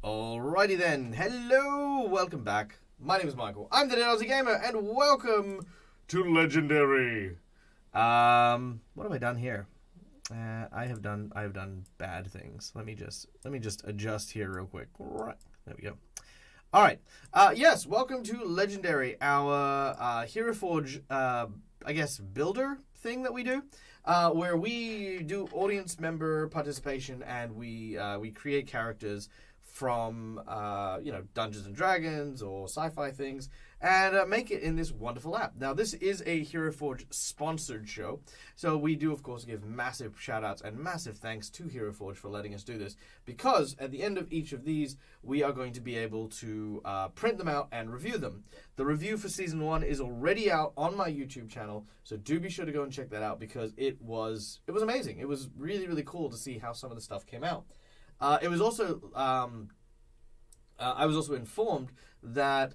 Alrighty then, hello, welcome back. My name is Michael. I'm the Aussie Gamer, and welcome to Legendary. What have I done here? I have done bad things. Let me just adjust here real quick. Right, there we go. All right. Yes, welcome to Legendary, our Hero Forge, I guess, builder thing that we do, where we do audience member participation and we create characters from Dungeons and Dragons or sci-fi things, and make it in this wonderful app. Now, this is a Hero Forge sponsored show, so we do, of course, give massive shout-outs and massive thanks to Hero Forge for letting us do this, because at the end of each of these, we are going to be able to print them out and review them. The review for Season 1 is already out on my YouTube channel, so do be sure to go and check that out, because it was amazing. It was really, really cool to see how some of the stuff came out. It was also, I was also informed that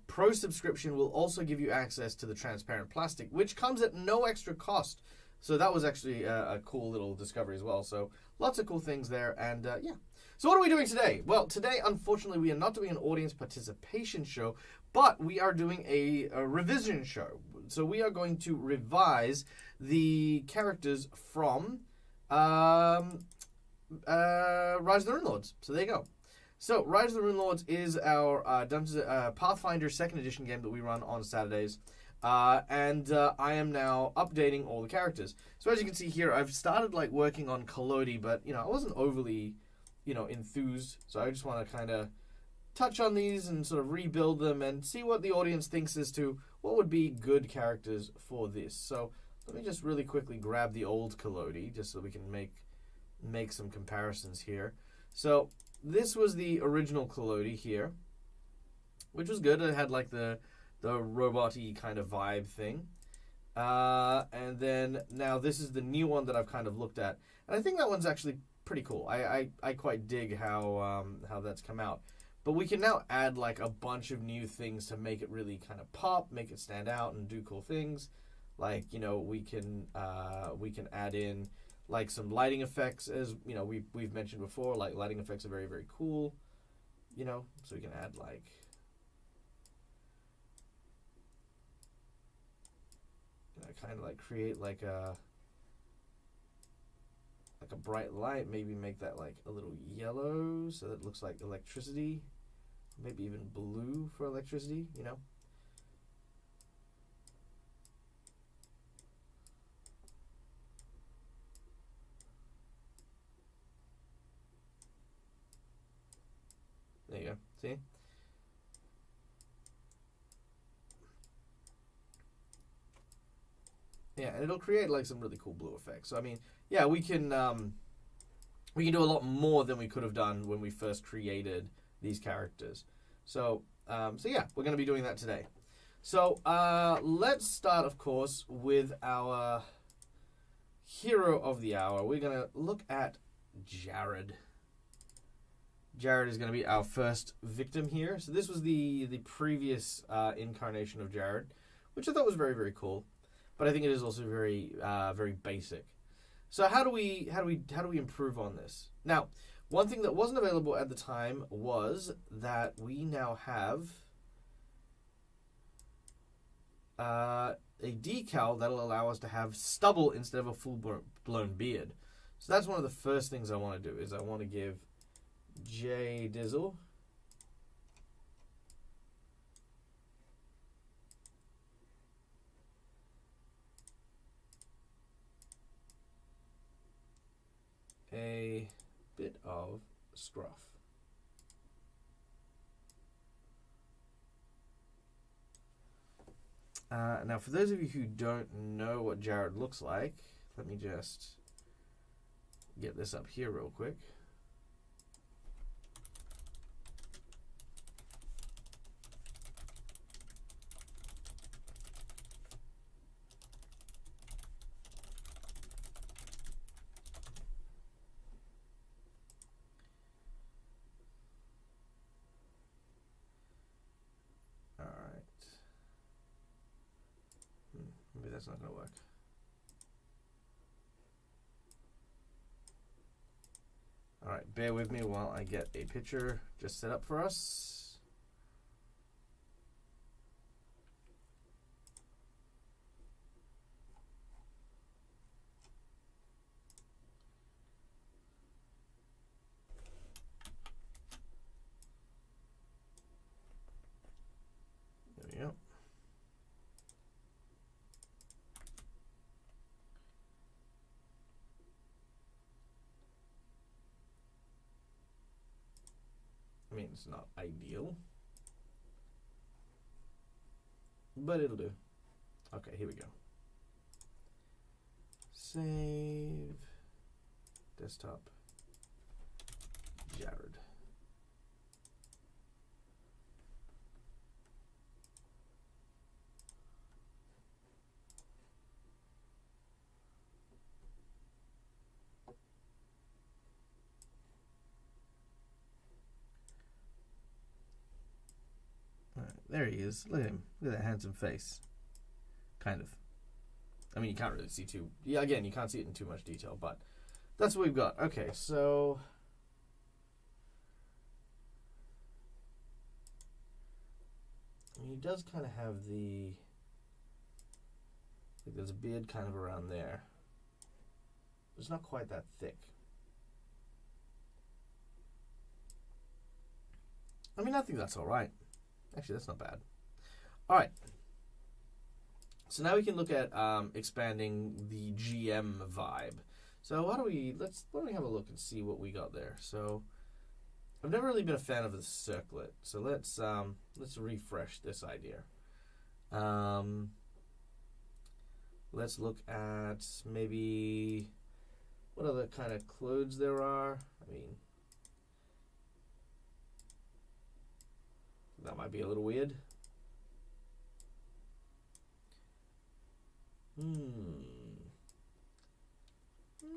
Pro subscription will also give you access to the transparent plastic, which comes at no extra cost. So that was actually a cool little discovery as well. So lots of cool things there, and yeah. So what are we doing today? Well, today, unfortunately, we are not doing an audience participation show, but we are doing a revision show. So we are going to revise the characters from Rise of the Runelords. So there you go. So Rise of the Runelords is our Pathfinder 2nd Edition game that we run on Saturdays. And I am now updating all the characters. So as you can see here, I've started working on Kalodi, but I wasn't overly enthused. So I just want to kind of touch on these and sort of rebuild them and see what the audience thinks as to what would be good characters for this. So let me just really quickly grab the old Kalodi just so we can make some comparisons here. So this was the original Kalodi here, which was good. It had the robot-y kind of vibe thing. And then now this is the new one that I've kind of looked at. And I think that one's actually pretty cool. I quite dig how that's come out. But we can now add a bunch of new things to make it really kind of pop, make it stand out and do cool things. We can add in some lighting effects, as we've mentioned before. Lighting effects are very, very cool. So we can add kind of create a bright light. Maybe make that a little yellow so that it looks like electricity. Maybe even blue for electricity. There you go. See? Yeah, and it'll create some really cool blue effects. So I mean, yeah, we can do a lot more than we could have done when we first created these characters. So yeah, we're going to be doing that today. So let's start, of course, with our hero of the hour. We're going to look at Jared. Jared is going to be our first victim here. So this was the previous incarnation of Jared, which I thought was very, very cool. But I think it is also very very basic. So how do we improve on this? Now, one thing that wasn't available at the time was that we now have a decal that'll allow us to have stubble instead of a full-blown beard. So that's one of the first things I want to do, is I want to give J Dizzle a bit of scruff. Now, for those of you who don't know what Jared looks like, let me just get this up here real quick. Maybe that's not going to work. right, bear with me while I get a picture just set up for us. There we go. I mean, it's not ideal, but it'll do. Okay, here we go. Save. Desktop. Jared. There he is. Look at him. Look at that handsome face. Kind of. I mean, you can't really see too... Yeah, again, you can't see it in too much detail, but that's what we've got. Okay, so... I mean, he does kind of have the... Like, there's a beard kind of around there. It's not quite that thick. I mean, I think that's all right. Actually, that's not bad. All right. So now we can look at expanding the GM vibe. So why don't we have a look and see what we got there. So I've never really been a fan of the circlet. So let's refresh this idea. Let's look at maybe what other kind of clothes there are. I mean, that might be a little weird.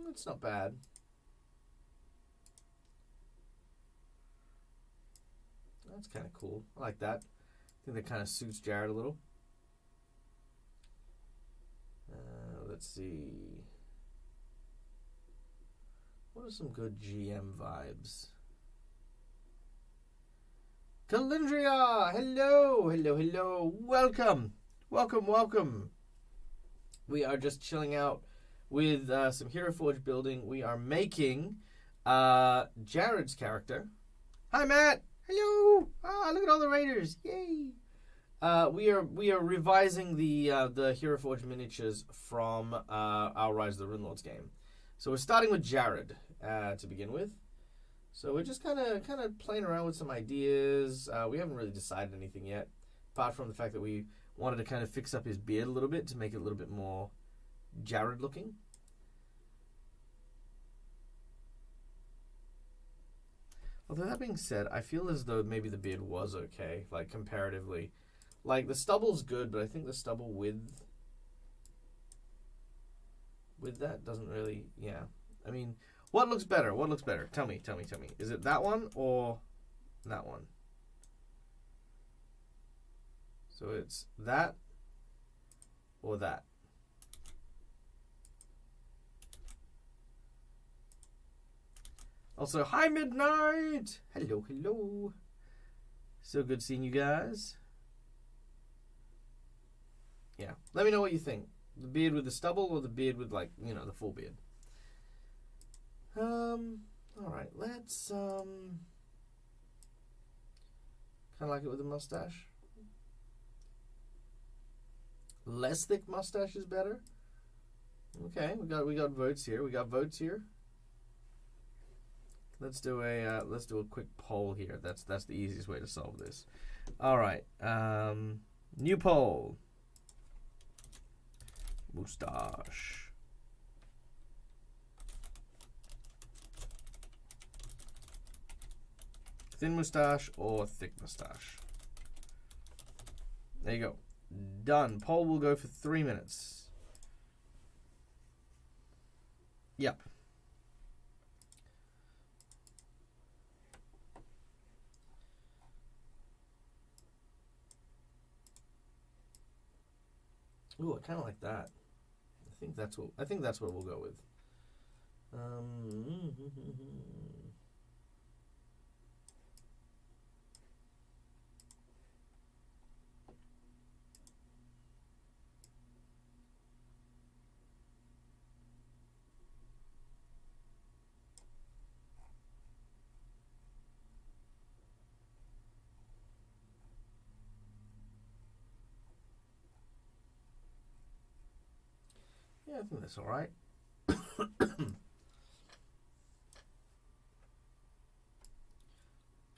That's not bad. That's kind of cool. I like that. I think that kind of suits Jared a little. Let's see. What are some good GM vibes? Calendria! Hello! Hello, hello. Welcome! Welcome, welcome. We are just chilling out with some Hero Forge building. We are making Jared's character. Hi, Matt! Hello! Ah, look at all the raiders! Yay! We are revising the Hero Forge miniatures from our Rise of the Runelords game. So we're starting with Jared to begin with. So we're just kind of playing around with some ideas. We haven't really decided anything yet, apart from the fact that we wanted to kind of fix up his beard a little bit to make it a little bit more Jared looking. Although that being said, I feel as though maybe the beard was okay, like comparatively. Like the stubble's good, but I think the stubble with that doesn't really, yeah. I mean, what looks better? What looks better? Tell me. Is it that one or that one? So it's that or that. Also, hi Midnight! Hello, hello. So good seeing you guys. Yeah, let me know what you think. The beard with the stubble or the beard with, like, you know, the full beard. Alright, let's, kind of like it with a mustache. Less thick mustache is better. Okay, we got votes here. Let's do a quick poll here. That's the easiest way to solve this. All right. New poll. Mustache. Thin mustache or thick mustache? There you go. Done. Poll will go for 3 minutes. Yep. Ooh, I kind of like that. I think that's what we'll go with. I think that's all right.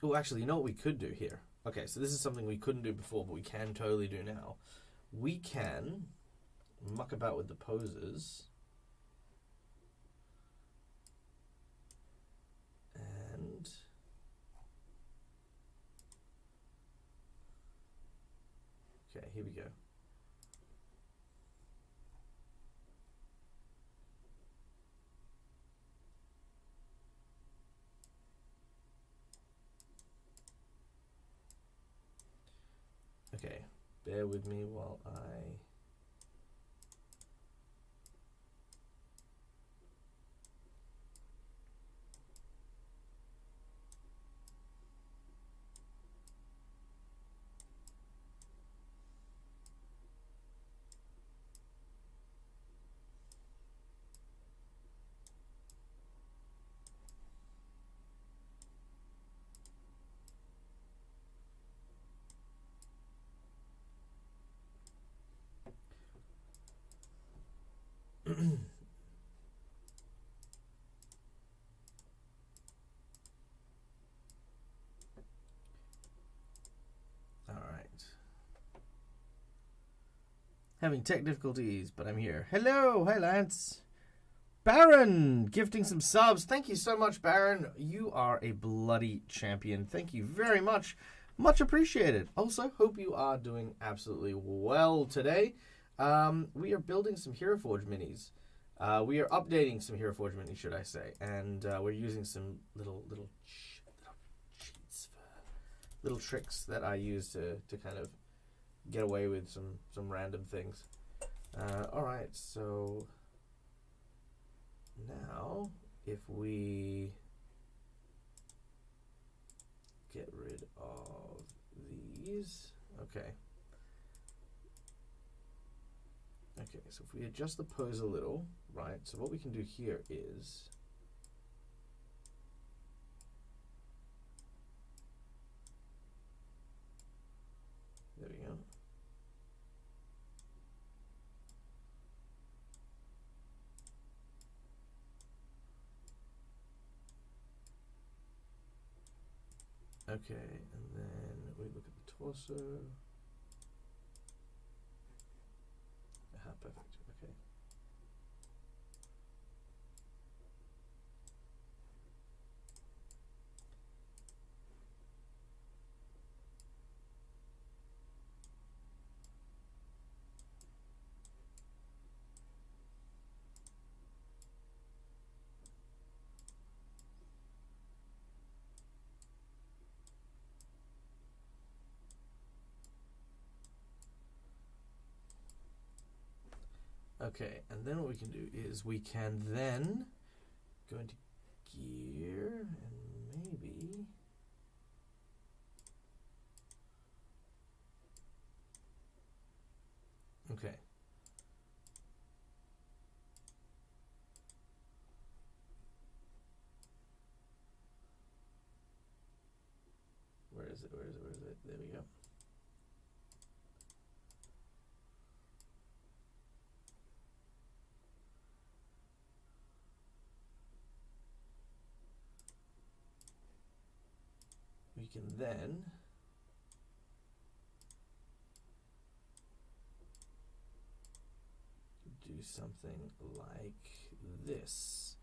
Oh, actually, you know what we could do here? Okay, so this is something we couldn't do before, but we can totally do now. We can muck about with the poses. And okay, here we go. Okay, bear with me while I... All right. Having tech difficulties, but I'm here. Hello, hi Lance. Baron, gifting some subs. Thank you so much, Baron. You are a bloody champion. Thank you very much. Much appreciated. Also, hope you are doing absolutely well today. We are building some Hero Forge minis. We are updating some Hero Forge minis, should I say, and we're using some little cheats, little tricks that I use to kind of get away with some random things. All right, so now if we get rid of these, okay, so if we adjust the pose a little, right, so what we can do here is there we go. Okay, and then we look at the torso. Perfect. Okay. Okay, and then what we can do is we can then go into gear and maybe okay. Where is it? Where is it? Where is it? There we go. We can then do something like this.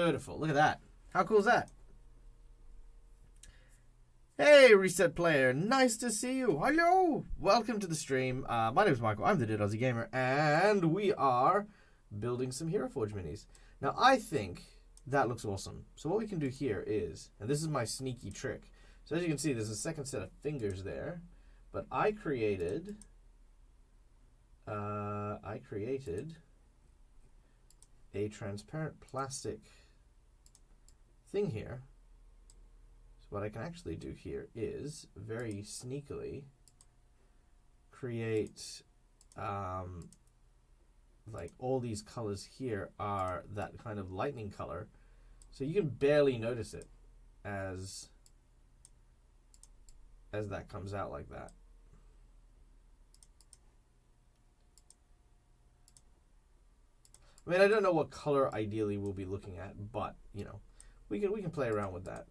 Beautiful. Look at that. How cool is that? Hey, Reset Player. Nice to see you. Hello. Welcome to the stream. My name is Michael. I'm the Dead Aussie Gamer, and we are building some Hero Forge minis. Now, I think that looks awesome. So what we can do here is, and this is my sneaky trick. So as you can see, there's a second set of fingers there, but I created a transparent plastic thing here. So what I can actually do here is very sneakily create like all these colors here are that kind of lightning color, so you can barely notice it as that comes out like that. I mean, I don't know what color ideally we'll be looking at, but you know, we can play around with that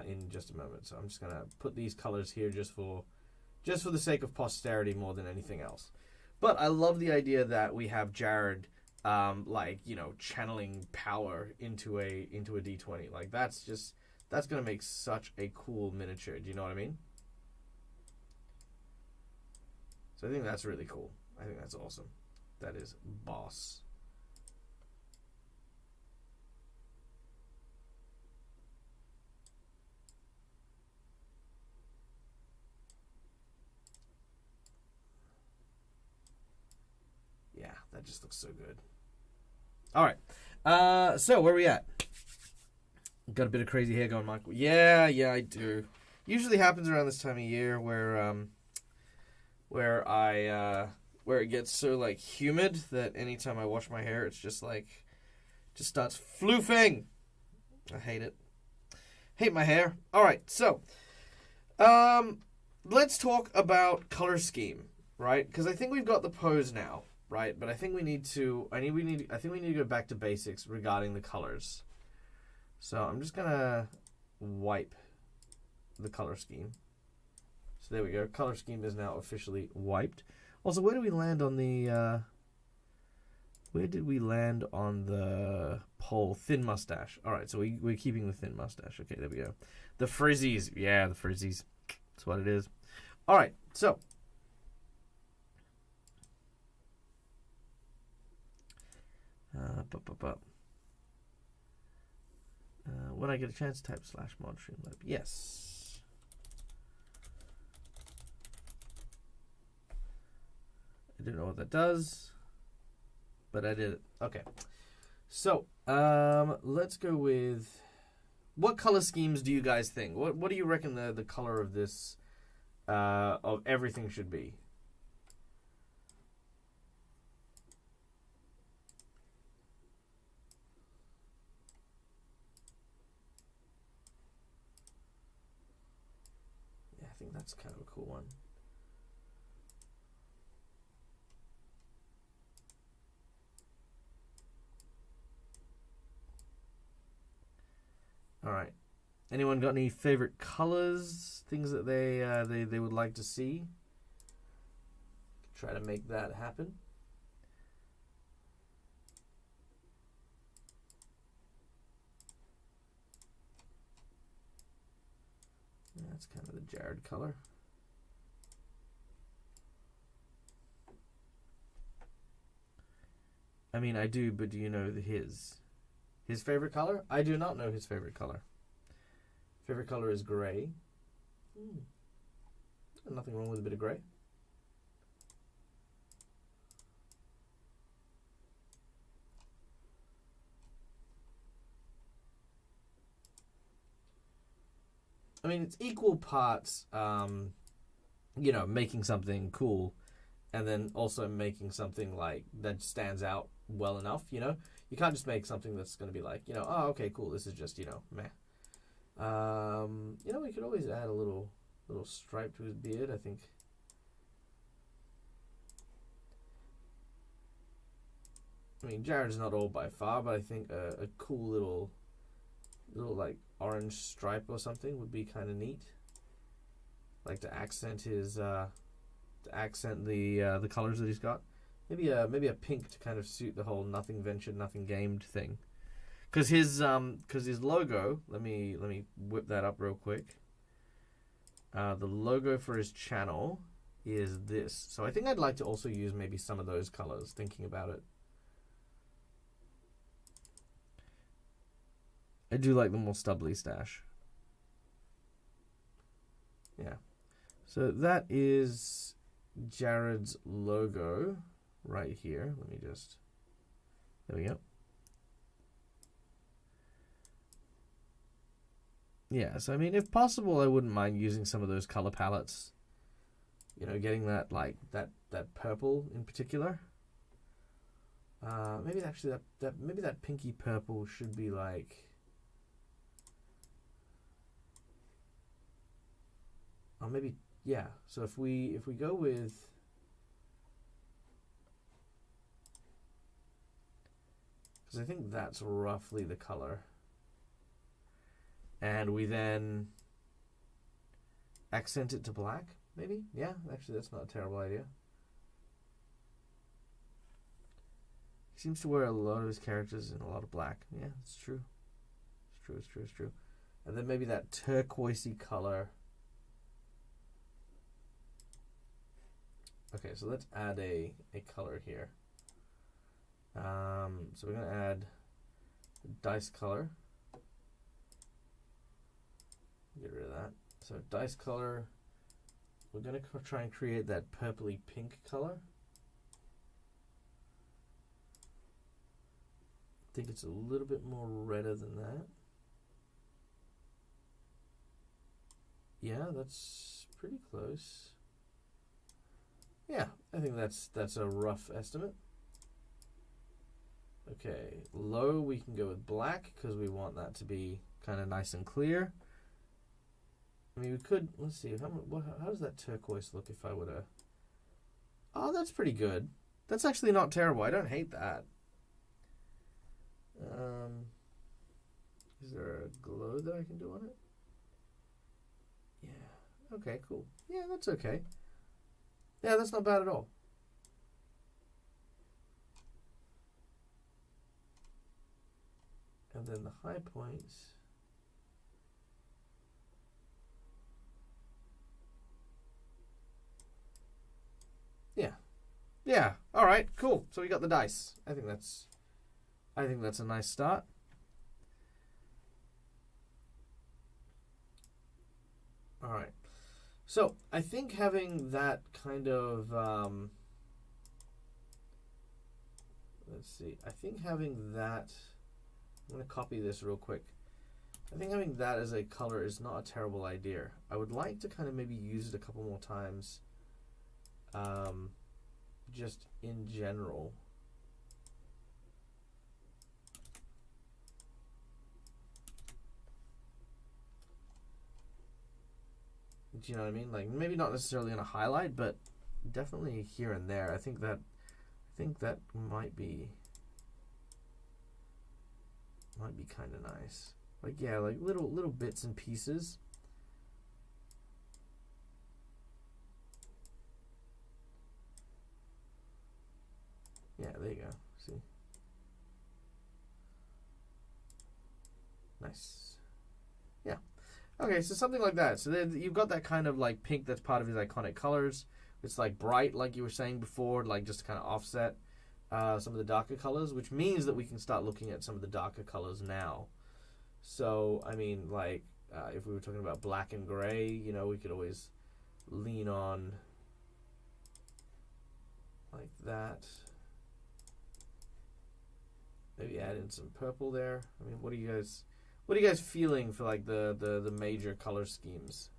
in just a moment. So I'm just gonna put these colors here just for the sake of posterity more than anything else. But I love the idea that we have Jared like, you know, channeling power into a D20. Like that's gonna make such a cool miniature. Do you know what I mean? So I think that's really cool. I think that's awesome. That is boss. Yeah, that just looks so good. All right. So where are we at? Got a bit of crazy hair going, Michael. Yeah, I do. Usually happens around this time of year where it gets so like humid that anytime I wash my hair, it's just starts floofing. I hate it. Hate my hair. All right, so let's talk about color scheme, right? Because I think we've got the pose now, right? But I think we need to go back to basics regarding the colors. So I'm just gonna wipe the color scheme. So there we go. Color scheme is now officially wiped. Also, where did we land on the poll? Thin mustache. All right, so we're keeping the thin mustache. Okay, there we go. The frizzies. Yeah, the frizzies. That's what it is. All right, so when I get a chance, type /mod streamlab. Yes. I don't know what that does, but I did it. Okay. So, let's go with, what color schemes do you guys think? What do you reckon the color of this, of everything should be? Yeah, I think that's kind of a cool one. All right. Anyone got any favorite colors? Things that they would like to see? Try to make that happen. Yeah, that's kind of the Jared color. I mean, I do, but do you know his favorite color? I do not know his favorite color. Favorite color is gray. Nothing wrong with a bit of gray. I mean, it's equal parts, you know, making something cool and then also making something like that stands out well enough, you know? You can't just make something that's going to be like, you know, oh, okay, cool, this is just, you know, meh. You know, we could always add a little stripe to his beard, I think. I mean, Jared's not old by far, but I think a cool little like orange stripe or something would be kind of neat. Like to accent his, the colors that he's got. Maybe a pink to kind of suit the whole nothing ventured, nothing gamed thing. Because his logo. Let me whip that up real quick. The logo for his channel is this. So I think I'd like to also use maybe some of those colors. Thinking about it, I do like the more stubbly stash. Yeah. So that is Jared's logo right here. Let me just. There we go. Yeah, so I mean, if possible, I wouldn't mind using some of those color palettes. You know, getting that like that purple in particular. Maybe actually maybe that pinky purple should be like. Or maybe yeah. So if we go with. Because I think that's roughly the color. And we then accent it to black, maybe? Yeah, actually that's not a terrible idea. He seems to wear a lot of his characters in a lot of black. Yeah, it's true. It's true. And then maybe that turquoisey color. Okay, so let's add a color here. So we're going to add dice color. Get rid of that. So dice color. We're going to try and create that purpley pink color. I think it's a little bit more redder than that. Yeah, that's pretty close. Yeah, I think that's a rough estimate. Okay, low we can go with black because we want that to be kind of nice and clear. I mean, we could, let's see, how does that turquoise look if I were to... Oh, that's pretty good. That's actually not terrible. I don't hate that. Is there a glow that I can do on it? Yeah. Okay, cool. Yeah, that's okay. Yeah, that's not bad at all. And then the high points... Yeah. All right. Cool. So we got the dice. I think that's a nice start. All right. So I think having that kind of let's see. I think having that. I'm going to copy this real quick. I think having that as a color is not a terrible idea. I would like to kind of maybe use it a couple more times. Just in general. Do you know what I mean? Like maybe not necessarily in a highlight, but definitely here and there. I think that might be kind of nice. Like yeah, like little bits and pieces. Yeah, there you go. See? Nice. Yeah. Okay, so something like that. So then you've got that kind of like pink that's part of his iconic colors. It's like bright, like you were saying before, like just to kind of offset some of the darker colors, which means that we can start looking at some of the darker colors now. So, I mean, like, if we were talking about black and gray, you know, we could always lean on like that. Maybe add in some purple there. I mean, what are you guys feeling for like the major color schemes?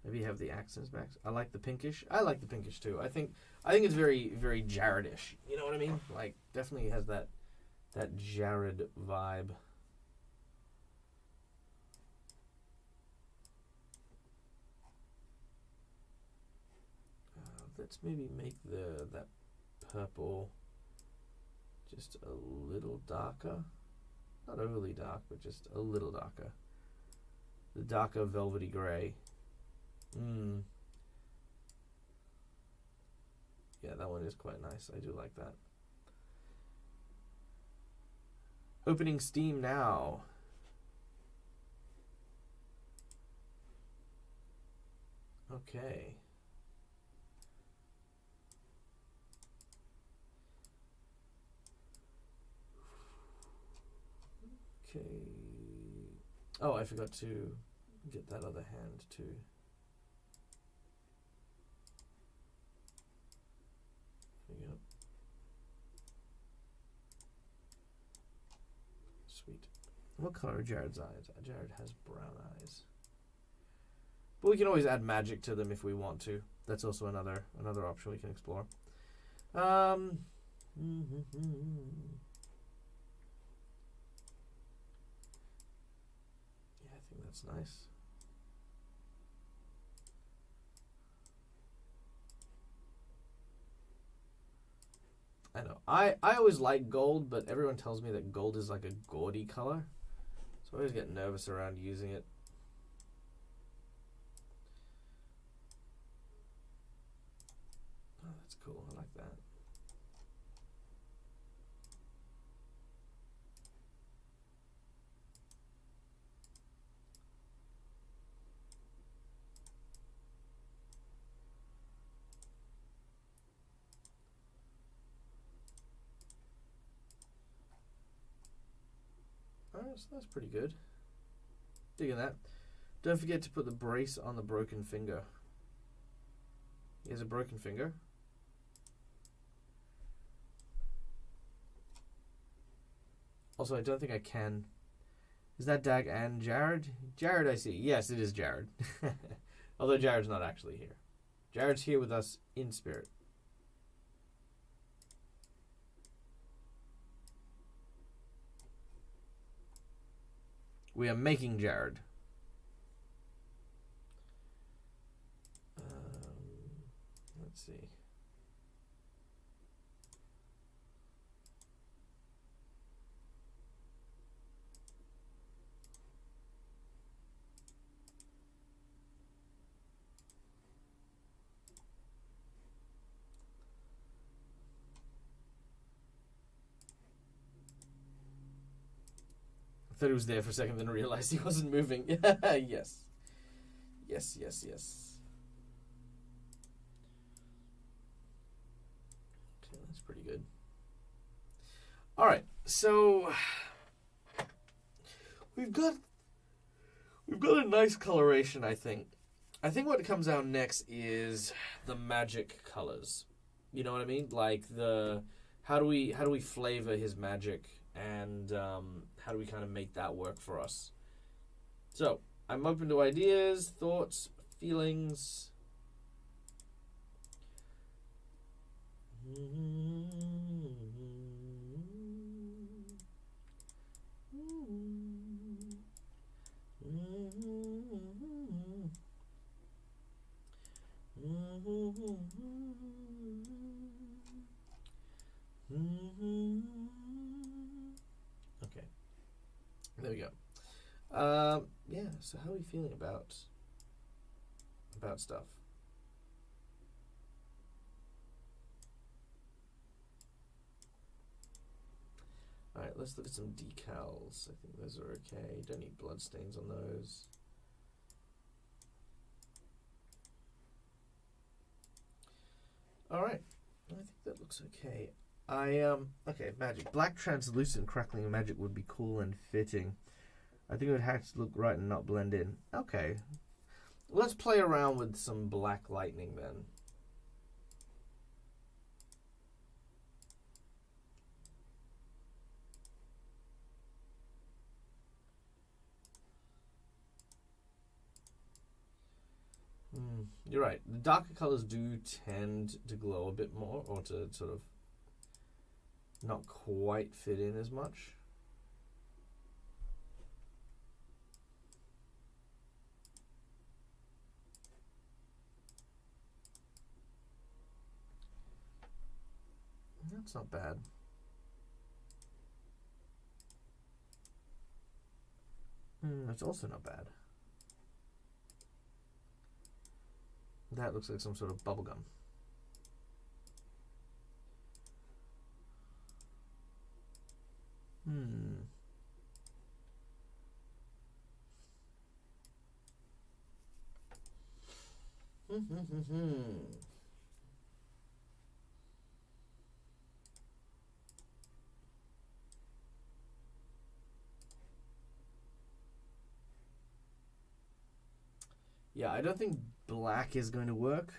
Maybe have the accents back. I like the pinkish. I like the pinkish too. I think it's very, very Jaredish. You know what I mean? Like definitely has that Jared vibe. Let's maybe make that purple just a little darker. Not overly dark, but just a little darker. The darker velvety grey. Yeah, that one is quite nice. I do like that. Opening Steam now. Okay. Okay. Oh, I forgot to get that other hand too. Yep. Sweet. What color are Jared's eyes? Jared has brown eyes. But we can always add magic to them if we want to. That's also another option we can explore. Yeah, I think that's nice. I know. I always like gold, but everyone tells me that gold is like a gaudy color. So I always get nervous around using it. Oh, that's cool. I like that. Alright, so that's pretty good. Digging that. Don't forget to put the brace on the broken finger. He has a broken finger. Also, I don't think I can. Is that Dag and Jared? Jared, I see. Yes, it is Jared. Although Jared's not actually here. Jared's here with us in spirit. We are making Jared. Let's see. I thought he was there for a second, then realized he wasn't moving. Yes. Yes, yes, yes. Okay, that's pretty good. All right, so we've got a nice coloration, I think. I think what comes out next is the magic colors. You know what I mean? Like how do we flavor his magic, and how do we kind of make that work for us? So I'm open to ideas, thoughts, feelings. Okay, there we go. Yeah, so how are we feeling about stuff? Alright, let's look at some decals. I think those are okay. Don't need bloodstains on those. Alright, I think that looks okay. Okay, magic. Black translucent crackling magic would be cool and fitting. I think it would have to look right and not blend in. Okay. Let's play around with some black lightning then. You're right. The darker colors do tend to glow a bit more, or to sort of not quite fit in as much. That's not bad. That's also not bad. That looks like some sort of bubblegum. Yeah, I don't think black is going to work.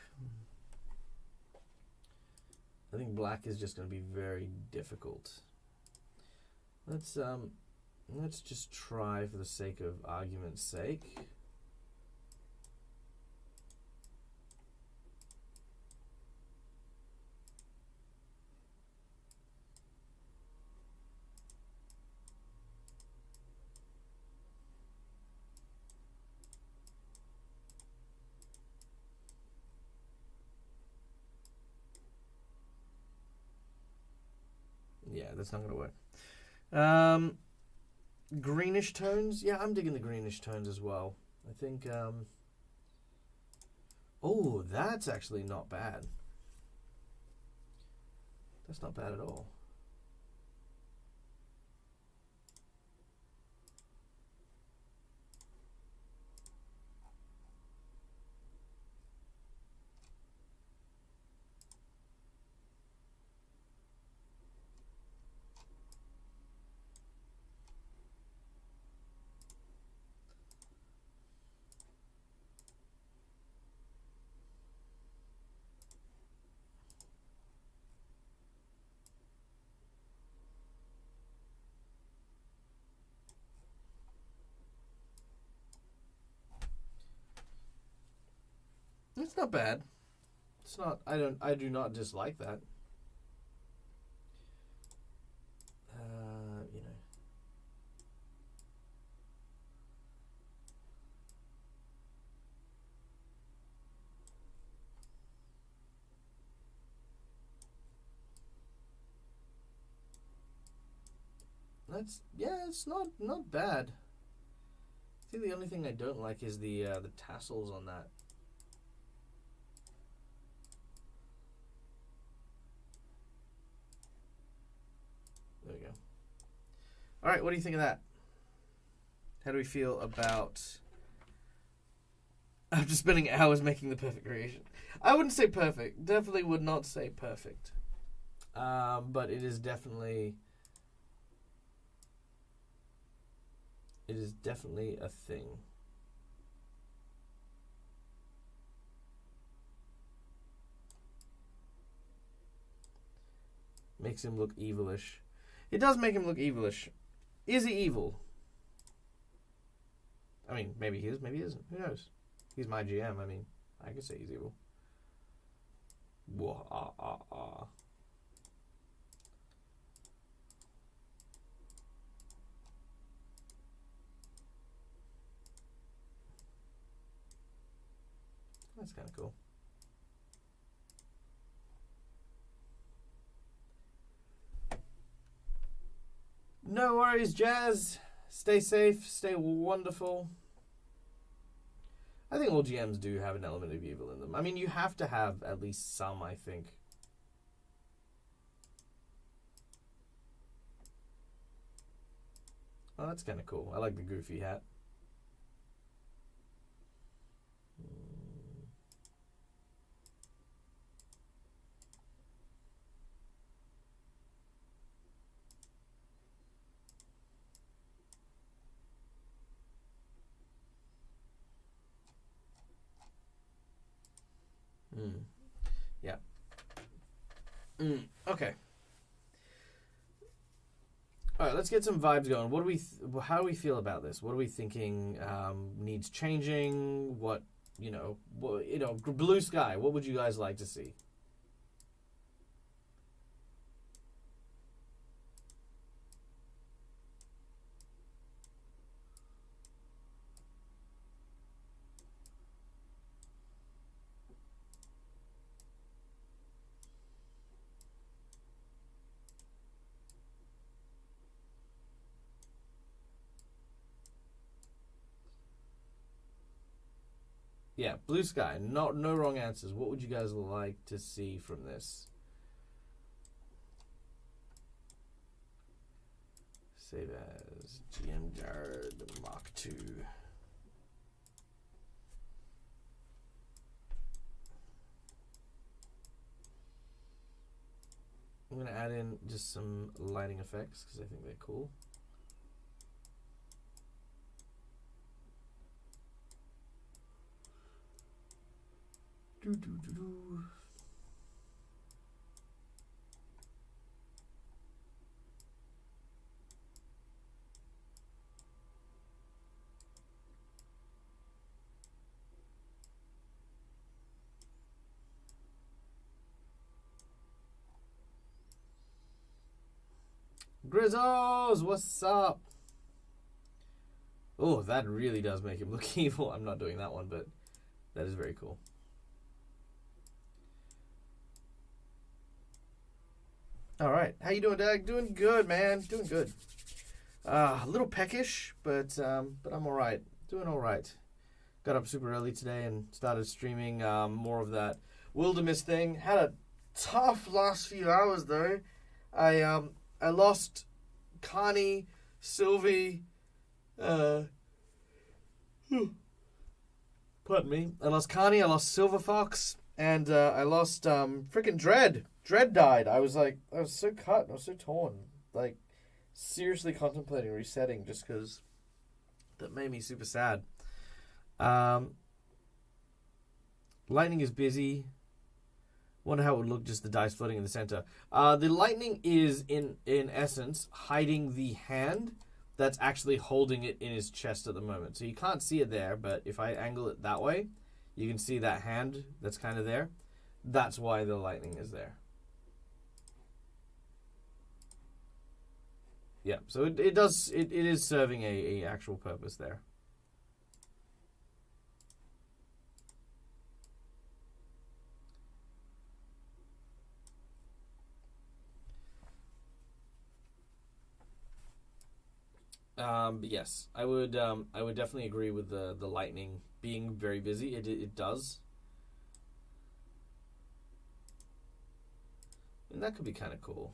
I think black is just going to be very difficult. Let's just try for the sake of argument's sake. Yeah, that's not going to work. Greenish tones. Yeah, I'm digging the greenish tones as well. I think... Oh, that's actually not bad. That's not bad at all. It's not bad. It's not. I do not dislike that. You know. It's not bad. I think the only thing I don't like is the tassels on that. There we go. All right, what do you think of that? How do we feel about... After spending hours making the perfect creation. I wouldn't say perfect. Definitely would not say perfect. But it is definitely... It is definitely a thing. Makes him look evilish. It does make him look evilish. Is he evil? I mean, maybe he is, maybe he isn't. Who knows? He's my GM. I mean, I could say he's evil. Wah-ah-ah-ah. That's kind of cool. No worries, Jazz. Stay safe. Stay wonderful. I think all GMs do have an element of evil in them. I mean, you have to have at least some, I think. Oh, that's kind of cool. I like the goofy hat. Yeah. Okay. All right, let's get some vibes going. What do we? How do we feel about this? What are we thinking needs changing? What blue sky. What would you guys like to see? Yeah, blue sky. No wrong answers. What would you guys like to see from this? Save as GM Jared Mark II. I'm going to add in just some lighting effects because I think they're cool. Grizzles, what's up? Oh, that really does make him look evil. I'm not doing that one, but that is very cool. All right, how you doing, Dag? Doing good, man. Doing good. A little peckish, but I'm all right. Doing all right. Got up super early today and started streaming more of that Wilderness thing. Had a tough last few hours though. I lost Connie, Sylvie, pardon me. I lost Connie, I lost Silver Fox, and I lost freaking Dread. Dread died. I was so cut. I was so torn. Like, seriously contemplating resetting just because that made me super sad. Lightning is busy. Wonder how it would look, just the dice floating in the center. The lightning is, in essence, hiding the hand that's actually holding it in his chest at the moment. So you can't see it there, but if I angle it that way, you can see that hand that's kind of there. That's why the lightning is there. Yeah, so it is serving a actual purpose there. But yes, I would definitely agree with the lightning being very busy. It does. And that could be kind of cool.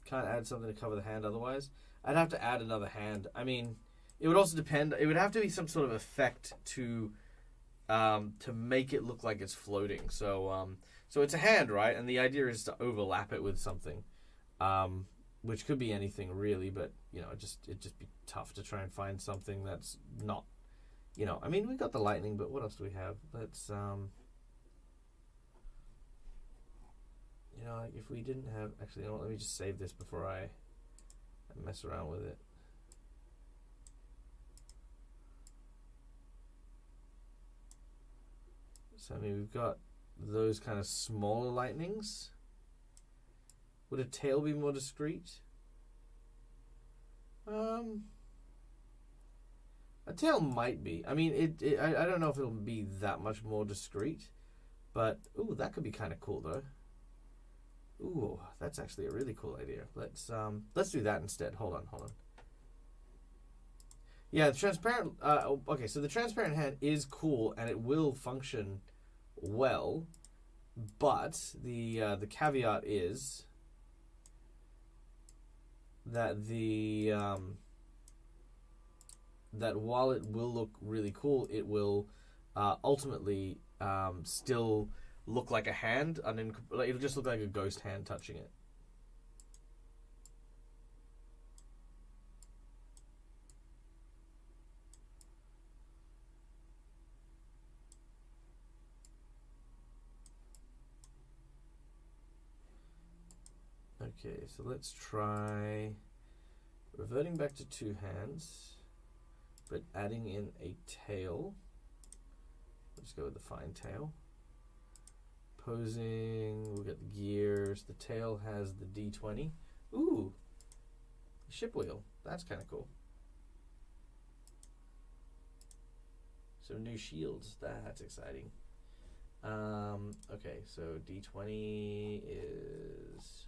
Can't add something to cover the hand otherwise. I'd have to add another hand. I mean, it would also depend. It would have to be some sort of effect to make it look like it's floating. So it's a hand, right? And the idea is to overlap it with something. Which could be anything really, but it'd just be tough to try and find something that's not, I mean, we got the lightning, but what else do we have? Let's, like if we didn't have, actually, let me just save this before I mess around with it. So, I mean, we've got those kind of smaller lightnings. Would a tail be more discreet? A tail might be. I mean, I don't know if it'll be that much more discreet, but ooh, that could be kind of cool though. Ooh, that's actually a really cool idea. Let's do that instead. Hold on. Yeah, the transparent. Okay, so the transparent hand is cool and it will function well, but the caveat is that that while it will look really cool, it will ultimately still look like a hand, and it'll just look like a ghost hand touching it. Okay, so let's try reverting back to two hands, but adding in a tail. Let's go with the fine tail. Posing, we'll get the gears. The tail has the D20. Ooh, the ship wheel. That's kind of cool. Some new shields. That's exciting. Okay, so D20 is...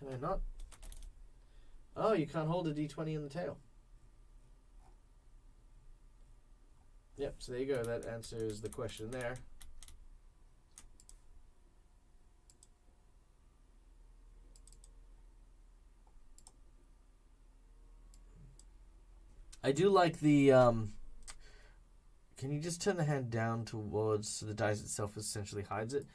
Can I not? Oh, you can't hold a d20 in the tail. Yep, so there you go. That answers the question there. I do like the... can you just turn the hand down towards so the dice itself essentially hides it?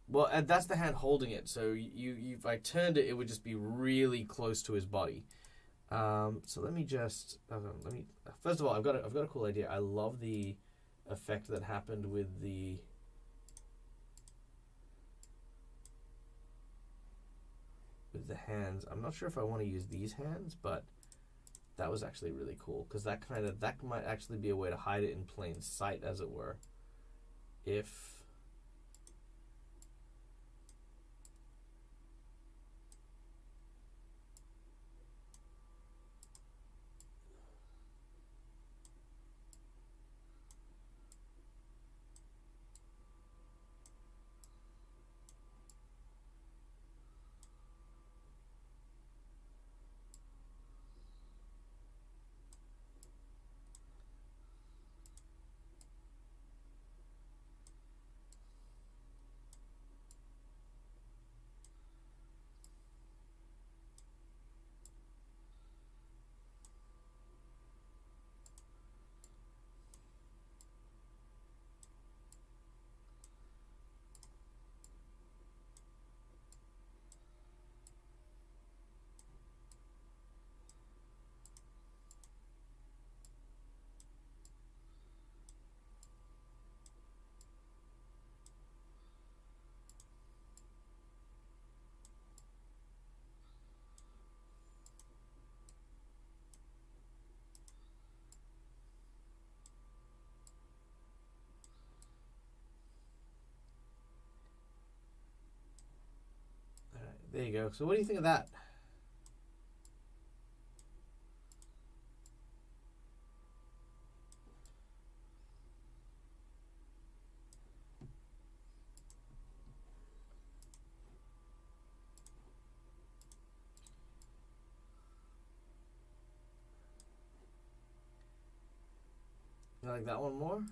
Well, that's the hand holding it. So if I turned it, it would just be really close to his body. So let me just first of all, I've got a cool idea. I love the effect that happened with the hands. I'm not sure if I want to use these hands, but that was actually really cool because that might actually be a way to hide it in plain sight, as it were. If there you go. So what do you think of that? You like that one more?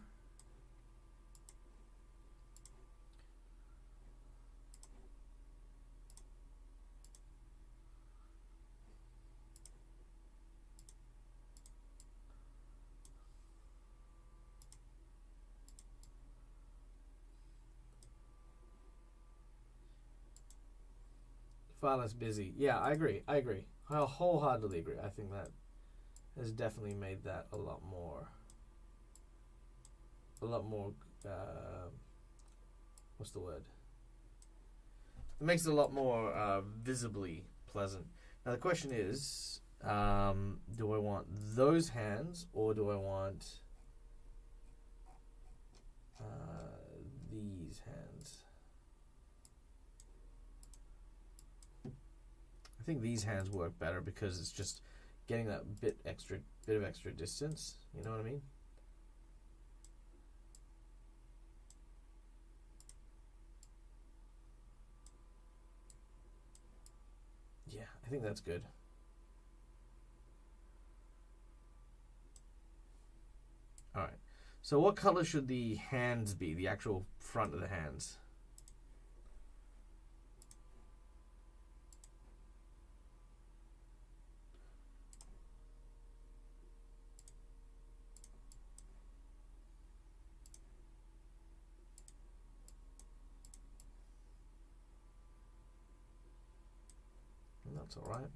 Far less busy. Yeah, I agree. I wholeheartedly agree. I think that has definitely made that a lot more. What's the word? It makes it a lot more visibly pleasant. Now the question is, do I want those hands or do I want these hands? I think these hands work better because it's just getting that bit of extra distance. You know what I mean? Yeah, I think that's good. All right. So what color should the hands be? The actual front of the hands? That's all right.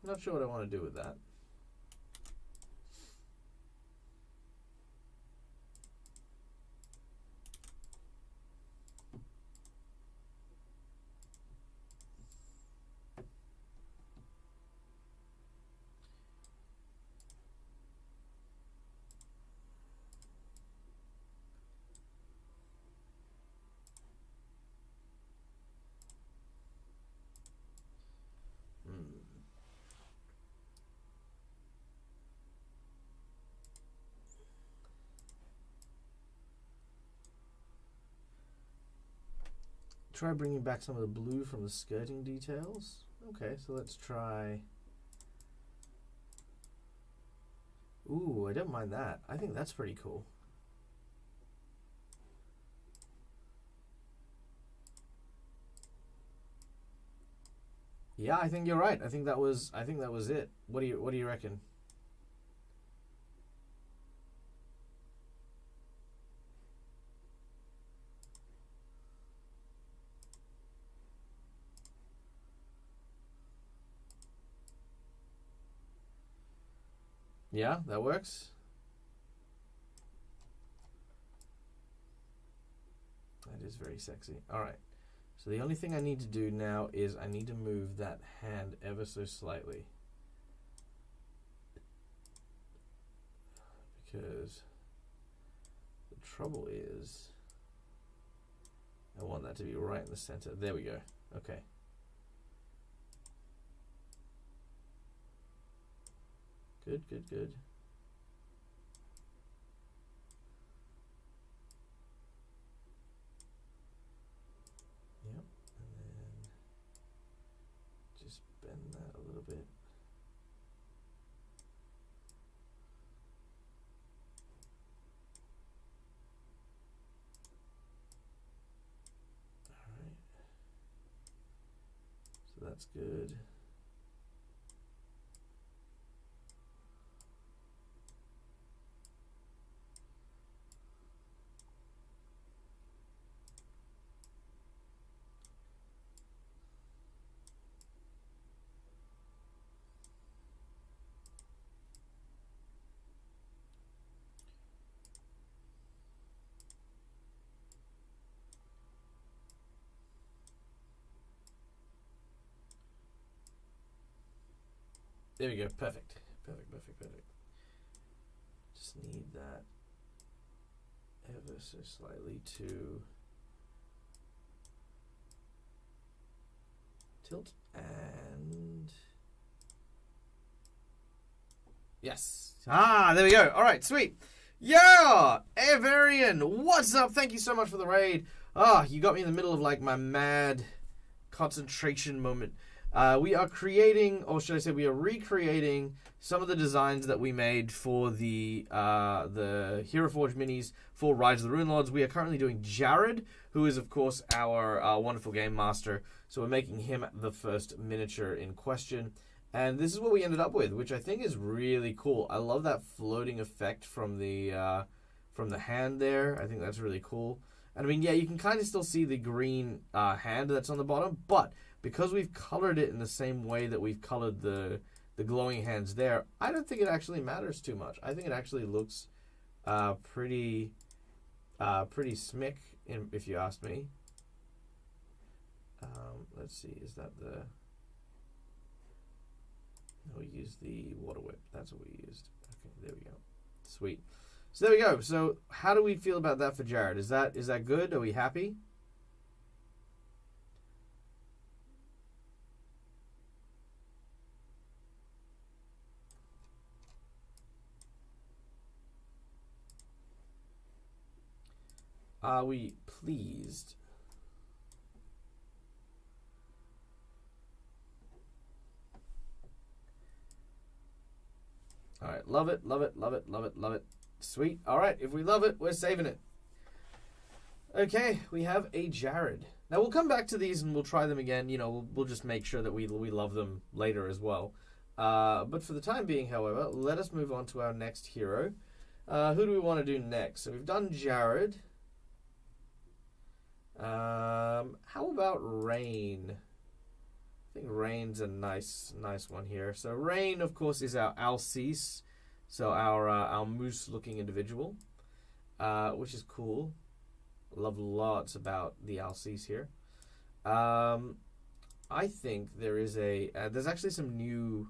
Not sure what I want to do with that. try bringing back some of the blue from the skirting details. Okay, so let's try. Ooh, I don't mind that. I think that's pretty cool. Yeah, I think you're right. I think that was it. What do you reckon? Yeah, that works. That is very sexy. All right. So the only thing I need to do now is I need to move that hand ever so slightly. Because the trouble is I want that to be right in the center. There we go. Okay. Good, good, good. Yep, and then just bend that a little bit. All right. So that's good. There we go. Perfect. Perfect, perfect, perfect. Just need that ever so slightly to tilt and yes. Ah, there we go. All right, sweet. Yeah, Avarian, what's up? Thank you so much for the raid. Ah, you got me in the middle of like my mad concentration moment. We are creating, or should I say, we are recreating some of the designs that we made for the Hero Forge minis for Rise of the Runelords. We are currently doing Jared, who is of course our wonderful game master. So we're making him the first miniature in question, and this is what we ended up with, which I think is really cool. I love that floating effect from the hand there. I think that's really cool. And I mean, yeah, you can kind of still see the green hand that's on the bottom, but because we've colored it in the same way that we've colored the glowing hands there, I don't think it actually matters too much. I think it actually looks pretty smick, if you ask me. Let's see, is that the... No, we used the water whip. That's what we used. Okay, there we go. Sweet. So there we go. So how do we feel about that for Jared? Is that good? Are we happy? Are we pleased? All right, love it, love it, love it, love it, love it. Sweet. All right, if we love it, we're saving it. Okay, we have a Jared. Now we'll come back to these and we'll try them again. You know, we'll just make sure that we love them later as well. But for the time being, however, let us move on to our next hero. Who do we want to do next? So we've done Jared. How about Rain? I think Rain's a nice one here. So Rain, of course, is our Alceste, so our moose-looking individual, which is cool. Love lots about the Alceste here. I think there is there's actually some new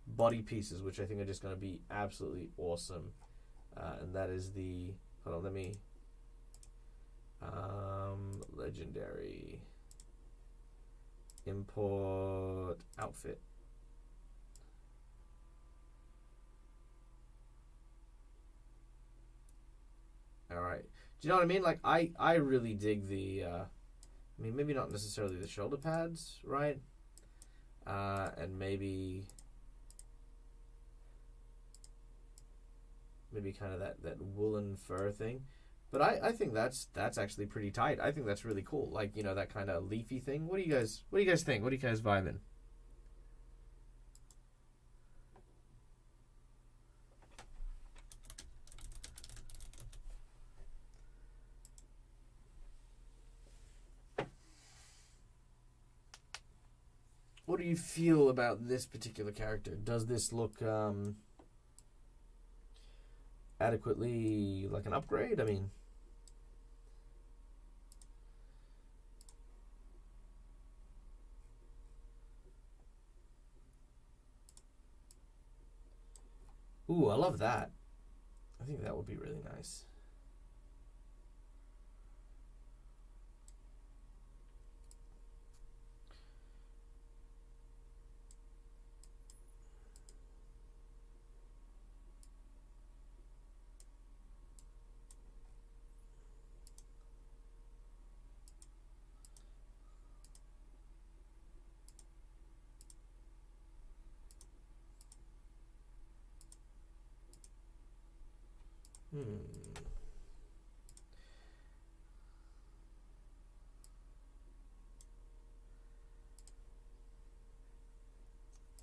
body pieces which I think are just going to be absolutely awesome, and that is the hold on, let me legendary import outfit. All right, do you know what I mean? Like I really dig the I mean, maybe not necessarily the shoulder pads, right? And maybe kind of that woolen fur thing. But I think that's actually pretty tight. I think that's really cool. Like, you know, that kind of leafy thing. What do you guys think? What do you guys vibe in? What do you feel about this particular character? Does this look adequately like an upgrade? I mean, ooh, I love that. I think that would be really nice.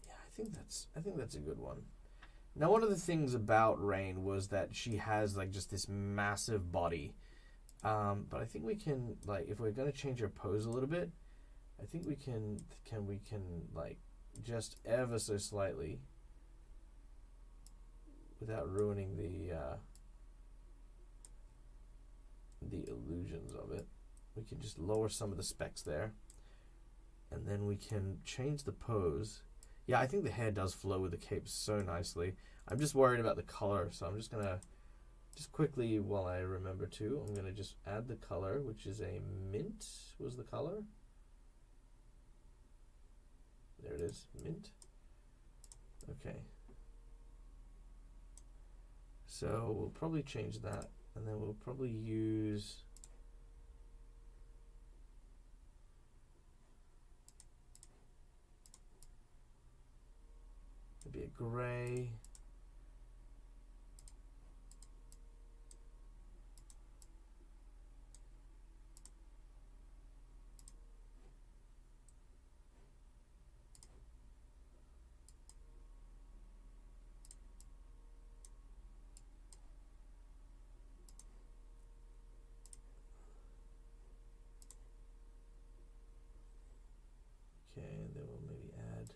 Yeah, I think that's a good one. Now, one of the things about Rain was that she has like just this massive body. But I think we can, like, if we're gonna change her pose a little bit, I think we can like just ever so slightly, without ruining the illusions of it. We can just lower some of the specs there, and then we can change the pose. Yeah, I think the hair does flow with the cape so nicely. I'm just worried about the color, so I'm just gonna quickly, while I remember to, I'm gonna just add the color, which is a mint. Was the color? There it is, mint. Okay. So we'll probably change that, and then we'll probably use maybe a gray. Okay, and then we'll maybe add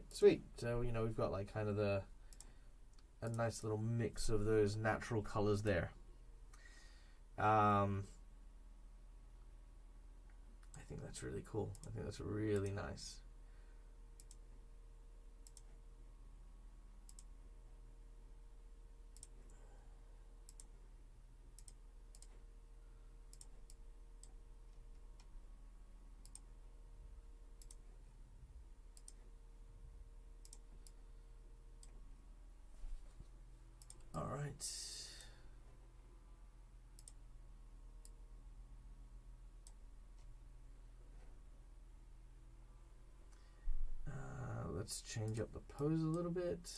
sweet. So, you know, we've got like kind of a nice little mix of those natural colors there. I think that's really cool. I think that's really nice. All right. Let's change up the pose a little bit.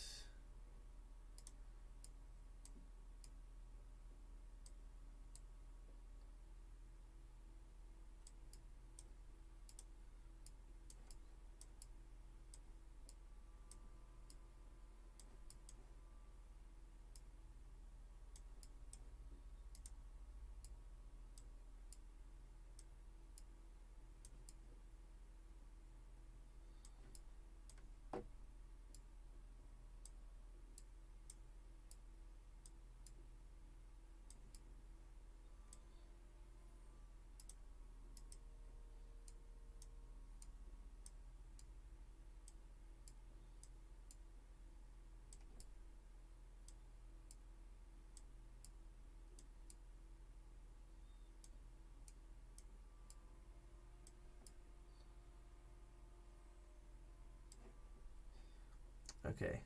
Okay.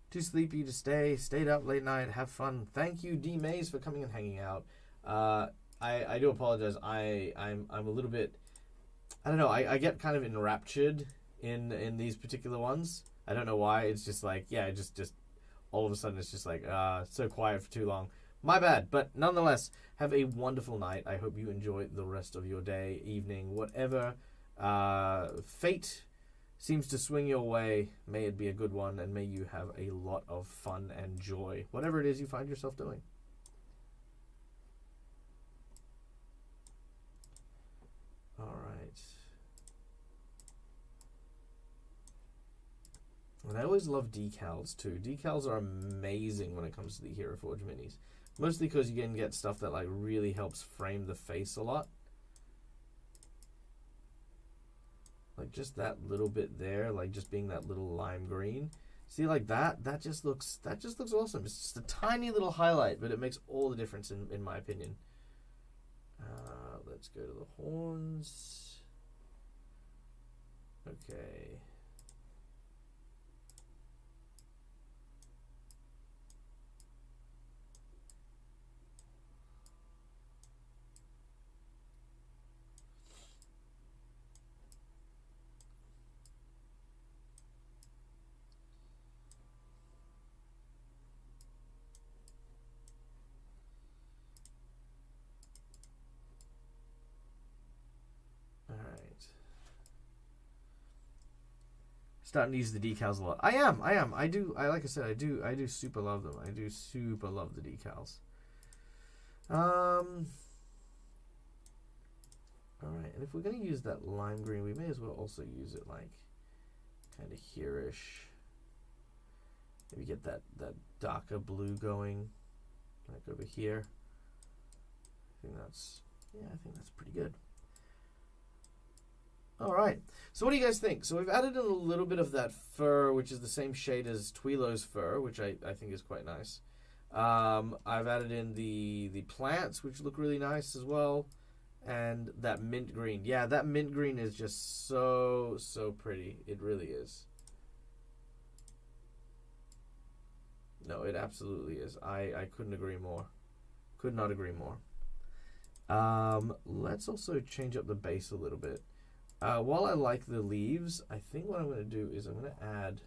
Too sleepy to stay. Stayed up late night. Have fun. Thank you, D Mays, for coming and hanging out. I do apologize. I'm a little bit. I don't know. I get kind of enraptured in these particular ones. I don't know why. It's just like, yeah, just all of a sudden it's just like so quiet for too long. My bad. But nonetheless, have a wonderful night. I hope you enjoy the rest of your day, evening, whatever fate seems to swing your way. May it be a good one, and may you have a lot of fun and joy, whatever it is you find yourself doing. All right. And I always love decals too. Decals are amazing when it comes to the Hero Forge minis. Mostly because you can get stuff that like really helps frame the face a lot. Like just that little bit there, like just being that little lime green. See, like that just looks awesome. It's just a tiny little highlight, but it makes all the difference in my opinion. Let's go to the horns. Okay. Starting to use the decals a lot. I am. Like I said, I do super love them. I do super love the decals. Alright, and if we're gonna use that lime green, we may as well also use it like kind of here-ish. Maybe get that darker blue going, like over here. I think that's pretty good. Alright, so what do you guys think? So we've added in a little bit of that fur, which is the same shade as Tweelo's fur, which I think is quite nice. I've added in the plants, which look really nice as well. And that mint green. Yeah, that mint green is just so pretty. It really is. No, it absolutely is. I couldn't agree more. Could not agree more. Let's also change up the base a little bit. While I like the leaves, I think what I'm going to do is I'm going to add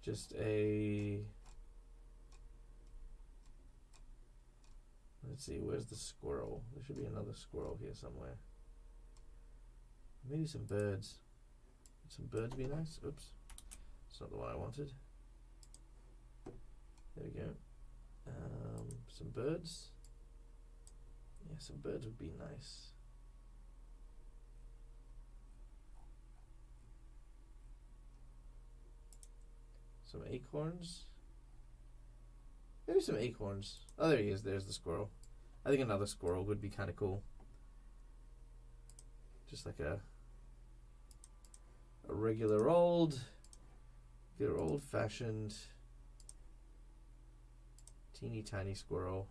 just a... Let's see, where's the squirrel? There should be another squirrel here somewhere. Maybe some birds. Would some birds be nice? Oops. It's not the one I wanted. There we go. Some birds. Yeah, some birds would be nice. Some acorns. Maybe some acorns. Oh, there he is. There's the squirrel. I think another squirrel would be kind of cool. Just like a regular old-fashioned teeny tiny squirrel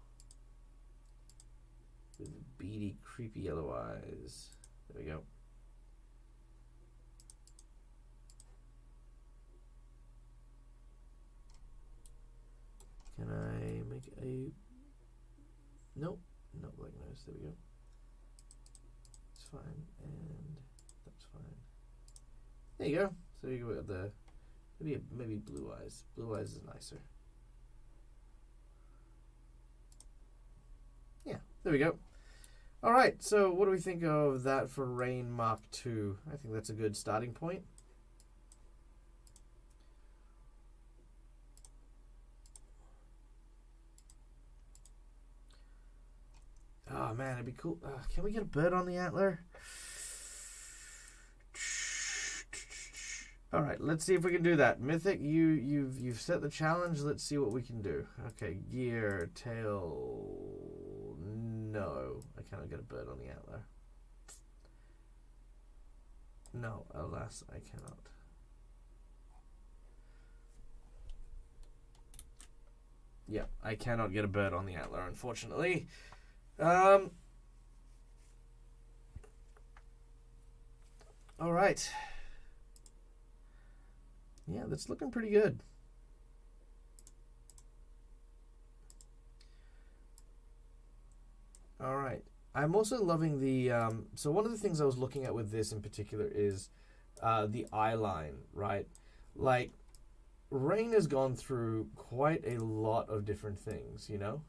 with beady, creepy yellow eyes. There we go. Can I make a... Nope, not black nose. There we go. It's fine, and that's fine. There you go. So you go with the maybe blue eyes. Blue eyes is nicer. Yeah, there we go. All right, so what do we think of that for Rain Mark II? I think that's a good starting point. Oh man, it'd be cool. Can we get a bird on the antler? All right, let's see if we can do that. Mythic, you've set the challenge. Let's see what we can do. Okay, gear, tail. No, I cannot get a bird on the antler. No, alas, I cannot. Yeah, I cannot get a bird on the antler, unfortunately. All right. Yeah, that's looking pretty good. All right. I'm also loving the. So one of the things I was looking at with this in particular is the eye line, right? Like, Rain has gone through quite a lot of different things, you know?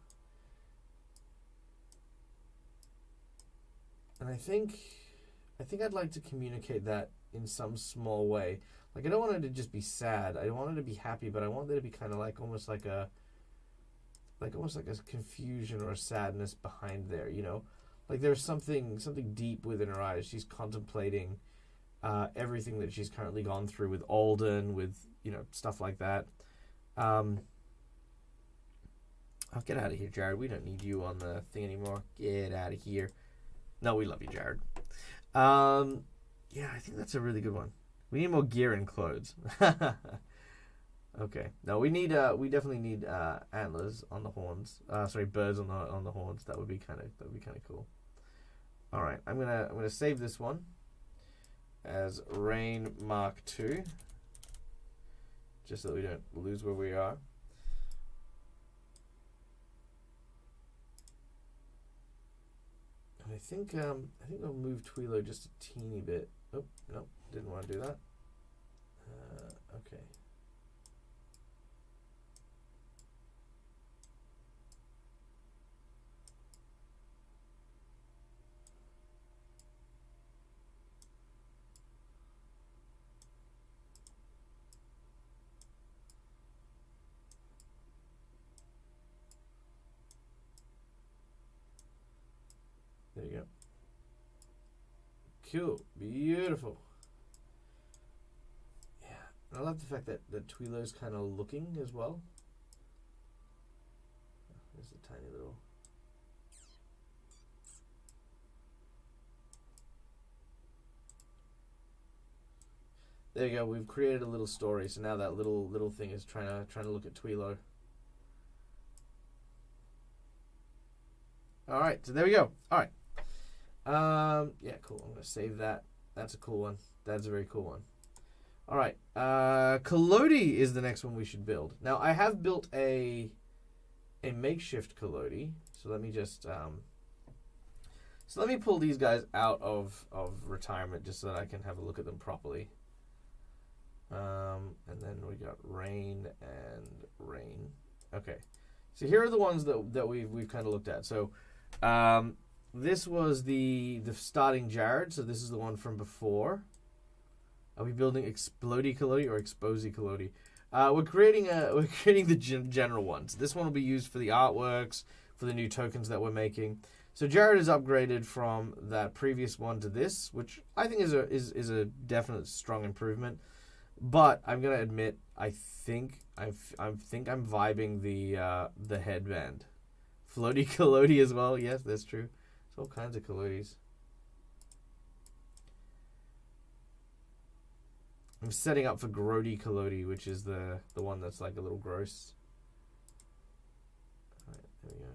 And I think I'd like to communicate that in some small way. Like, I don't want her to just be sad. I want her to be happy, but I want there to be kind of like almost like a confusion or a sadness behind there, you know? Like there's something deep within her eyes. She's contemplating everything that she's currently gone through with Alden, with, you know, stuff like that. I'll get out of here, Jared. We don't need you on the thing anymore. Get out of here. No, we love you, Jared. Yeah, I think that's a really good one. We need more gear and clothes. Okay. No, we definitely need antlers on the horns. Sorry, birds on the horns. That would be kind of cool. All right, I'm gonna save this one as Rain Mark II, just so that we don't lose where we are. And I think I'll move Twilo just a teeny bit. Oh no, didn't want to do that. Okay. There you go. Cool. Beautiful. Yeah. I love the fact that Twilo's kind of looking as well. There's a tiny little... There you go. We've created a little story. So now that little thing is trying to look at Twilo. All right. So there we go. All right. Yeah, cool. I'm gonna save that. That's a cool one. That's a very cool one. All right. Collodi is the next one we should build. Now I have built a makeshift Collodi. So let me just so let me pull these guys out of retirement just so that I can have a look at them properly. And then we got Rain and Rain. Okay. So here are the ones that we've kind of looked at. So this was the starting Jared, so this is the one from before. Are we building Explodey Collodi or Exposey Collodi? We're creating the general ones. This one will be used for the artworks, for the new tokens that we're making. So Jared is upgraded from that previous one to this, which I think is a definite strong improvement. But I'm gonna admit, I think I'm vibing the headband. Floaty Collodi as well. Yes, that's true. There's all kinds of Collodis. I'm setting up for Grody Collodi, which is the one that's like a little gross. All right, there we go.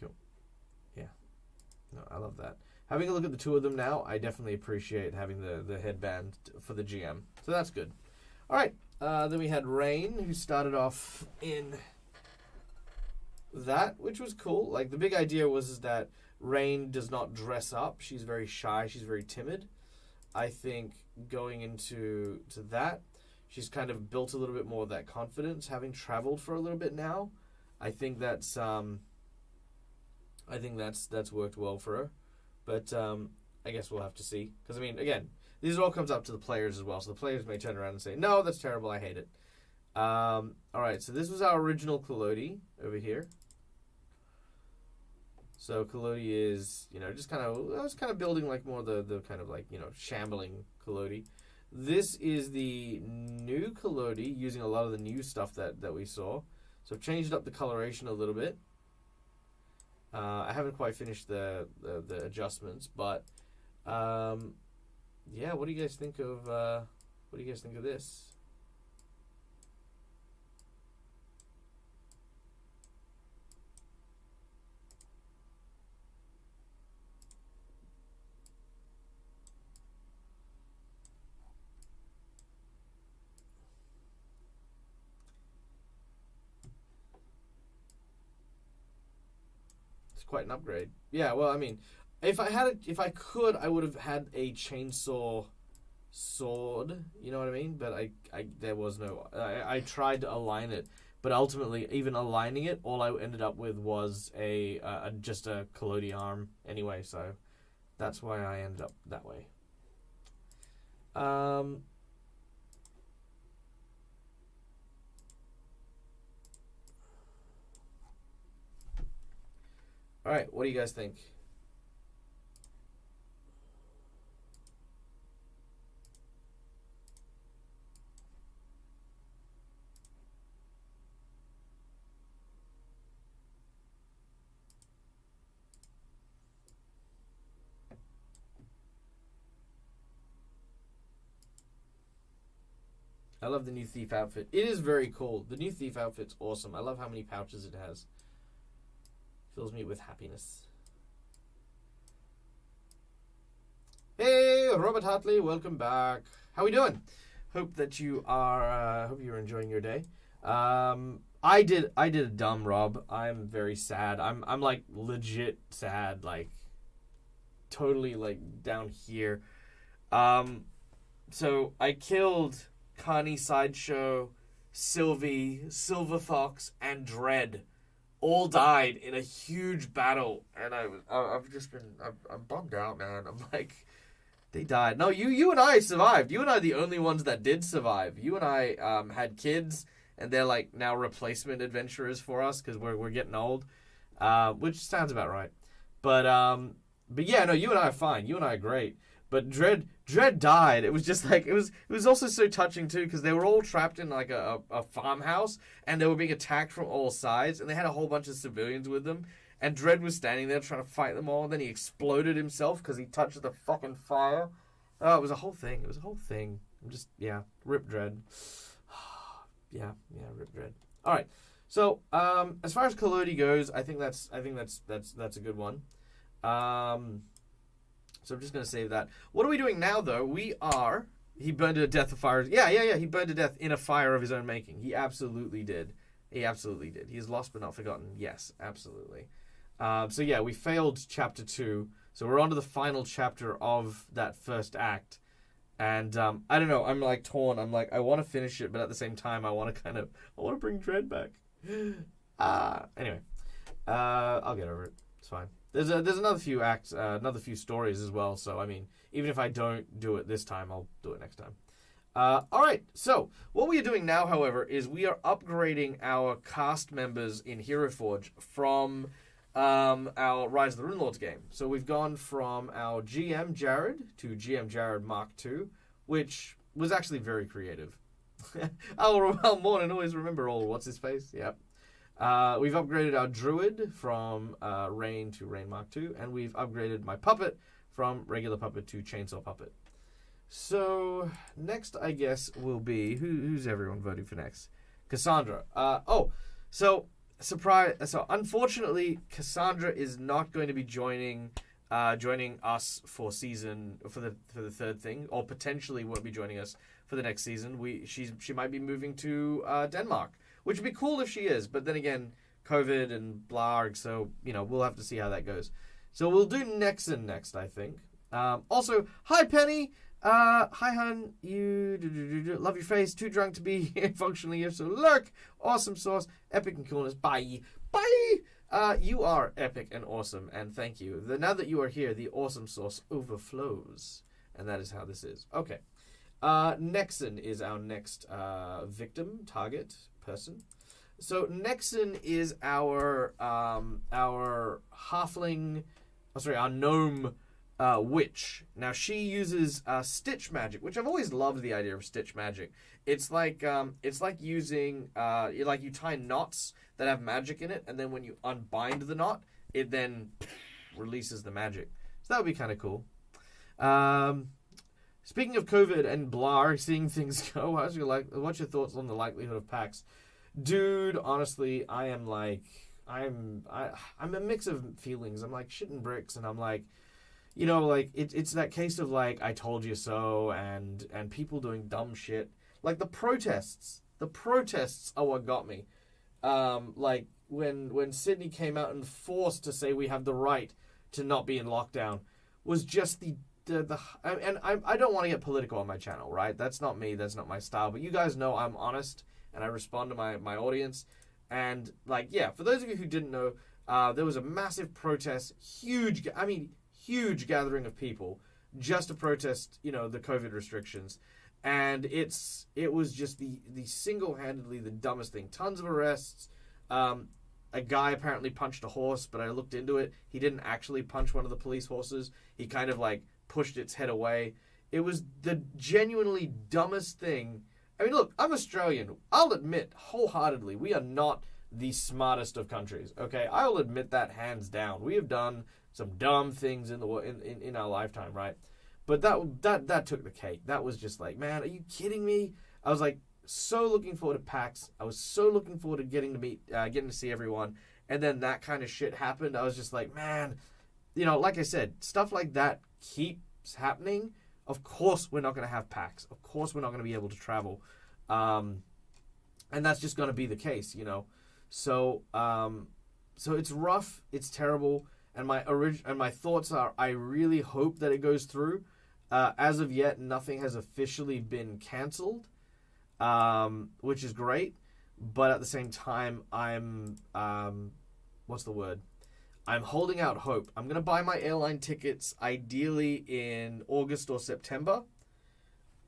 Cool. Yeah. No, I love that. Having a look at the two of them now, I definitely appreciate having the headband for the GM. So that's good. All right. Then we had Rain, who started off in that, which was cool. Like, the big idea was that Rain does not dress up. She's very shy. She's very timid. I think going into that, she's kind of built a little bit more of that confidence, having traveled for a little bit now. I think that's worked well for her. But I guess we'll have to see. Because, I mean, again, these all comes up to the players as well. So the players may turn around and say, no, that's terrible, I hate it. All right, so this was our original Collodi over here. So Collodi is, you know, just kind of, I was kind of building like more the kind of like, you know, shambling Collodi. This is the new Collodi, using a lot of the new stuff that we saw. So I've changed up the coloration a little bit. I haven't quite finished the adjustments, but yeah. What do you guys think of this? quite an upgrade. Yeah, well, I mean, if I could, I would have had a chainsaw sword. You know what I mean? But there was no. I tried to align it, but ultimately, even aligning it, all I ended up with was just a collodi arm anyway. So that's why I ended up that way. All right, what do you guys think? I love the new thief outfit. It is very cool. The new thief outfit's awesome. I love how many pouches it has. Fills me with happiness. Hey, Robert Hartley, welcome back. How we doing? Hope that you are. Hope you're enjoying your day. I did a dumb Rob. I'm very sad. I'm like legit sad. Like totally like down here. So I killed Carney Sideshow, Sylvie, Silver Fox, and Dread. All died in a huge battle, and I've just been I'm bummed out, man. I'm like, they died. No, you and I survived. You and I are the only ones that did survive. You and I had kids, and they're like now replacement adventurers for us because we're getting old, which sounds about right. But yeah, no, you and I are fine. You and I are great. But Dread died. It was just like it was also so touching too because they were all trapped in like a farmhouse and they were being attacked from all sides and they had a whole bunch of civilians with them and Dread was standing there trying to fight them all and then he exploded himself because he touched the fucking fire. Oh, it was a whole thing. I'm just rip Dread. yeah, rip Dread. All right. So as far as Collodi goes, I think that's a good one. So I'm just going to save that. What are we doing now, though? He burned to death of fire. Yeah. He burned to death in a fire of his own making. He absolutely did. He is lost but not forgotten. Yes, absolutely. So yeah, we failed chapter 2. So we're on to the final chapter of that first act. And I don't know. I'm like torn. I'm like, I want to finish it, but at the same time, I want to bring Dread back. Anyway, I'll get over it. It's fine. There's another few acts, another few stories as well. So, I mean, even if I don't do it this time, I'll do it next time. All right. So, what we are doing now, however, is we are upgrading our cast members in Hero Forge from our Rise of the Runelords game. So, we've gone from our GM Jared to GM Jared Mark II, which was actually very creative. I'll more than always remember what's his face. Yep. We've upgraded our Druid from Rain to Rain Mark II, and we've upgraded my Puppet from regular Puppet to Chainsaw Puppet. So, next, I guess, will be... Who's everyone voting for next? Cassandra. Surprise. So, unfortunately, Cassandra is not going to be joining us for the third thing, or potentially won't be joining us for the next season. She might be moving to Denmark. Which would be cool if she is, but then again, COVID and blah, so, we'll have to see how that goes. So we'll do Nexon next, I think. Also, hi, Penny! Hi, hun. You love your face. Too drunk to be here functionally here, so lurk! Awesome sauce. Epic and coolness. Bye! Bye! You are epic and awesome, and thank you. Now that you are here, the awesome sauce overflows. And that is how this is. Okay. Nexon is our next target person. So Nexon is our halfling, our gnome witch. Now she uses stitch magic, which I've always loved the idea of stitch magic. It's like using you tie knots that have magic in it, and then when you unbind the knot, it then releases the magic. So that would be kind of cool. Speaking of COVID and blah, seeing things go, what's your thoughts on the likelihood of PAX? Dude, honestly, I'm a mix of feelings. I'm like shitting bricks, and I'm like, it's that case of like, I told you so, and people doing dumb shit. Like the protests are what got me. when Sydney came out and forced to say we have the right to not be in lockdown was just I don't want to get political on my channel, right? That's not me. That's not my style. But you guys know I'm honest and I respond to my audience. And like, yeah, for those of you who didn't know, there was a massive protest, huge gathering of people just to protest, the COVID restrictions. And it was just the single-handedly the dumbest thing. Tons of arrests. A guy apparently punched a horse, but I looked into it. He didn't actually punch one of the police horses. He kind of like pushed its head away. It was the genuinely dumbest thing. I mean, look, I'm Australian. I'll admit wholeheartedly we are not the smartest of countries. Okay, I'll admit that hands down. We have done some dumb things in our lifetime, right? But that took the cake. That was just like, man, are you kidding me? I was like so looking forward to PAX. I was so looking forward to getting to see everyone. And then that kind of shit happened. I was just like, man, like I said, stuff like that keeps happening. Of course we're not going to have PAX. Of course we're not going to be able to travel. And that's just going to be the case, So it's rough. It's terrible. And my thoughts are, I really hope that it goes through. As of yet, nothing has officially been canceled, which is great. But at the same time, I'm what's the word? I'm holding out hope. I'm gonna buy my airline tickets ideally in August or September,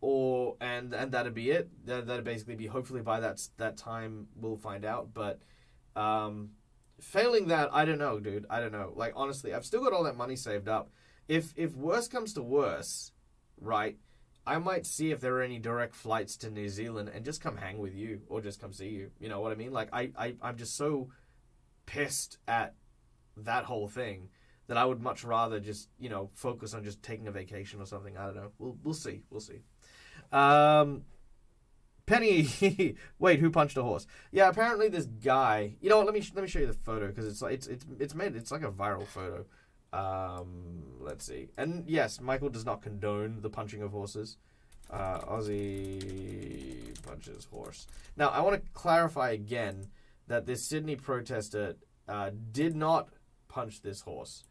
and that'd be it. That'd basically be hopefully by that time we'll find out. But failing that, I don't know, dude. I don't know. Like honestly, I've still got all that money saved up. If worse comes to worse, right, I might see if there are any direct flights to New Zealand and just come hang with you or just come see you. You know what I mean? Like I'm just so pissed at that whole thing that I would much rather just, focus on just taking a vacation or something. I don't know. We'll see. We'll see. Penny, wait, who punched a horse? Yeah, apparently this guy. You know what? Let me show you the photo because it's like a viral photo. Let's see. And yes, Michael does not condone the punching of horses. Aussie punches horse. Now, I want to clarify again that this Sydney protester did not punch this horse.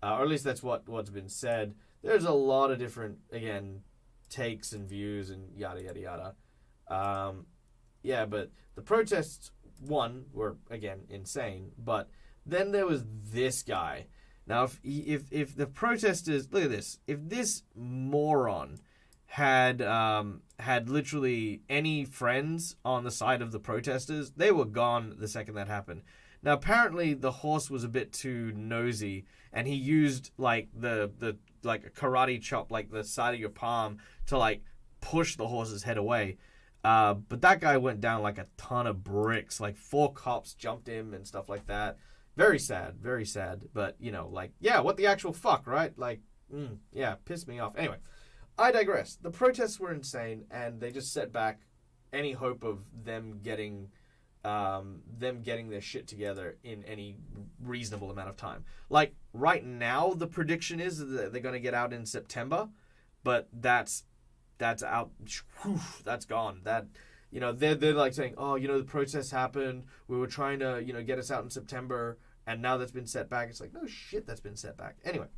Or at least that's what's been said. There's a lot of different, again, takes and views and yada, yada, yada. Yeah, but the protests, one, were, again, insane. But then there was this guy. Now, if the protesters, look at this, if this moron had literally any friends on the side of the protesters, they were gone the second that happened. Now, apparently, the horse was a bit too nosy, and he used like the like a karate chop, like the side of your palm, to like push the horse's head away. But that guy went down like a ton of bricks. Like 4 cops jumped him and stuff like that. Very sad, very sad. But, like, yeah, what the actual fuck, right? Like, yeah, pissed me off. Anyway, I digress. The protests were insane, and they just set back any hope of them getting their shit together in any reasonable amount of time. Like, right now, the prediction is that they're going to get out in September, but that's out. Whew, that's gone. That, they're like saying, oh, the protests happened. We were trying to, get us out in September, and now that's been set back. It's like, no shit, that's been set back. Anyway,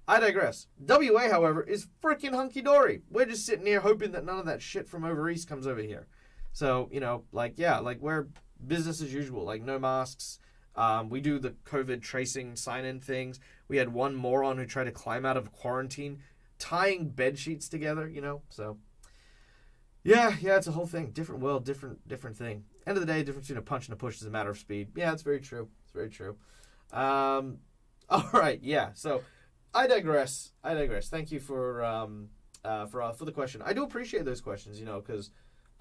I digress. WA, however, is freaking hunky-dory. We're just sitting here hoping that none of that shit from over east comes over here. So, we're business as usual. Like, no masks. We do the COVID tracing sign-in things. We had one moron who tried to climb out of quarantine, tying bed sheets together, so... Yeah, it's a whole thing. Different world, different thing. End of the day, the difference between a punch and a push is a matter of speed. Yeah, it's very true. It's very true. All right, yeah. So, I digress. Thank you for the question. I do appreciate those questions, because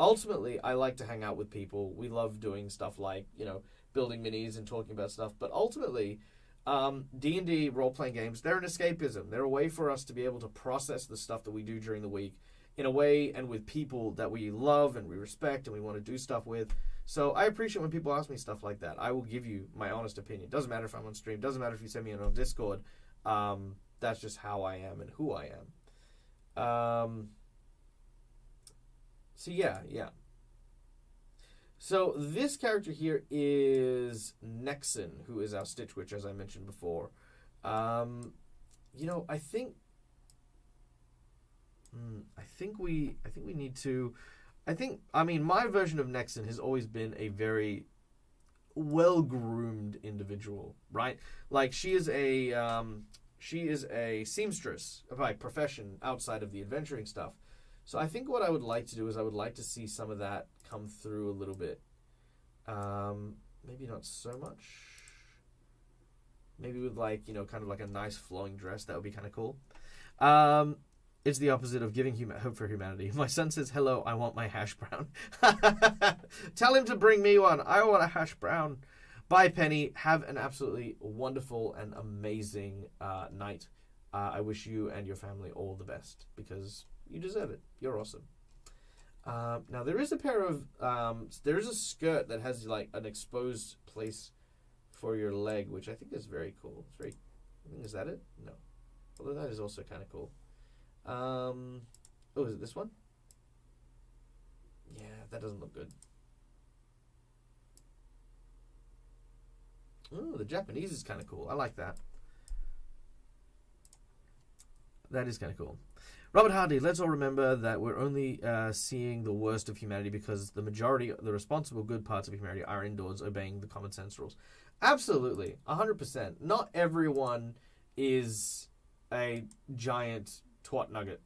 ultimately I like to hang out with people. We love doing stuff like, building minis and talking about stuff. But ultimately, D&D role-playing games, they're an escapism. They're a way for us to be able to process the stuff that we do during the week in a way and with people that we love and we respect and we want to do stuff with. So I appreciate when people ask me stuff like that. I will give you my honest opinion. Doesn't matter if I'm on stream. Doesn't matter if you send me on Discord. That's just how I am and who I am. So yeah. So this character here is Nexon, who is our Stitch Witch, as I mentioned before. I think we need to. My version of Nexon has always been a very well-groomed individual, right? Like she is a seamstress by profession outside of the adventuring stuff. So I think what I would like to do is I would like to see some of that come through a little bit. Maybe not so much. Maybe with kind of like a nice flowing dress. That would be kind of cool. It's the opposite of giving hope for humanity. My son says, hello, I want my hash brown. Tell him to bring me one. I want a hash brown. Bye, Penny. Have an absolutely wonderful and amazing night. I wish you and your family all the best because you deserve it. You're awesome. Now, there is a pair of... there is a skirt that has like an exposed place for your leg, which I think is very cool. It's very... Is that it? No. Although that is also kind of cool. Is it this one? Yeah, that doesn't look good. Oh, the Japanese is kind of cool. I like that. That is kind of cool. Robert Hardy, let's all remember that we're only seeing the worst of humanity because the majority, the responsible good parts of humanity are indoors obeying the common sense rules. Absolutely. 100%. Not everyone is a giant twat nugget,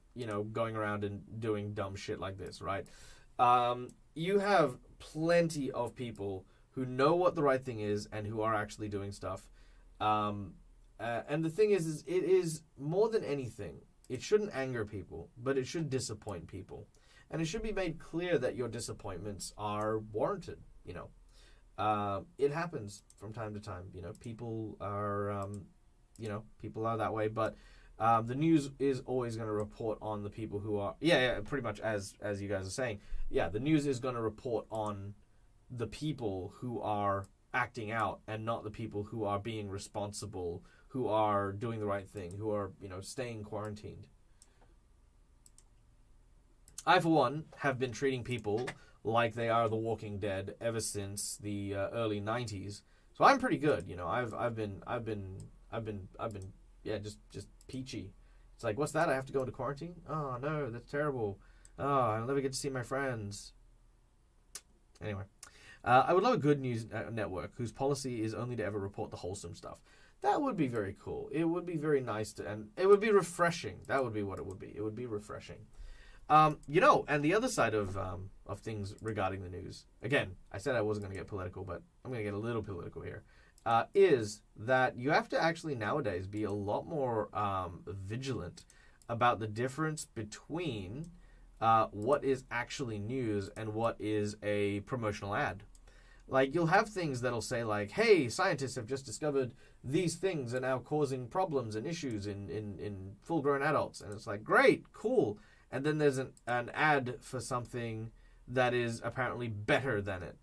going around and doing dumb shit like this, right? You have plenty of people who know what the right thing is and who are actually doing stuff. And the thing is it is more than anything, it shouldn't anger people, but it should disappoint people. And it should be made clear that your disappointments are warranted, It happens from time to time, people are, people are that way, but the news is always going to report on the people who are... Yeah, pretty much as you guys are saying. Yeah, the news is going to report on the people who are acting out and not the people who are being responsible, who are doing the right thing, who are, staying quarantined. I, for one, have been treating people like they are the Walking Dead ever since the early 90s. So I'm pretty good, I've been just peachy. It's like, what's that? I have to go into quarantine? Oh, no, that's terrible. Oh, I'll never get to see my friends. Anyway. I would love a good news network whose policy is only to ever report the wholesome stuff. That would be very cool. It would be very nice and it would be refreshing. That would be what it would be. It would be refreshing. And the other side of things regarding the news, again, I said I wasn't going to get political, but I'm going to get a little political here, is that you have to actually nowadays be a lot more vigilant about the difference between what is actually news and what is a promotional ad. Like, you'll have things that'll say, like, hey, scientists have just discovered these things are now causing problems and issues in full-grown adults. And it's like, great, cool. And then there's an ad for something that is apparently better than it,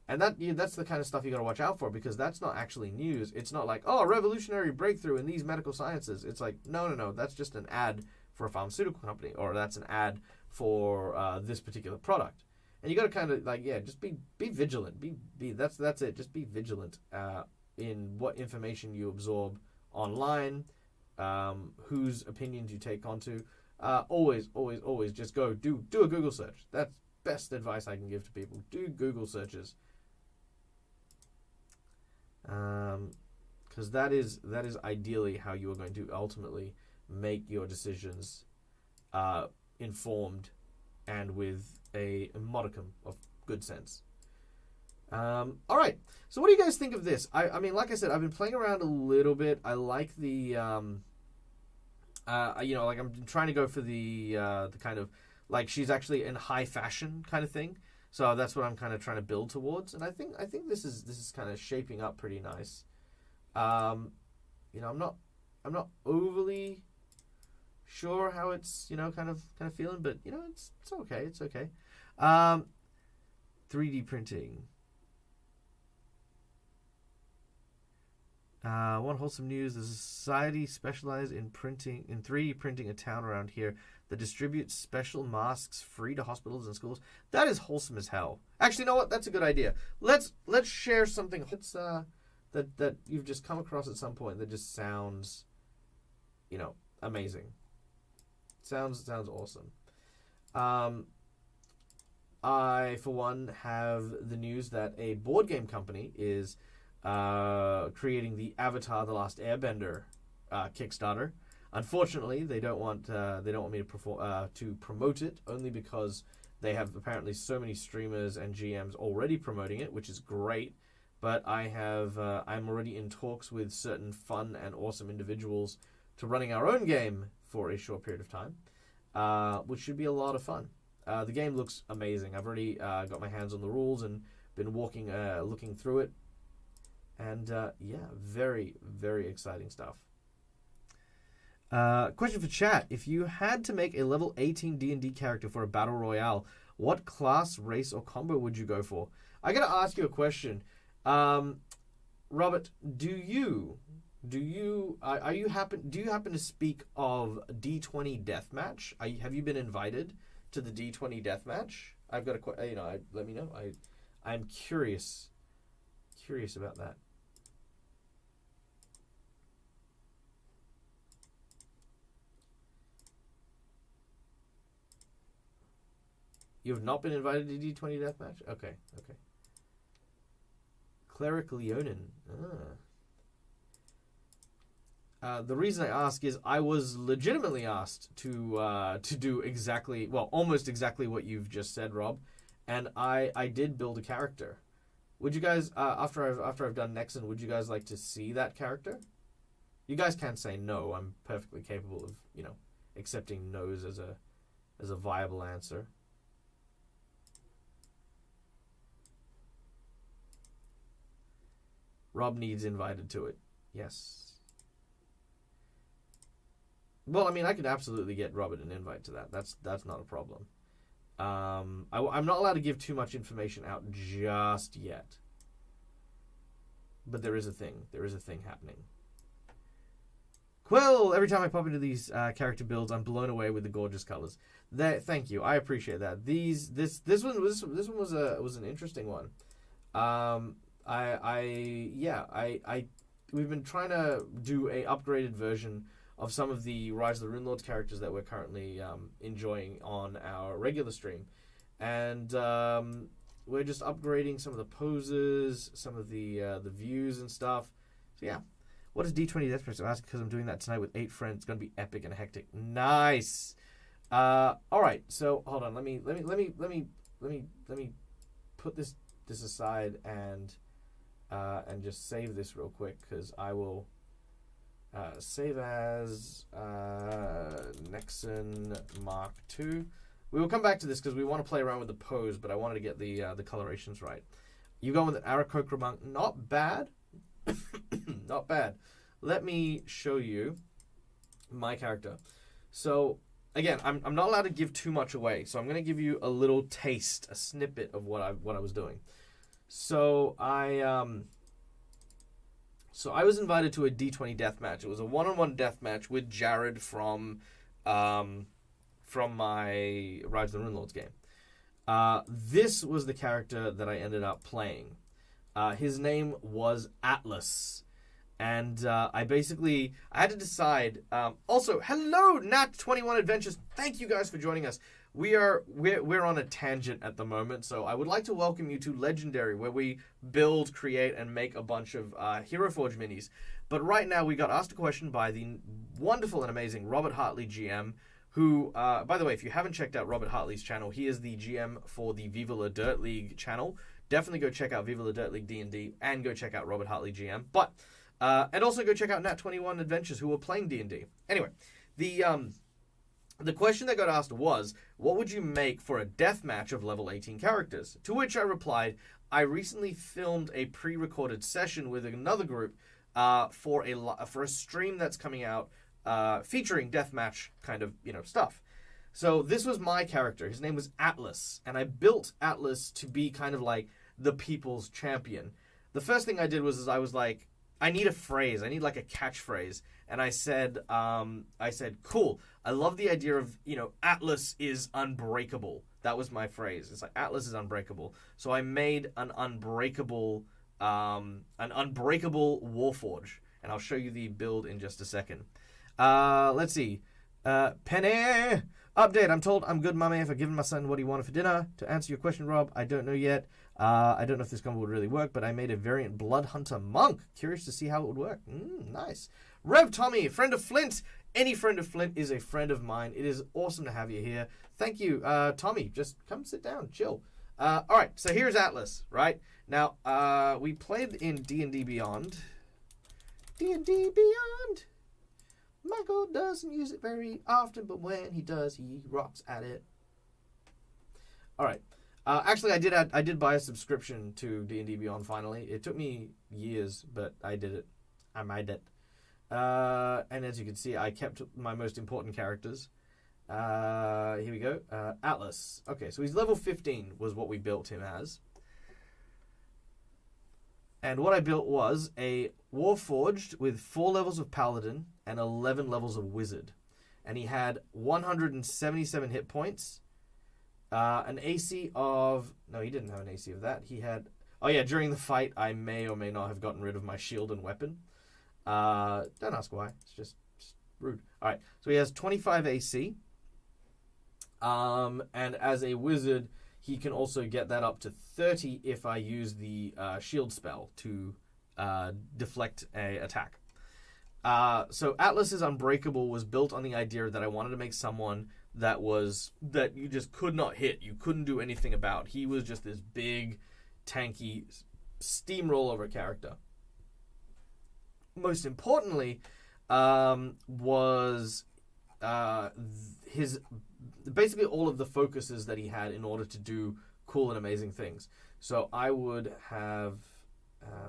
And that's the kind of stuff you got to watch out for, because that's not actually news. It's not like, oh, a revolutionary breakthrough in these medical sciences. It's like, no, that's just an ad for a pharmaceutical company, or that's an ad for this particular product. And you got to kind of just be vigilant. That's it. Just be vigilant in what information you absorb online, whose opinions you take onto. Always just go do a Google search. That's best advice I can give to people. Do Google searches. Because that is ideally how you are going to ultimately make your decisions informed and with a modicum of good sense. All right. So what do you guys think of this? I mean, like I said, I've been playing around a little bit. I like the, I'm trying to go for the kind of, like, she's actually in high fashion kind of thing. So that's what I'm kind of trying to build towards. And I think this is kind of shaping up pretty nice. I'm not overly sure how it's, kind of feeling, but it's okay. It's okay. 3D printing. One wholesome news: there's a society specialized in 3D printing a town around here that distributes special masks free to hospitals and schools. That is wholesome as hell. Actually, you know what? That's a good idea. Let's share something that you've just come across at some point that just sounds, amazing. Sounds awesome. I, for one, have the news that a board game company is creating the Avatar: The Last Airbender Kickstarter. Unfortunately, they don't want me to promote it, only because they have apparently so many streamers and GMs already promoting it, which is great. But I'm already in talks with certain fun and awesome individuals to running our own game for a short period of time, which should be a lot of fun. The game looks amazing. I've already got my hands on the rules and been looking through it. And very, very exciting stuff. Question for chat. If you had to make a level 18 D&D character for a battle royale, what class, race, or combo would you go for? I gotta ask you a question. Robert, do you happen to speak of D20 deathmatch? Have you been invited to the D20 deathmatch? I've got let me know. I'm curious about that. You have not been invited to D20 deathmatch? Okay. Cleric Leonin. The reason I ask is I was legitimately asked to do almost exactly what you've just said, Rob, and I did build a character. Would you guys, after I've done Nexon, would you guys like to see that character? You guys can't say no. I'm perfectly capable of accepting no's as a viable answer. Rob needs invited to it. Yes. Well, I mean, I could absolutely get Robert an invite to that. That's not a problem. I'm not allowed to give too much information out just yet. But there is a thing. There is a thing happening. Quill, every time I pop into these character builds, I'm blown away with the gorgeous colors. Thank you. I appreciate that. This one was an interesting one. We've been trying to do a upgraded version of some of the Rise of the Runelords characters that we're currently enjoying on our regular stream, and we're just upgrading some of the poses, some of the views and stuff. So yeah, what is D20 Deathmatch? I'm asking because I'm doing that tonight with 8 friends. It's gonna be epic and hectic. Nice. All right, so hold on. Let me put this aside and just save this real quick, because I will save as Nexon Mark II. We will come back to this because we want to play around with the pose, but I wanted to get the colorations right. You go with an Aarakocra monk. Not bad. Not bad. Let me show you my character. So again, I'm not allowed to give too much away, so I'm going to give you a little taste, a snippet of what I was doing. So I was invited to a D20 deathmatch. It was a one-on-one deathmatch with Jared from my Rise of the Runelords game. This was the character that I ended up playing. His name was Atlas. And I had to decide. Also, hello, Nat21 Adventures. Thank you guys for joining us. We're on a tangent at the moment, so I would like to welcome you to Legendary, where we build, create, and make a bunch of Hero Forge minis. But right now, we got asked a question by the wonderful and amazing Robert Hartley GM, who, by the way, if you haven't checked out Robert Hartley's channel, he is the GM for the Viva La Dirt League channel. Definitely go check out Viva La Dirt League D&D, and go check out Robert Hartley GM. But and also go check out Nat21 Adventures, who are playing D&D. Anyway, the question that got asked was, what would you make for a death match of level 18 characters? To which I replied, I recently filmed a pre-recorded session with another group for a stream that's coming out featuring deathmatch kind of stuff. So this was my character. His name was Atlas, and I built Atlas to be kind of like the people's champion. The first thing I did was I I need a phrase. I need like a catchphrase. And I said, cool. I love the idea of, Atlas is unbreakable. That was my phrase. It's like Atlas is unbreakable. So I made an unbreakable Warforge, and I'll show you the build in just a second. Let's see. Penny update. I'm told I'm good, mummy. I've given my son what he wanted for dinner. To answer your question, Rob, I don't know yet. I don't know if this combo would really work, but I made a variant Blood Hunter Monk. Curious to see how it would work. Nice. Rev Tommy, friend of Flint. Any friend of Flint is a friend of mine. It is awesome to have you here. Thank you, Tommy. Just come sit down, chill. All right, so here's Atlas, right? Now, we played in D&D Beyond. D&D Beyond. Michael doesn't use it very often, but when he does, he rocks at it. All right. Actually, I did buy a subscription to D&D Beyond finally. It took me years, but I did it. I made it. And as you can see, I kept my most important characters. Here we go. Atlas. Okay, so he's level 15 was what we built him as. And what I built was a Warforged with 4 levels of Paladin and 11 levels of Wizard. And he had 177 hit points. An AC of... No, he didn't have an AC of that. He had... Oh, yeah, during the fight, I may or may not have gotten rid of my shield and weapon. Don't ask why. It's just rude. All right, so he has 25 AC. And as a wizard, he can also get that up to 30 if I use the shield spell to deflect a attack. So Atlas's Unbreakable was built on the idea that I wanted to make someone that you just could not hit. You couldn't do anything about. He was just this big, tanky, steamroller character. Most importantly, was his basically all of the focuses that he had in order to do cool and amazing things. So I would have,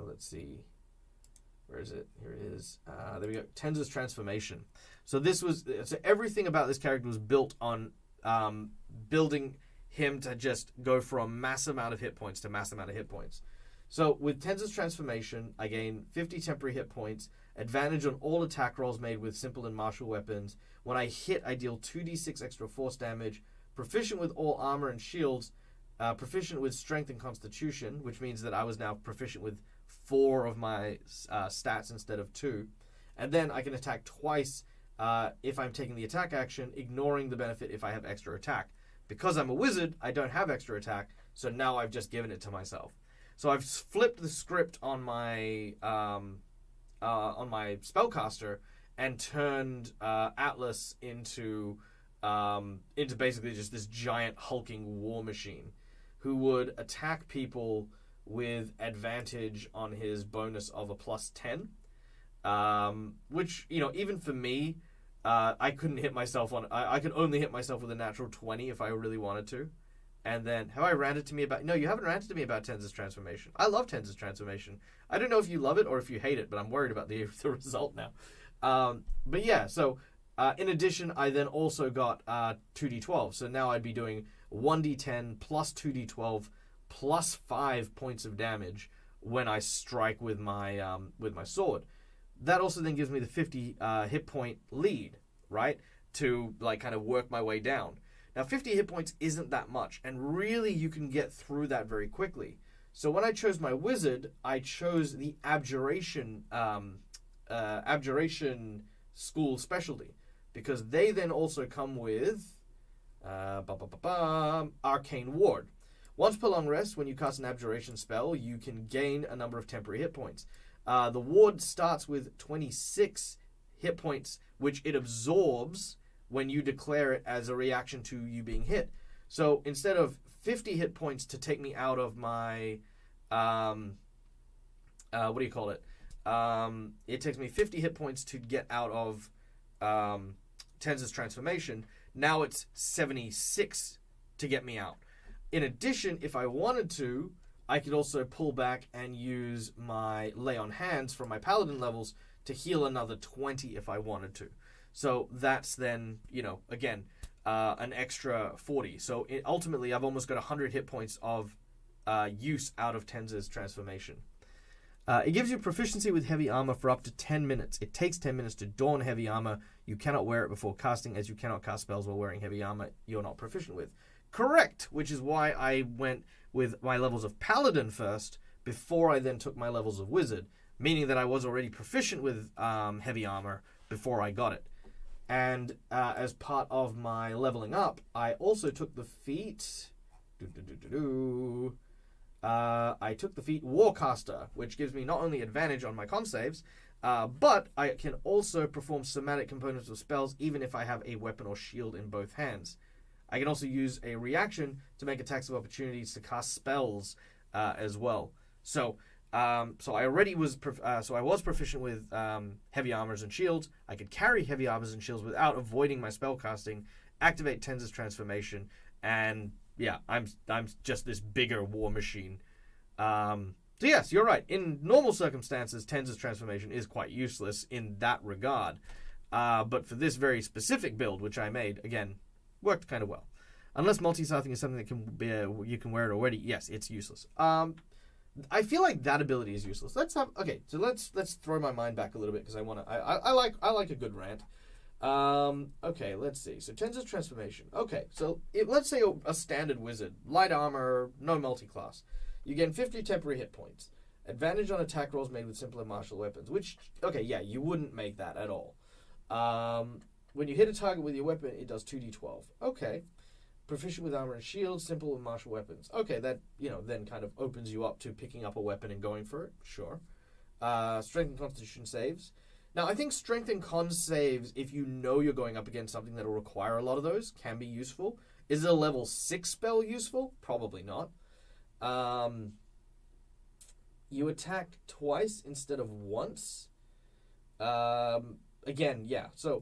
let's see, where is it? Here it is. There we go. Tenza's Transformation. So everything about this character was built on building him to just go from mass amount of hit points to mass amount of hit points. So with Tenza's Transformation, I gain 50 temporary hit points, advantage on all attack rolls made with simple and martial weapons. When I hit, I deal 2d6 extra force damage, proficient with all armor and shields, proficient with strength and constitution, which means that I was now proficient with 4 of my stats instead of 2. And then I can attack twice if I'm taking the attack action, ignoring the benefit if I have extra attack. Because I'm a wizard, I don't have extra attack, so now I've just given it to myself. So I've flipped the script on my spellcaster and turned Atlas into basically just this giant hulking war machine who would attack people with advantage on his bonus of a +10, which even for me, I couldn't hit myself on. I could only hit myself with a natural 20 if I really wanted to. And then, have I ranted to me about... No, you haven't ranted to me about Tenza's Transformation. I love Tenza's Transformation. I don't know if you love it or if you hate it, but I'm worried about the result now. But yeah, so in addition, I then also got 2d12. So now I'd be doing 1d10 plus 2d12 plus 5 points of damage when I strike with my sword. That also then gives me the 50 hit point lead, right? To kind of work my way down. Now, 50 hit points isn't that much, and really you can get through that very quickly. So when I chose my wizard, I chose the Abjuration school specialty, because they then also come with Arcane Ward. Once per long rest, when you cast an Abjuration spell, you can gain a number of temporary hit points. The ward starts with 26 hit points, which it absorbs when you declare it as a reaction to you being hit. So instead of 50 hit points to take me out of my, it takes me 50 hit points to get out of Tenza's Transformation. Now it's 76 to get me out. In addition, if I wanted to, I could also pull back and use my Lay on Hands from my Paladin levels to heal another 20 if I wanted to. So that's then, again, an extra 40. So ultimately, I've almost got 100 hit points of use out of Tenza's Transformation. It gives you proficiency with heavy armor for up to 10 minutes. It takes 10 minutes to don heavy armor. You cannot wear it before casting, as you cannot cast spells while wearing heavy armor you're not proficient with. Correct, which is why I went with my levels of Paladin first, before I then took my levels of Wizard, meaning that I was already proficient with heavy armor before I got it. And as part of my leveling up, I also took the feat... I took the feat Warcaster, which gives me not only advantage on my con saves, but I can also perform somatic components of spells even if I have a weapon or shield in both hands. I can also use a reaction to make attacks of opportunities to cast spells as well. So I was proficient with heavy armors and shields. I could carry heavy armors and shields without avoiding my spellcasting, activate Tenz's transformation, and yeah, I'm just this bigger war machine. So yes, you're right. In normal circumstances, Tenz's transformation is quite useless in that regard. But for this very specific build, which I made, again, worked kind of well. Unless multi-scything is something that can be you can wear it already, yes, it's useless. I feel like that ability is useless. Let's throw my mind back a little bit because I like a good rant. Okay, let's see. So Tenz's transformation. Okay, so let's say a standard wizard, light armor, no multi-class. You gain 50 temporary hit points. Advantage on attack rolls made with simpler martial weapons. Which, okay, yeah, you wouldn't make that at all. When you hit a target with your weapon, it does 2d12. Okay. Proficient with armor and shield, simple with martial weapons. Okay, that, then kind of opens you up to picking up a weapon and going for it. Sure. Strength and constitution saves. Now, I think strength and con saves, if you know you're going up against something that will require a lot of those, can be useful. Is a level 6 spell useful? Probably not. You attack twice instead of once. Again, yeah. So,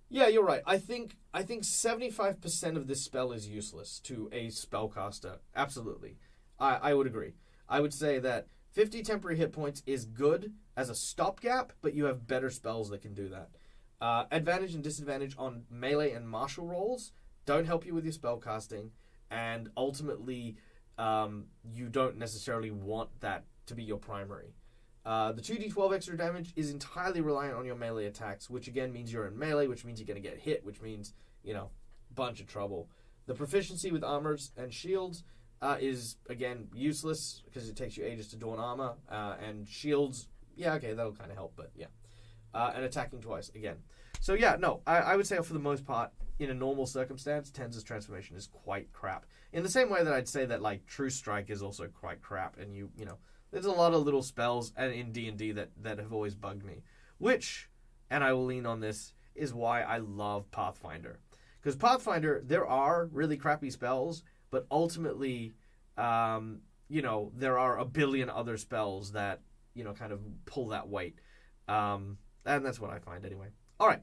yeah, you're right. I think 75% of this spell is useless to a spellcaster. Absolutely. I would agree. I would say that 50 temporary hit points is good as a stopgap, but you have better spells that can do that. Advantage and disadvantage on melee and martial rolls don't help you with your spellcasting, and ultimately you don't necessarily want that to be your primary. The 2d12 extra damage is entirely reliant on your melee attacks, which again means you're in melee, which means you're going to get hit, which means, bunch of trouble. The proficiency with armors and shields is, again, useless because it takes you ages to don armor, and shields, yeah, okay, that'll kind of help, but yeah. And attacking twice, again. So yeah, no, I would say for the most part, in a normal circumstance, Tenz's transformation is quite crap. In the same way that I'd say that, like, True Strike is also quite crap, and there's a lot of little spells in D&D that have always bugged me. Which, and I will lean on this, is why I love Pathfinder. Because Pathfinder, there are really crappy spells, but ultimately, there are a billion other spells that, kind of pull that weight. And that's what I find anyway. All right.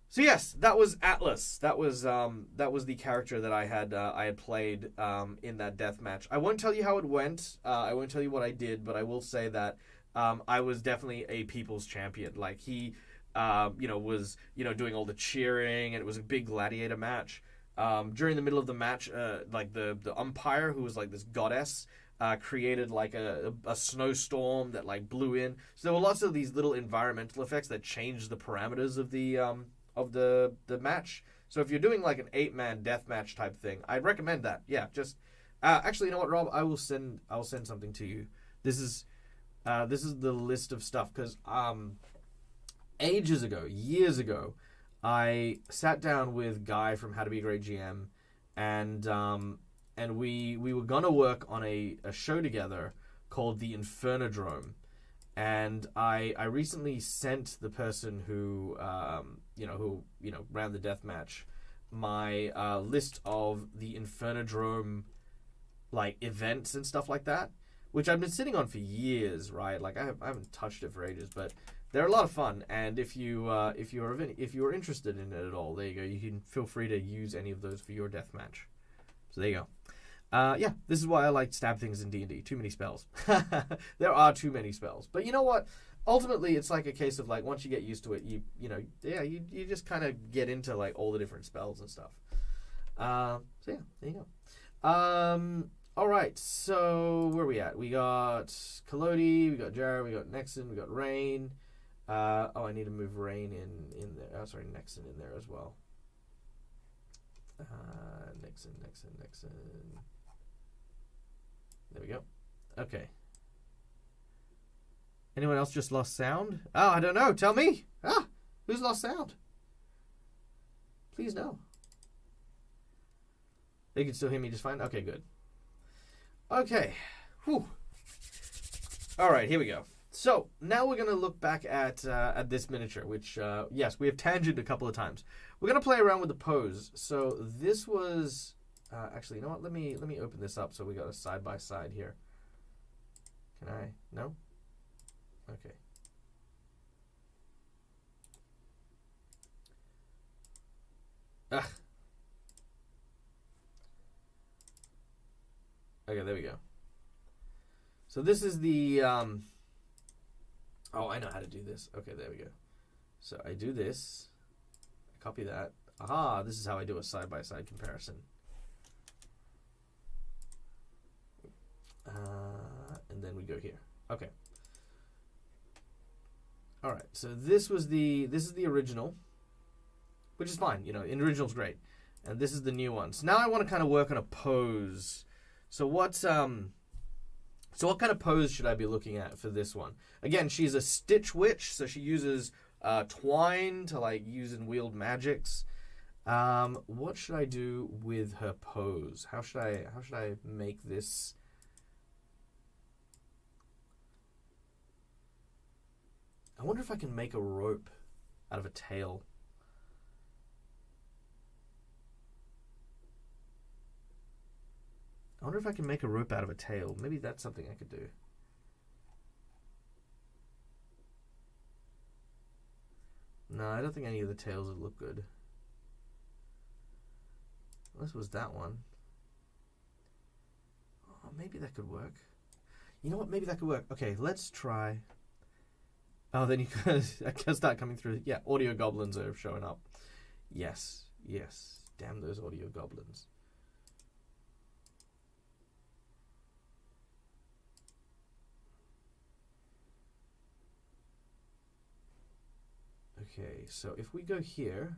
So yes, that was Atlas. That was the character that I had played in that death match. I won't tell you how it went. I won't tell you what I did, but I will say that I was definitely a people's champion. Like he, was doing all the cheering, and it was a big gladiator match. During the middle of the match, like the umpire, who was like this goddess, created like a snowstorm that like blew in. So there were lots of these little environmental effects that changed the parameters of the match. So if you're doing like an 8-man death match type thing, I'd recommend that. Yeah, just actually, you know what, Rob? I'll send something to you. This is the list of stuff because years ago, I sat down with Guy from How to Be a Great GM, and we were gonna work on a show together called the Infernodrome. And I recently sent the person who ran the death match my list of the Infernodrome like events and stuff like that, which I've been sitting on for years, right? Like I haven't touched it for ages, but they're a lot of fun. And if you're interested in it at all, there you go. You can feel free to use any of those for your death match. So there you go. Yeah, this is why I like stab things in D&D. Too many spells. There are too many spells. But you know what? Ultimately, it's like a case of like once you get used to it, you just kind of get into like all the different spells and stuff. So yeah, there you go. All right, so where are we at? We got Kalodi, we got Jared, we got Nexon, we got Rain. I need to move Rain in there. Oh, sorry, Nexon in there as well. Nexon. There we go. Okay. Anyone else just lost sound? Oh, I don't know. Tell me. Who's lost sound? Please no. They can still hear me just fine? Okay, good. Okay. Whew. All right, here we go. So now we're going to look back at this miniature, which, yes, we have tangented a couple of times. We're going to play around with the pose. So this was... actually, you know what? Let me open this up so we got a side-by-side here. Can I? No? Okay. Ugh. Okay, there we go. So this is the... Oh, I know how to do this. Okay, there we go. So I do this. I copy that. Aha, this is how I do a side-by-side comparison. And then we go here. Okay. All right. So this is the original, which is fine. You know, the original's great, and this is the new one. So now I want to kind of work on a pose. So what kind of pose should I be looking at for this one? Again, she's a Stitch Witch, so she uses twine to like use and wield magics. What should I do with her pose? How should I make this? I wonder if I can make a rope out of a tail. I wonder if I can make a rope out of a tail. Maybe that's something I could do. No, I don't think any of the tails would look good. This was that one. Oh, maybe that could work. You know what? Maybe that could work. Okay, let's try. Oh, then you can start coming through. Yeah, audio goblins are showing up. Yes. Damn those audio goblins. Okay, so if we go here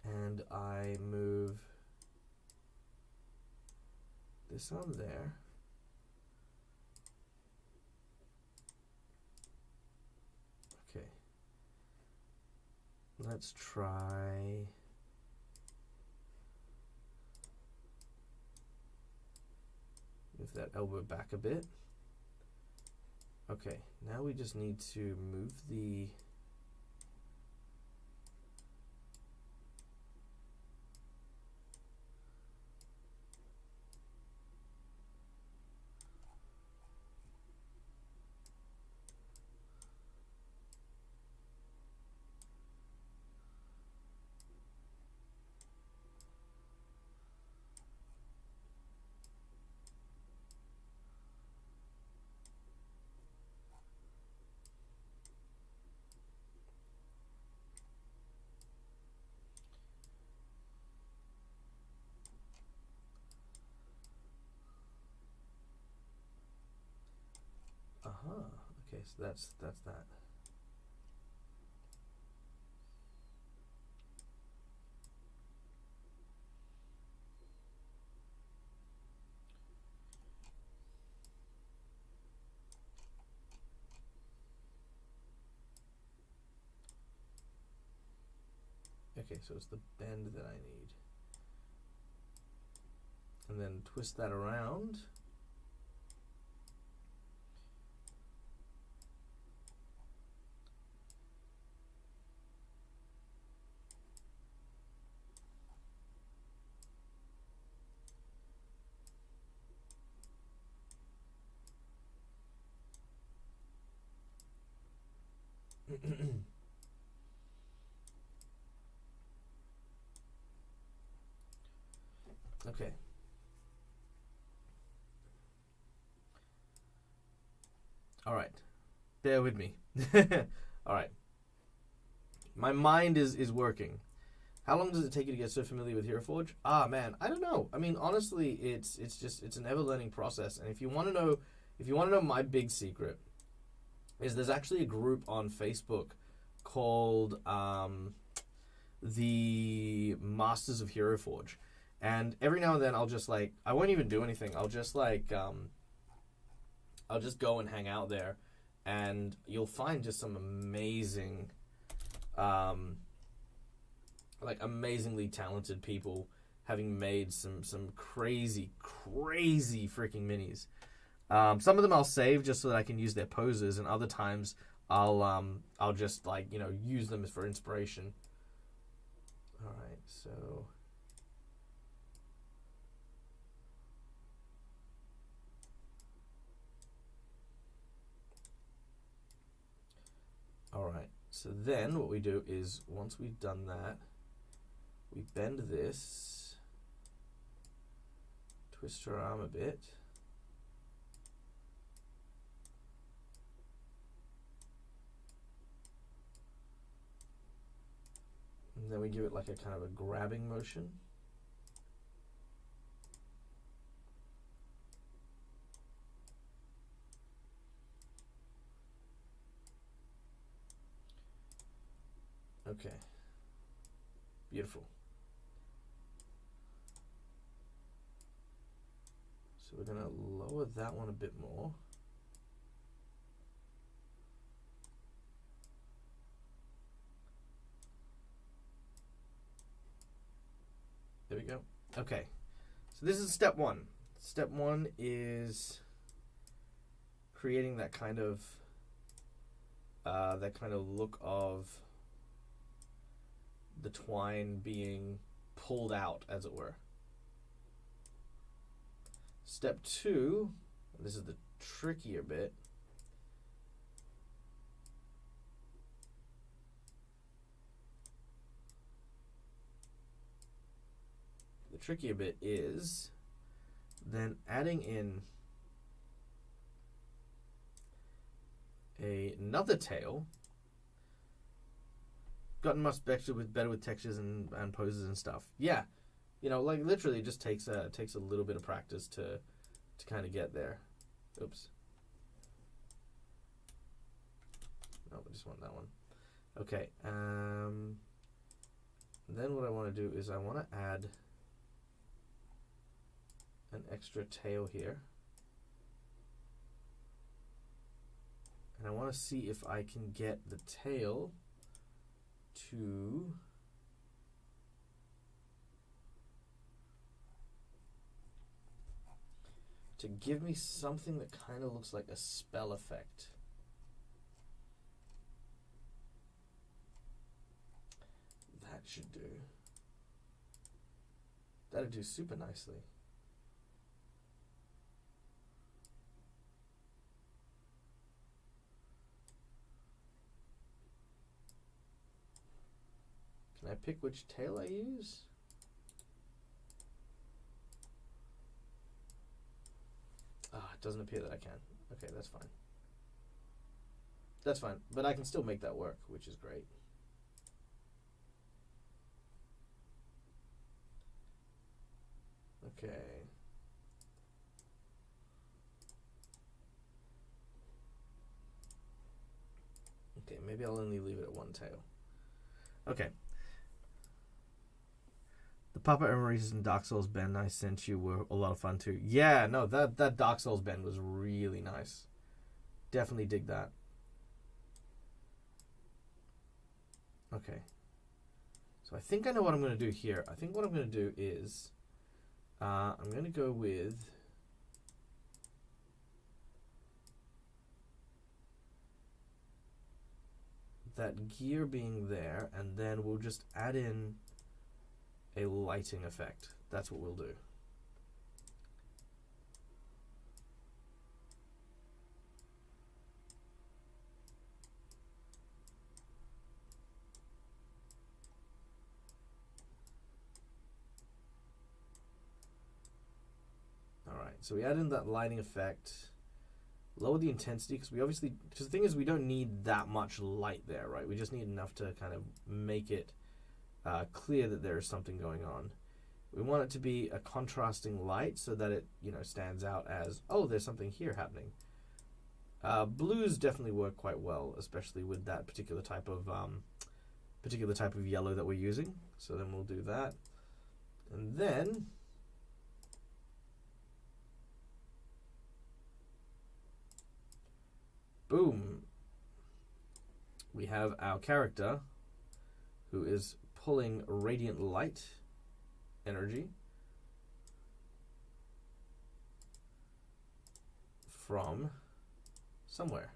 and I move this on there. Okay. Let's try move that elbow back a bit. Okay, now we just need to move the okay, so that's that. Okay, so it's the bend that I need. And then twist that around. Okay. All right. Bear with me. All right. My mind is working. How long does it take you to get so familiar with Hero Forge? Ah, man, I don't know. I mean, honestly, it's an ever learning process. And if you want to know my big secret, is there's actually a group on Facebook called the Masters of Hero Forge, and every now and then I'll just like, I won't even do anything. I'll just like I'll just go and hang out there, and you'll find just some amazing like amazingly talented people having made some crazy freaking minis. Some of them I'll save just so that I can use their poses, and other times I'll just like, you know, use them for inspiration. All right, so all right. So then what we do is, once we've done that, we bend this, twist her arm a bit. And then we give it like a kind of a grabbing motion. Okay. Beautiful. So we're going to lower that one a bit more. There we go. Okay. So this is step one. Step one is creating that kind of look of the twine being pulled out, as it were. Step two, this is the trickier bit. The trickier bit is then adding in another tail. Gotten much better with textures and poses and stuff. Yeah, you know, like literally, it just takes a little bit of practice to kind of get there. Oops. No, I just want that one. Okay. Then what I want to do is I want to add an extra tail here, and I want to see if I can get the tail to give me something that kind of looks like a spell effect. That should do. That'll do super nicely. Can I pick which tail I use? It doesn't appear that I can. Okay, that's fine. That's fine, but I can still make that work, which is great. Okay. Okay, maybe I'll only leave it at one tail. Okay. The Papa Emery's and Dark Souls bend I sent you were a lot of fun too. Yeah, no, that Dark Souls bend was really nice. Definitely dig that. Okay. So I think I know what I'm going to do here. I think what I'm going to do is I'm going to go with that gear being there, and then we'll just add in a lighting effect. That's what we'll do. All right, so we add in that lighting effect, lower the intensity, because the thing is we don't need that much light there, right? We just need enough to kind of make it clear that there is something going on. We want it to be a contrasting light so that it, stands out as, oh, there's something here happening. Blues definitely work quite well, especially with that particular type of yellow that we're using. So then we'll do that, and then boom, we have our character who is pulling radiant light energy from somewhere.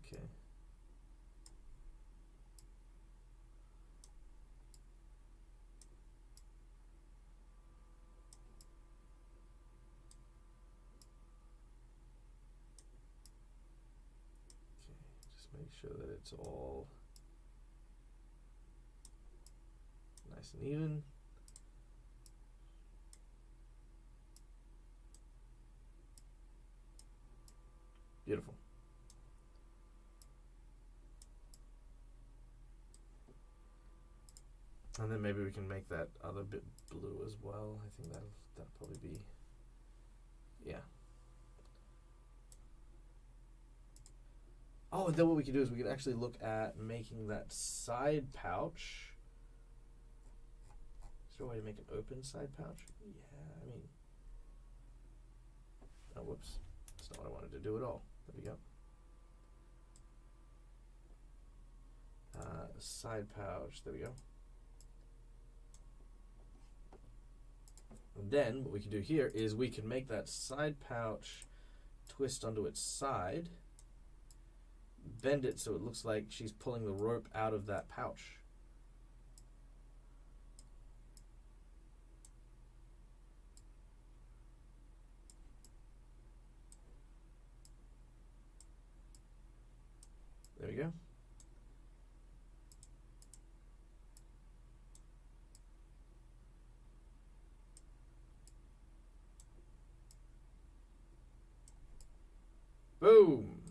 Okay. Make sure that it's all nice and even. Beautiful. And then maybe we can make that other bit blue as well. I think that'll probably be, yeah. Oh, and then what we can do is we can actually look at making that side pouch. Is there a way to make an open side pouch? Yeah, I mean, oh, whoops. That's not what I wanted to do at all. There we go. Side pouch, there we go. And then what we can do here is we can make that side pouch twist onto its side, bend it so it looks like she's pulling the rope out of that pouch. There we go. Boom.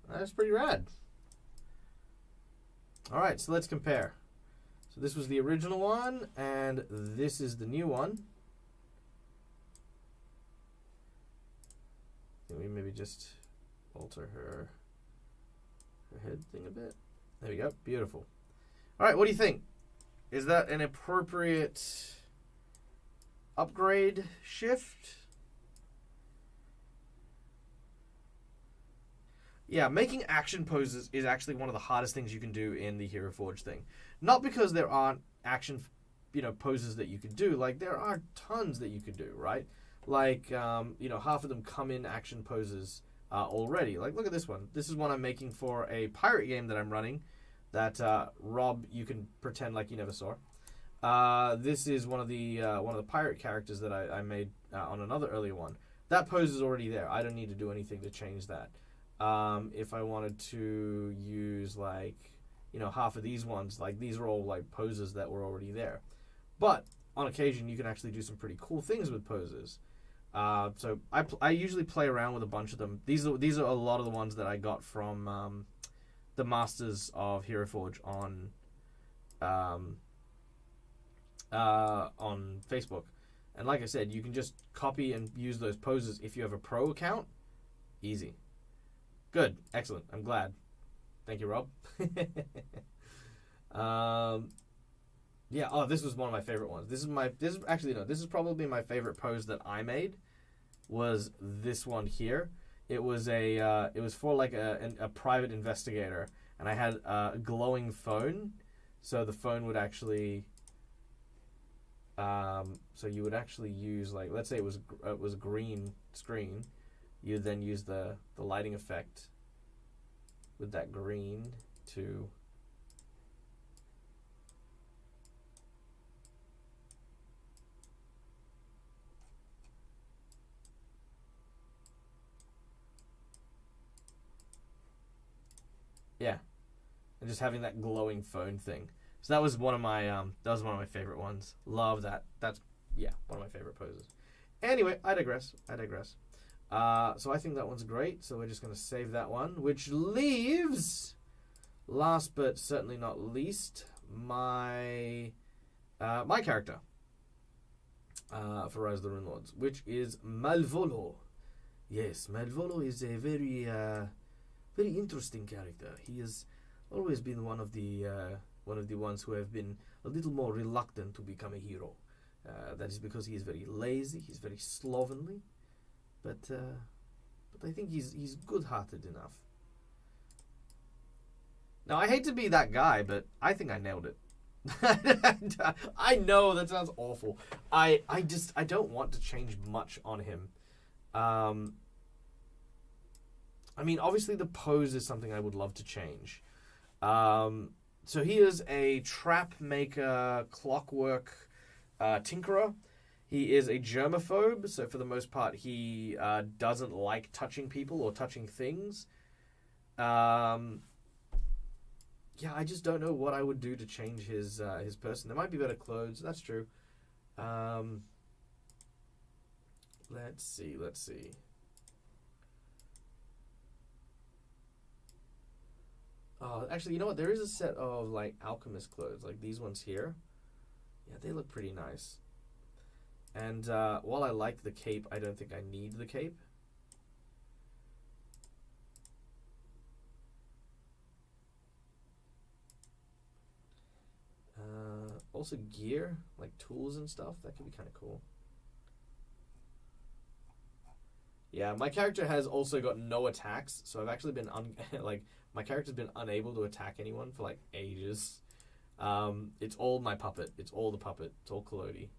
That's pretty rad. All right, so let's compare. So this was the original one, and this is the new one. Can we maybe just alter her head thing a bit? There we go. Beautiful. All right, what do you think? Is that an appropriate upgrade shift? Yeah, making action poses is actually one of the hardest things you can do in the Hero Forge thing. Not because there aren't action, poses that you could do. Like, there are tons that you could do, right? Like, half of them come in action poses already. Like, look at this one. This is one I'm making for a pirate game that I'm running that, Rob, you can pretend like you never saw. This is one of the pirate characters that I made on another earlier one. That pose is already there. I don't need to do anything to change that. If I wanted to use half of these ones, like these are all like poses that were already there. But on occasion, you can actually do some pretty cool things with poses. So I usually play around with a bunch of them. These are a lot of the ones that I got from the Masters of Hero Forge on Facebook. And like I said, you can just copy and use those poses if you have a pro account. Easy. Good. Excellent. I'm glad. Thank you, Rob. Yeah. Oh, this was one of my favorite ones. This is probably my favorite pose that I made. Was this one here? It was it was for like a private investigator, and I had a glowing phone, so the phone would actually. So you would actually use, like, let's say it was a green screen. You then use the lighting effect with that green to and just having that glowing phone thing. So that was one of my favorite ones. Love that. That's one of my favorite poses. Anyway, I digress. So I think that one's great. So we're just going to save that one, which leaves, last but certainly not least, my character for Rise of the Runelords, which is Malvolo. Yes, Malvolo is a very very interesting character. He has always been one of the ones who have been a little more reluctant to become a hero. That is because he is very lazy. He's very slovenly, but I think he's good-hearted enough. Now, I hate to be that guy, but I think I nailed it. I know that sounds awful. I don't want to change much on him. I mean, obviously the pose is something I would love to change. So he is a trap maker, clockwork tinkerer. He is a germaphobe, so for the most part he doesn't like touching people or touching things. Yeah, I just don't know what I would do to change his person. There might be better clothes, that's true. Let's see. Oh, actually, you know what? There is a set of, like, alchemist clothes, like these ones here. Yeah, they look pretty nice. And while I like the cape, I don't think I need the cape. Also gear, like tools and stuff, that could be kind of cool. Yeah, my character has also got no attacks, so I've actually been my character's been unable to attack anyone for like ages. It's all my puppet. It's all the puppet. It's all Collodi.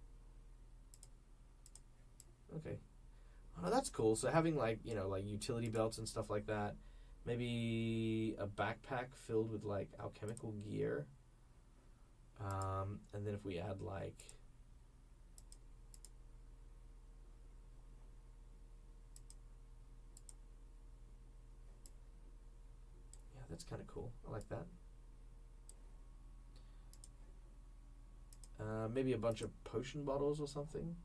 Okay. Oh, that's cool. So having like utility belts and stuff like that. Maybe a backpack filled with like alchemical gear. And then if we add like that's kind of cool. I like that. Maybe a bunch of potion bottles or something.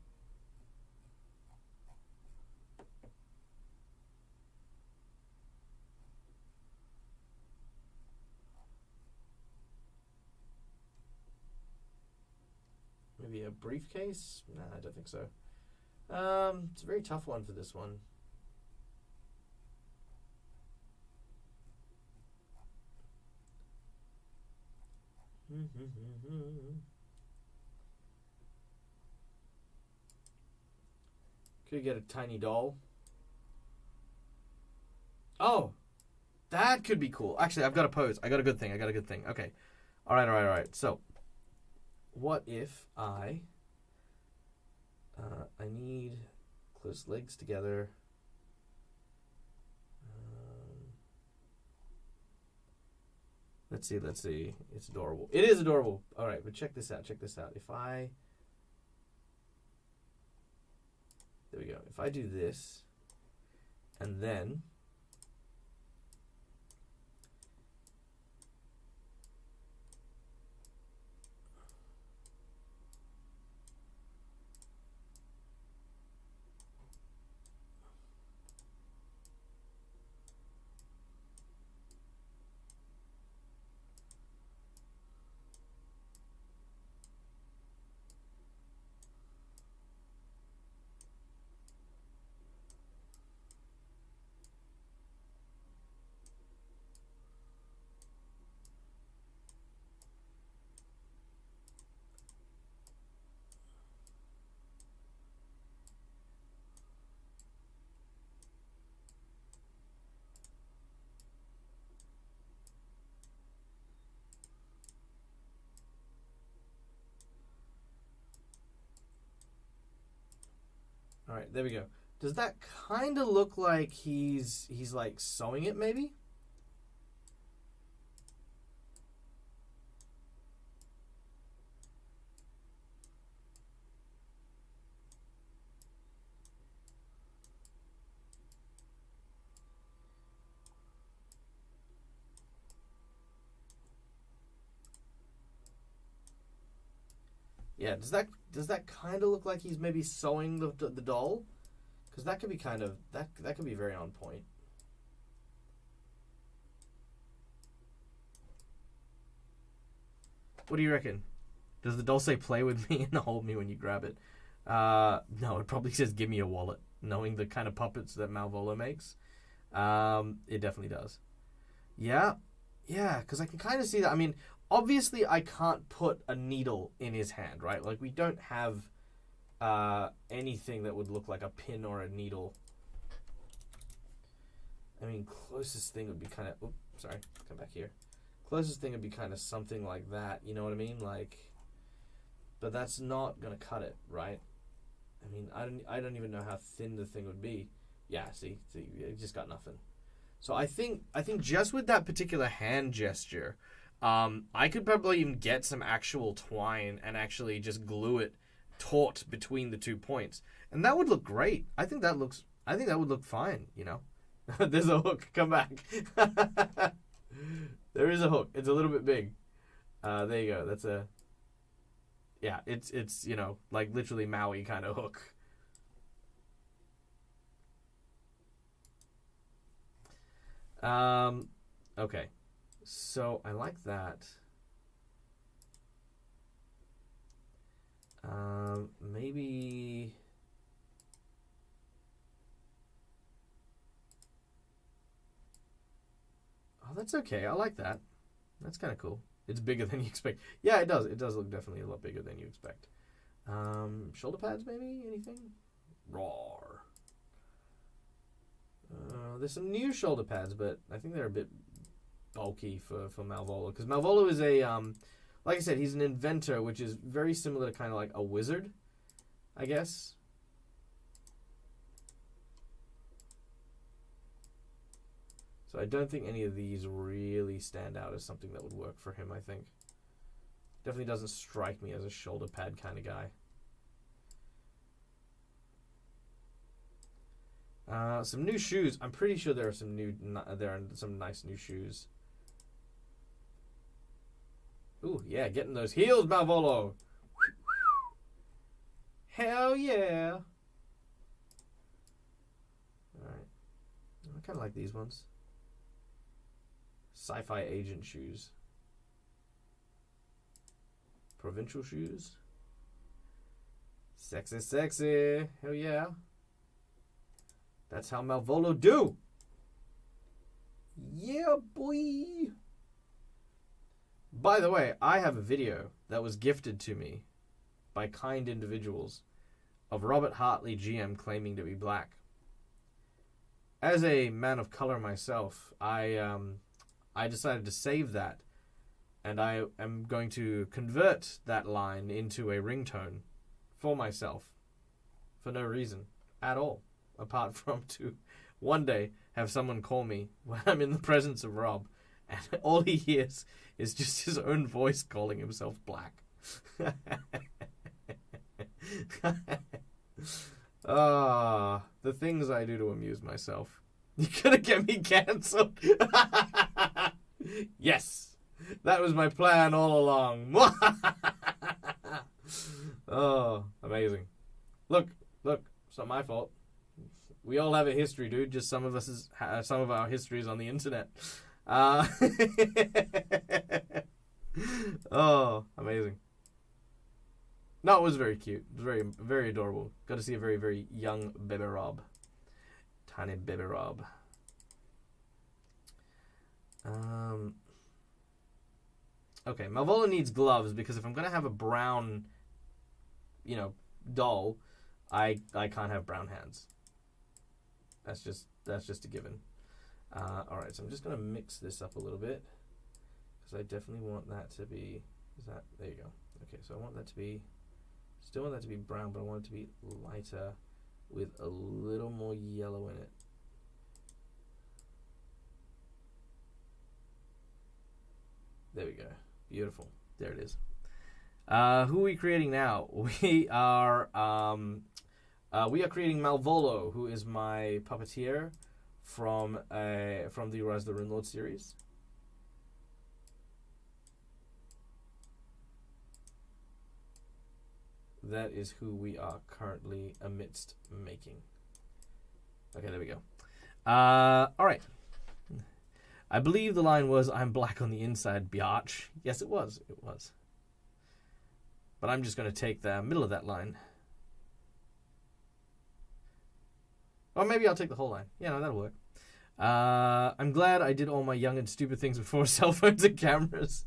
Maybe a briefcase? Nah, I don't think so. It's a very tough one for this one. Could get a tiny doll. Oh, that could be cool. Actually, I've got a pose. I got a good thing. Okay. All right. So, what if I need close legs together. Let's see. It's adorable. It is adorable. All right, but check this out. If I... There we go. If I do this, and then... All right, there we go. Does that kind of look like he's like sewing it maybe? Yeah, does that kind of look like he's maybe sewing the doll? Because that could be kind of that could be very on point. What do you reckon? Does the doll say "play with me" and hold me when you grab it? No, it probably says "give me a wallet." Knowing the kind of puppets that Malvolo makes, it definitely does. Yeah, because I can kind of see that. I mean, obviously, I can't put a needle in his hand, right? Like, we don't have anything that would look like a pin or a needle. I mean, closest thing would be kind of... Oops, sorry, come back here. Closest thing would be kind of something like that, you know what I mean? Like, but that's not going to cut it, right? I mean, I don't even know how thin the thing would be. Yeah, see, it just got nothing. So I think just with that particular hand gesture, I could probably even get some actual twine and actually just glue it taut between the 2 points, and that would look great. I think that would look fine. You know, there's a hook. Come back. There is a hook. It's a little bit big. There you go. That's a. Yeah, it's you know, like literally Maui kind of hook. Okay, so I like that. Maybe. Oh, that's okay. I like that. That's kind of cool. It's bigger than you expect. Yeah, it does. It does look definitely a lot bigger than you expect. Shoulder pads, maybe? Anything? Roar. There's some new shoulder pads, but I think they're a bit bulky for Malvolo. Because Malvolo is a, like I said, he's an inventor, which is very similar to kind of like a wizard, I guess. So I don't think any of these really stand out as something that would work for him, I think. Definitely doesn't strike me as a shoulder pad kind of guy. Some new shoes. I'm pretty sure there are some nice new shoes. Ooh, yeah, getting those heels, Malvolo. Hell yeah. Alright. I kind of like these ones. Sci-fi agent shoes. Provincial shoes. Sexy, sexy. Hell yeah. That's how Malvolo do. Yeah, boy. By the way, I have a video that was gifted to me by kind individuals of Robert Hartley, GM, claiming to be black. As a man of color myself, I decided to save that, and I am going to convert that line into a ringtone for myself for no reason at all, apart from to one day have someone call me when I'm in the presence of Rob, and all he hears is just his own voice calling himself black. The things I do to amuse myself. You're gonna get me cancelled. Yes, that was my plan all along. Oh, amazing. Look, it's not my fault. We all have a history, dude. Just some of our history is on the internet. Oh, amazing. No, it was very cute. It was very, very adorable. Got to see a very, very young baby Rob. Tiny baby Rob. Okay, Malvolo needs gloves because if I'm going to have a brown, doll, I can't have brown hands. That's just a given. Alright, so I'm just going to mix this up a little bit because I definitely want that to be, there you go. Okay, so I want that to be, still want that to be brown, but I want it to be lighter with a little more yellow in it. There we go. Beautiful. There it is. Who are we creating now? We are creating Malvolo, who is my puppeteer from the Rise of the Runelords series. that is who we are currently amidst making. Okay, there we go. All right. I believe the line was, "I'm black on the inside, biatch." Yes, it was. It was. But I'm just going to take the middle of that line. Or maybe I'll take the whole line. Yeah, no, that'll work. I'm glad I did all my young and stupid things before cell phones and cameras.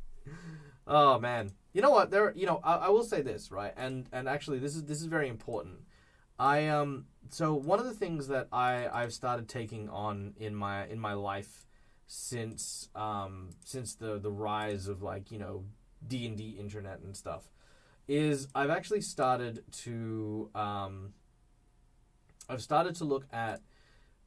Oh, man. You know what? I will say this, right? And actually, this is very important. So one of the things that I've started taking on in my life since the rise of, like, D&D internet and stuff is I've actually started to look at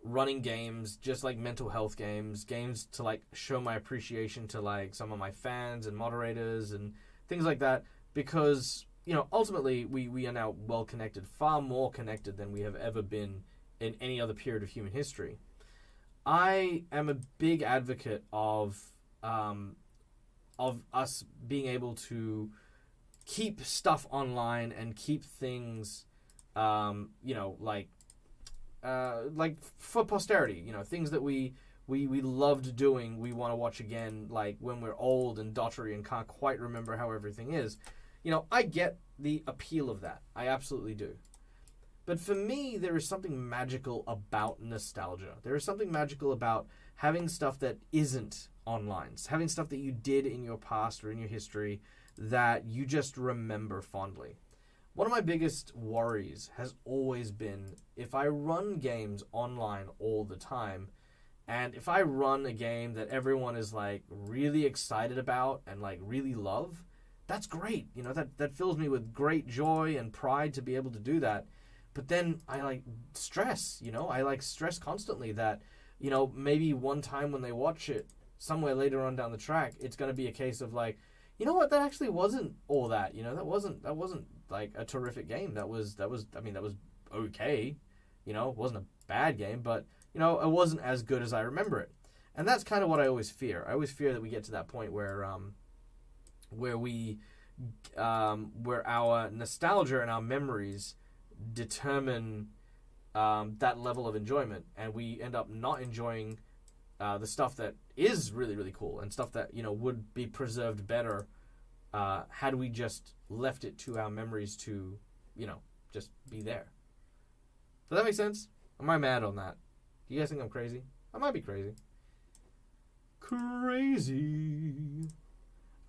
running games, just like mental health games to, like, show my appreciation to, like, some of my fans and moderators and things like that, because ultimately we are now well connected, far more connected than we have ever been in any other period of human history. I am a big advocate of us being able to keep stuff online and keep things, like for posterity. Things that we loved doing, we want to watch again, like when we're old and dottery and can't quite remember how everything is. I get the appeal of that. I absolutely do. But for me, there is something magical about nostalgia. There is something magical about having stuff that isn't online, having stuff that you did in your past or in your history that you just remember fondly. One of my biggest worries has always been if I run games online all the time, and if I run a game that everyone is, like, really excited about and, like, really love, that's great. That fills me with great joy and pride to be able to do that. But then I, like, stress, I, like, stress constantly that, maybe one time when they watch it somewhere later on down the track, it's going to be a case of, like, you know what, that actually wasn't all that, that wasn't like a terrific game. That was okay, it wasn't a bad game, but, it wasn't as good as I remember it. And that's kind of what I always fear. I always fear that we get to that point where our nostalgia and our memories determine that level of enjoyment, and we end up not enjoying the stuff that is really, really cool and stuff that would be preserved better had we just left it to our memories to just be there. Does that make sense? Am I mad on that? Do you guys think I'm crazy? I might be crazy. Crazy.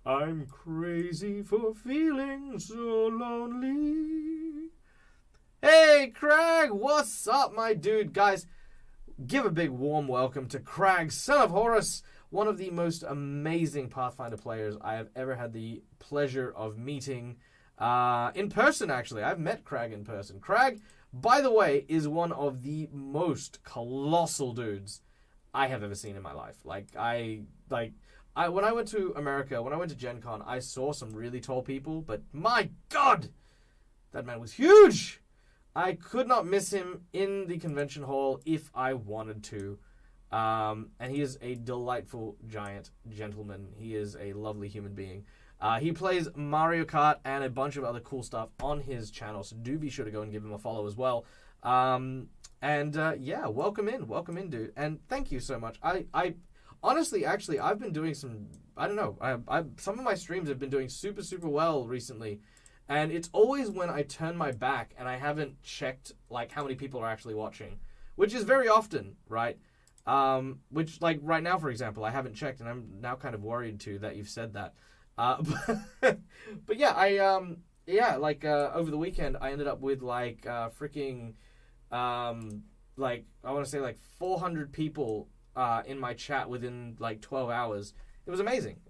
I'm crazy for feeling so lonely. Hey, Crag, what's up, my dude? Guys, give a big warm welcome to Crag, son of Horus, one of the most amazing Pathfinder players I have ever had the pleasure of meeting in person, actually. I've met Crag in person. Crag, by the way, is one of the most colossal dudes I have ever seen in my life. When I went to America, when I went to Gen Con, I saw some really tall people, but my God, that man was huge. I could not miss him in the convention hall if I wanted to. And he is a delightful giant gentleman. He is a lovely human being. He plays Mario Kart and a bunch of other cool stuff on his channel, so do be sure to go and give him a follow as well. Yeah, welcome in, dude. And thank you so much. I honestly, actually, I've been doing some, I don't know, some of my streams have been doing super, super well recently. And it's always when I turn my back and I haven't checked, like, how many people are actually watching, which is very often, right? Which, like, right now, for example, I haven't checked, and I'm now kind of worried, too, that you've said that. But yeah, over the weekend, I ended up with, like, freaking, like, I want to say, like, 400 people in my chat within, like, 12 hours. It was amazing.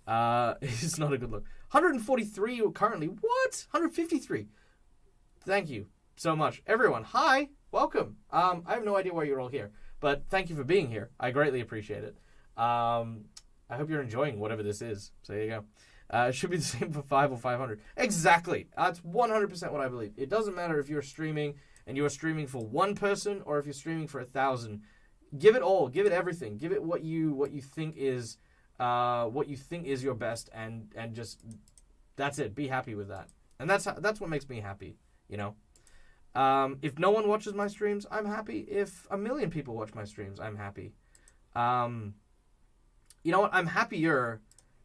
It's not a good look. 143 currently. What? 153. Thank you so much. Everyone, hi. Welcome. I have no idea why you're all here, but thank you for being here. I greatly appreciate it. I hope you're enjoying whatever this is. So there you go. It should be the same for 5 or 500. Exactly. That's 100% what I believe. It doesn't matter if you're streaming and you're streaming for one person or if you're streaming for 1,000. Give it all. Give it everything. Give it what you think is your best, and just that's it. Be happy with that. And that's what makes me happy, you know. If no one watches my streams, I'm happy. If 1 million people watch my streams, I'm happy. You know what? I'm happier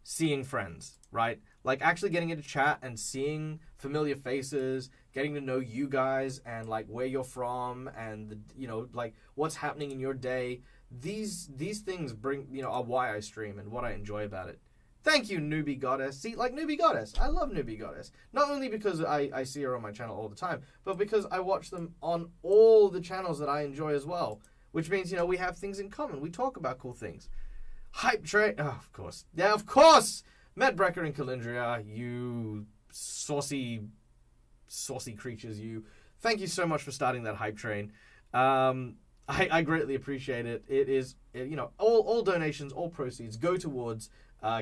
seeing friends, right? Like actually getting into chat and seeing familiar faces, getting to know you guys and like where you're from and the, you know, like what's happening in your day. These things bring, you know, are why I stream and what I enjoy about it. Thank you, Newbie Goddess. See, like Newbie Goddess. I love Newbie Goddess. Not only because I see her on my channel all the time, but because I watch them on all the channels that I enjoy as well. Which means, you know, we have things in common. We talk about cool things. Hype train. Oh, of course. Yeah, of course. Matt Brecker and Calindria, you saucy creatures, you. Thank you so much for starting that hype train. I greatly appreciate it. It is, you know, all donations, all proceeds go towards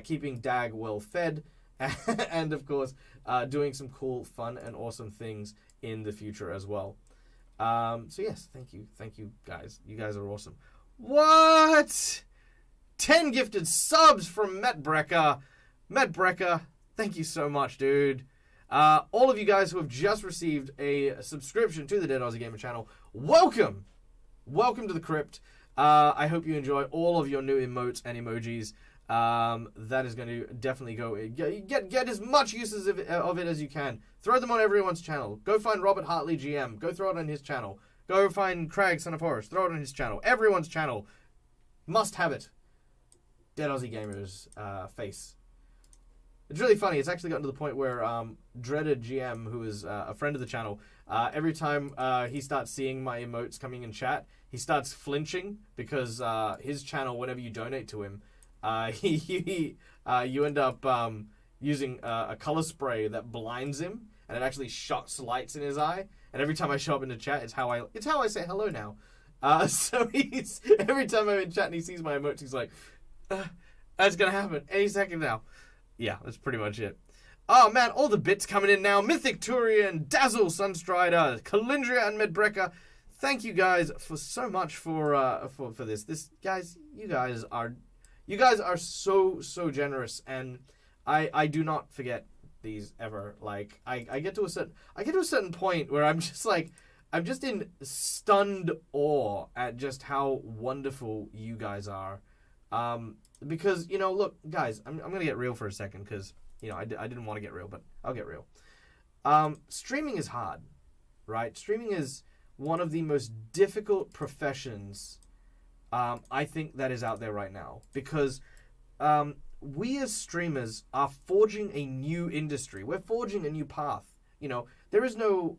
keeping Dag well fed and, of course, doing some cool, fun, and awesome things in the future as well. So, yes, thank you. Thank you, guys. You guys are awesome. What? 10 gifted subs from Matt Brecker. Matt Brecker, thank you so much, dude. All of you guys who have just received a subscription to the Dead Aussie Gamer channel, welcome. Welcome to the crypt. I hope you enjoy all of your new emotes and emojis. That is going to definitely go get as much uses of it as you can. Throw them on everyone's channel. Go find Robert Hartley GM. Go throw it on his channel. Go find Craig Son of Horus. Throw it on his channel. Everyone's channel. Must have it. Dead Aussie Gamers face. It's really funny. It's actually gotten to the point where Dreaded GM, who is a friend of the channel, every time he starts seeing my emotes coming in chat, he starts flinching because his channel, whenever you donate to him, you end up using a color spray that blinds him, and it actually shots lights in his eye. And every time I show up in the chat, it's how I say hello now. So he's every time I'm in chat and he sees my emotes, he's like, "That's gonna happen any second now." Yeah, that's pretty much it. Oh man, all the bits coming in now. Mythic Turian, Dazzle, Sunstrider, Calindria, and Medbrecker. Thank you guys for so much for this. You guys are so generous, and I do not forget these ever. Like I get to a certain point where I'm just in stunned awe at just how wonderful you guys are. Because, you know, look, guys, I'm going to get real for a second because, you know, I didn't want to get real, but I'll get real. Streaming is hard, right? Streaming is one of the most difficult professions, I think, that is out there right now. Because we as streamers are forging a new industry. We're forging a new path. You know, there is no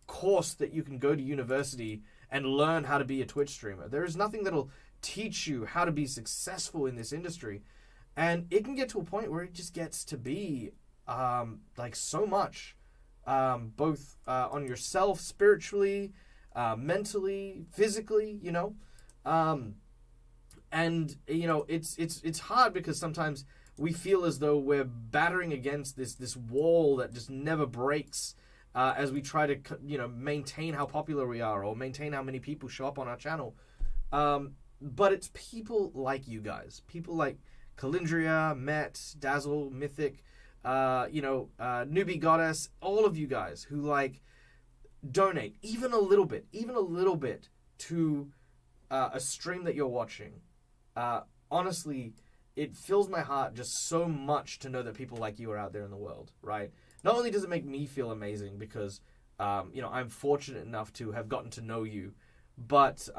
course that you can go to university and learn how to be a Twitch streamer. There is nothing that'll teach you how to be successful in this industry. And it can get to a point where it just gets to be like so much, both on yourself spiritually, mentally, physically, you know. And you know, it's hard because sometimes we feel as though we're battering against this wall that just never breaks as we try to, you know, maintain how popular we are or maintain how many people show up on our channel. But it's people like you guys, people like Calindria, Met, Dazzle, Mythic, Newbie Goddess, all of you guys who like donate even a little bit to a stream that you're watching. Honestly, it fills my heart just so much to know that people like you are out there in the world, right? Not only does it make me feel amazing because, I'm fortunate enough to have gotten to know you, but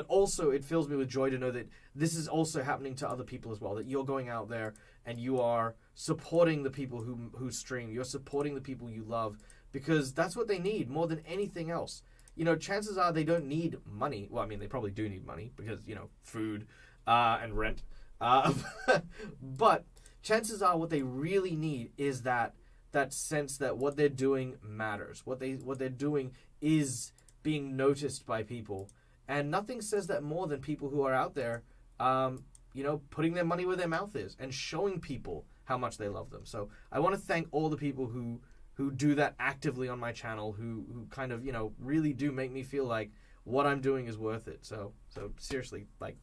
also it fills me with joy to know that this is also happening to other people as well, that you're going out there and you are supporting the people who stream, you're supporting the people you love, because that's what they need more than anything else. You know, chances are they don't need money. Well, I mean, they probably do need money because, you know, food and rent. But chances are what they really need is that sense that what they're doing matters. What they're doing is being noticed by people. And nothing says that more than people who are out there, putting their money where their mouth is and showing people how much they love them. So I want to thank all the people who do that actively on my channel, who kind of, you know, really do make me feel like what I'm doing is worth it. So seriously, like,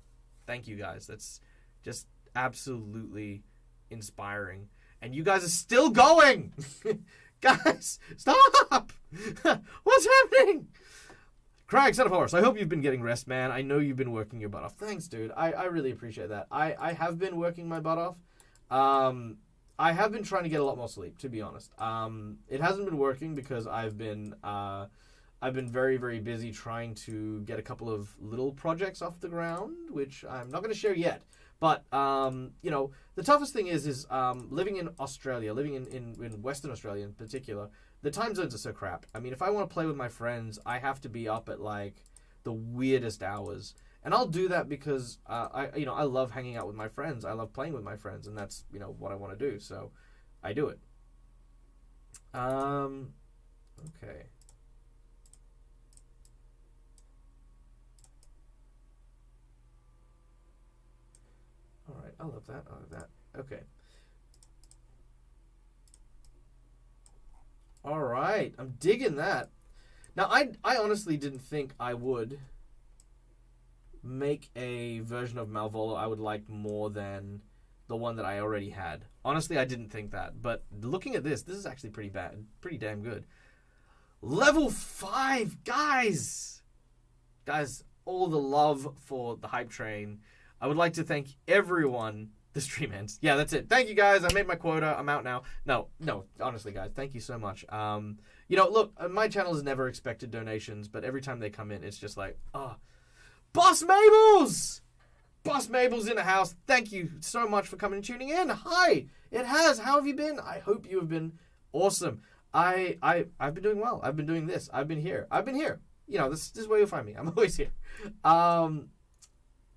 thank you guys. That's just absolutely inspiring. And you guys are still going. Guys, stop! What's happening? Crag, son of horse, I hope you've been getting rest, man. I know you've been working your butt off. Thanks, dude. I really appreciate that. I have been working my butt off. I have been trying to get a lot more sleep, to be honest. It hasn't been working because I've been very, very busy trying to get a couple of little projects off the ground, which I'm not going to share yet. But, you know, the toughest thing is living in Australia, living in Western Australia in particular, the time zones are so crap. I mean, if I want to play with my friends, I have to be up at, like, the weirdest hours. And I'll do that because, I love hanging out with my friends. I love playing with my friends, and that's, you know, what I want to do. So I do it. Okay. All right, I love that. I love that. Okay. All right, I'm digging that. Now, I honestly didn't think I would make a version of Malvolio I would like more than the one that I already had. Honestly, I didn't think that. But looking at this is actually pretty bad. Pretty damn good. Level 5, guys! Guys, all the love for the hype train. I would like to thank everyone. The stream ends. Yeah, that's it. Thank you, guys. I made my quota. I'm out now. No, honestly, guys, thank you so much. You know, look, my channel has never expected donations, but every time they come in, it's just like, Boss Mabels! Boss Mabels in the house. Thank you so much for coming and tuning in. Hi! It has. How have you been? I hope you have been awesome. I've been doing well. I've been doing this. I've been here. You know, this is where you'll find me. I'm always here.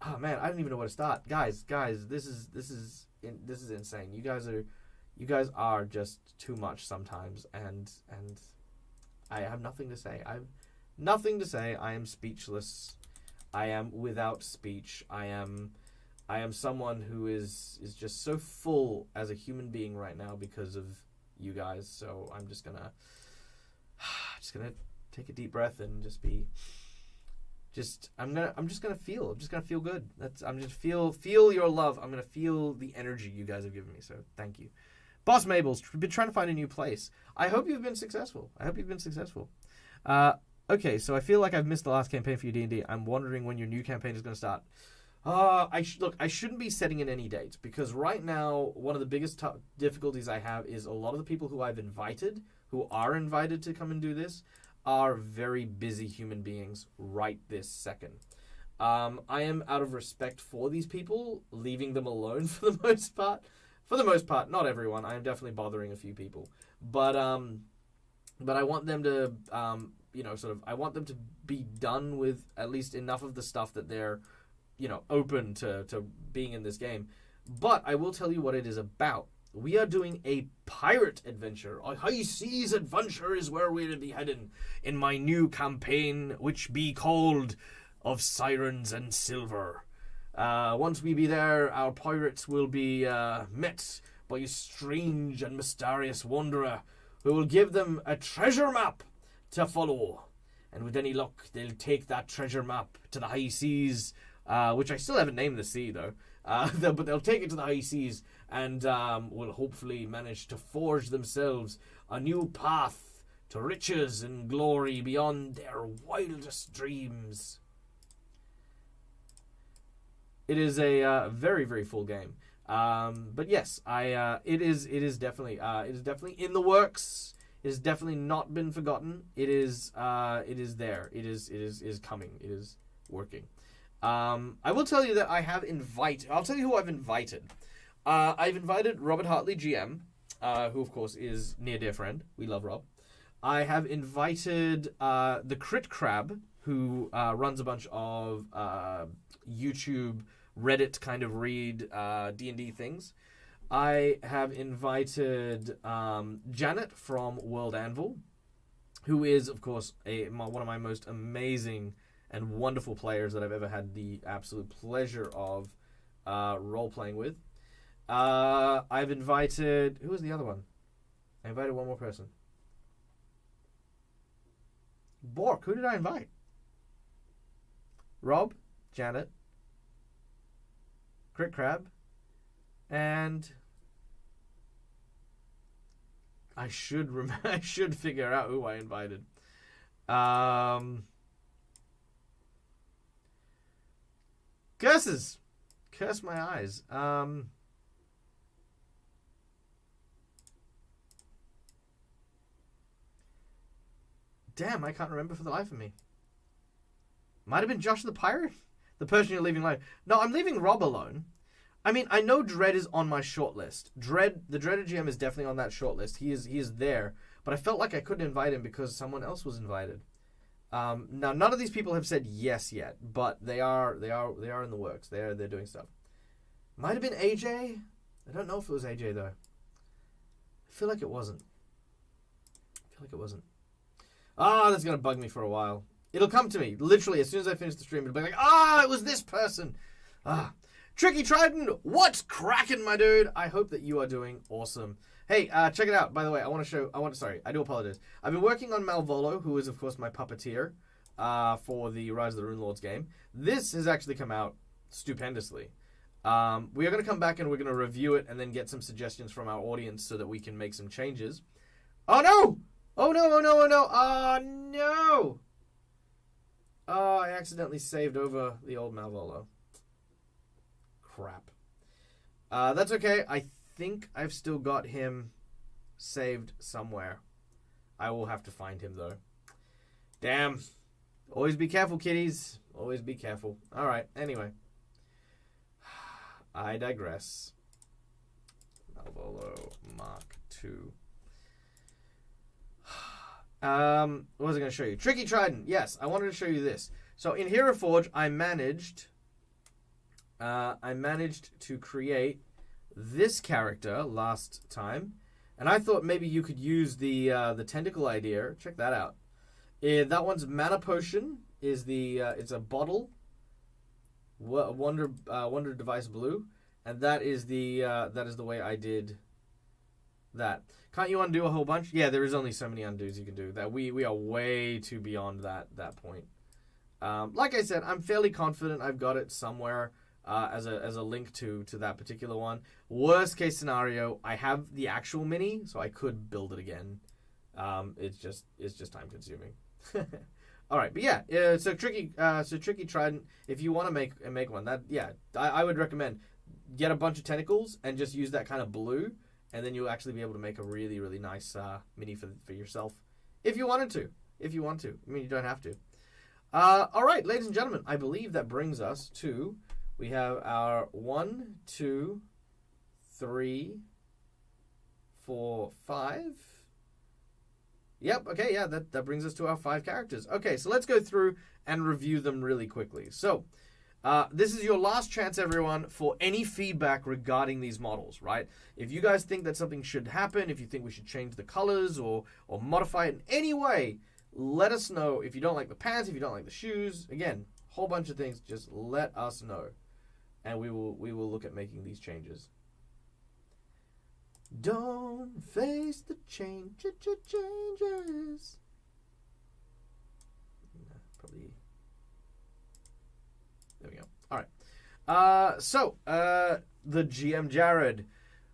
Oh man, I don't even know where to start. Guys, this is insane. You guys are just too much sometimes, and I have nothing to say. I have nothing to say. I am speechless. I am without speech. I am someone who is just so full as a human being right now because of you guys. So I'm just gonna take a deep breath and just be. I'm just gonna feel good. I'm just feel your love. I'm gonna feel the energy you guys have given me. So thank you, Boss Mabel's been trying to find a new place. I hope you've been successful. Okay, so I feel like I've missed the last campaign for your D&D. I'm wondering when your new campaign is gonna start. I shouldn't be setting in any dates because right now one of the biggest difficulties I have is a lot of the people who I've invited, who are invited to come and do this, are very busy human beings right this second. I am, out of respect for these people, leaving them alone for the most part. For the most part, not everyone. I am definitely bothering a few people, but I want them to, I want them to be done with at least enough of the stuff that they're, open to being in this game. But I will tell you what it is about. We are doing a pirate adventure. A high seas adventure is where we'll be heading in my new campaign, which be called Of Sirens and Silver. Once we be there, our pirates will be met by a strange and mysterious wanderer who will give them a treasure map to follow. And with any luck, they'll take that treasure map to the high seas, which I still haven't named the sea, though. But they'll take it to the high seas and will hopefully manage to forge themselves a new path to riches and glory beyond their wildest dreams. It is a very, very full game. But yes, it is definitely in the works. It has definitely not been forgotten. It is there. It is coming. It is working. I will tell you that I'll tell you who I've invited. I've invited Robert Hartley, GM, who of course is near dear friend. We love Rob. I have invited the Crit Crab, who runs a bunch of YouTube, Reddit kind of read D&D things. I have invited Janet from World Anvil, who is of course one of my most amazing and wonderful players that I've ever had the absolute pleasure of role-playing with. I've invited... Who was the other one? I invited one more person. Bork, who did I invite? Rob, Janet, Crit Crab, and... I should I should figure out who I invited. Curses. Curse my eyes. Damn, I can't remember for the life of me. Might have been Josh the Pirate? The person you're leaving alone. No, I'm leaving Rob alone. I mean, I know Dredd is on my shortlist. The Dreaded GM is definitely on that shortlist. He is there. But I felt like I couldn't invite him because someone else was invited. Now, none of these people have said yes yet, but they are in the works. They're doing stuff. Might have been AJ. I don't know if it was AJ though. I feel like it wasn't. Ah, that's gonna bug me for a while. It'll come to me literally as soon as I finish the stream. It'll be like, it was this person. Tricky Trident, what's cracking, my dude? I hope that you are doing awesome. Hey, check it out. By the way, I do apologize. I've been working on Malvolo, who is, of course, my puppeteer for the Rise of the Runelords game. This has actually come out stupendously. We are going to come back and we're going to review it and then get some suggestions from our audience so that we can make some changes. Oh, no! Oh, no, oh, no, oh, no. Oh, no! Oh, I accidentally saved over the old Malvolo. Crap. That's okay. I think I've still got him saved somewhere. I will have to find him, though. Damn. Always be careful, kiddies. Always be careful. All right. Anyway. I digress. Malvolo Mark II. What was I going to show you? Tricky Trident. Yes, I wanted to show you this. So in Hero Forge, I managed to create this character last time, and I thought maybe you could use the tentacle idea. Check that out. That one's Mana Potion. It's a bottle. Wonder Device Blue, and that is the way I did that. Can't you undo a whole bunch? Yeah, there is only so many undos you can do. That we are way too beyond that point. Like I said, I'm fairly confident I've got it somewhere as a link to that particular one. Worst case scenario, I have the actual mini, so I could build it again. It's just time consuming. All right, but yeah, so tricky Trident. If you want to make one, I would recommend get a bunch of tentacles and just use that kind of blue, and then you'll actually be able to make a really, really nice mini for yourself if you wanted to. If you want to, I mean, you don't have to. All right, ladies and gentlemen, I believe that brings us to, we have our 1, 2, 3, 4, 5. Yep, okay, yeah, that brings us to our 5 characters. Okay, so let's go through and review them really quickly. So, this is your last chance, everyone, for any feedback regarding these models, right? If you guys think that something should happen, if you think we should change the colors or modify it in any way, let us know. If you don't like the pants, if you don't like the shoes, again, whole bunch of things, just let us know. And we will look at making these changes. Don't face the changes. Probably. There we go. All right. So the GM Jared,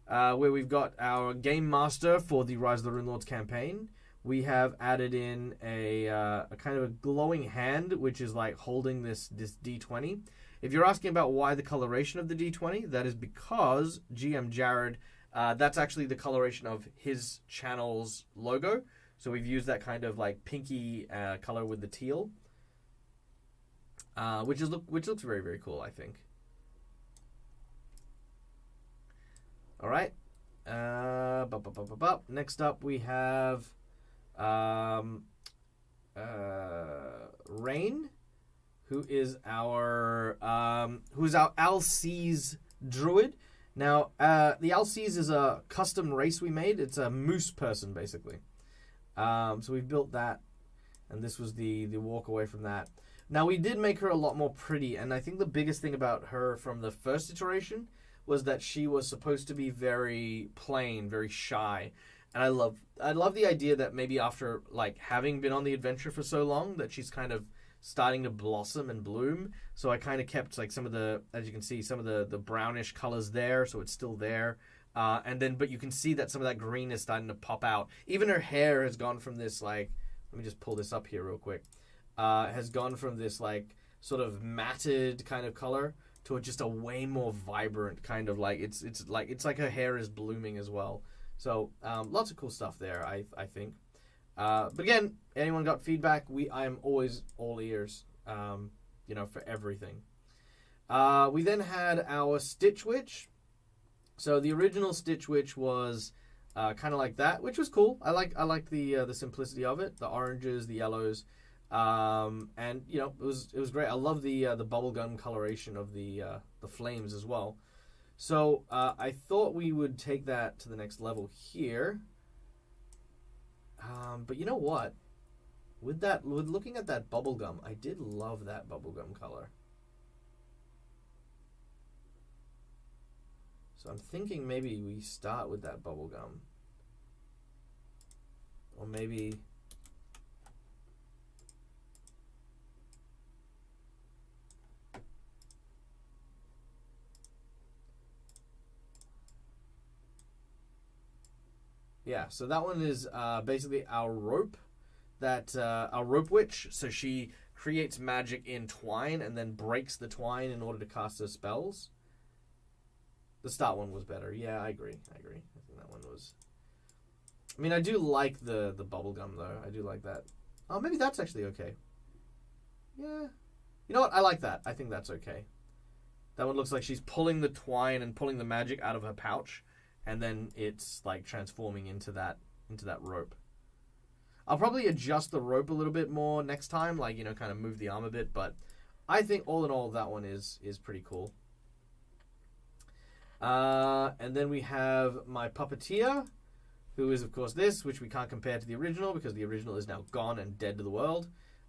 where we've got our game master for the Rise of the Runelords campaign. We have added in a kind of a glowing hand, which is like holding this D20. If you're asking about why the coloration of the D20, that is because GM Jared, that's actually the coloration of his channel's logo. So we've used that kind of like pinky color with the teal, which looks very, very cool, I think. All right. Next up we have Rain, who's our Alcese druid. Now, the Alcese is a custom race we made. It's a moose person, basically. So we've built that, and this was the walk away from that. Now, we did make her a lot more pretty, and I think the biggest thing about her from the first iteration was that she was supposed to be very plain, very shy. And I love the idea that maybe after like having been on the adventure for so long that she's kind of starting to blossom and bloom. So I kind of kept like some of the, as you can see, some of the brownish colors there, so it's still there. But you can see that some of that green is starting to pop out. Even her hair has gone from this, like, let me just pull this up here real quick. Has gone from this, like, sort of matted kind of color to just a way more vibrant kind of, like, it's like her hair is blooming as well. So lots of cool stuff there, I think. But again, anyone got feedback? I am always all ears, for everything. We then had our Stitch Witch. So the original Stitch Witch was kind of like that, which was cool. I like the simplicity of it, the oranges, the yellows, and it was great. I love the bubblegum coloration of the flames as well. So I thought we would take that to the next level here. But you know what? With looking at that bubblegum, I did love that bubblegum color. So I'm thinking maybe we start with that bubblegum. Or maybe... Yeah, so that one is basically our rope. Our rope witch. So she creates magic in twine and then breaks the twine in order to cast her spells. The start one was better. Yeah, I agree. I think that one was... I mean, I do like the bubblegum, though. I do like that. Oh, maybe that's actually okay. Yeah. You know what? I like that. I think that's okay. That one looks like she's pulling the twine and pulling the magic out of her pouch, and then it's, like, transforming into that rope. I'll probably adjust the rope a little bit more next time, like, kind of move the arm a bit, but I think all in all, that one is pretty cool. And then we have my puppeteer, who is, of course, this, which we can't compare to the original because the original is now gone and dead to the world.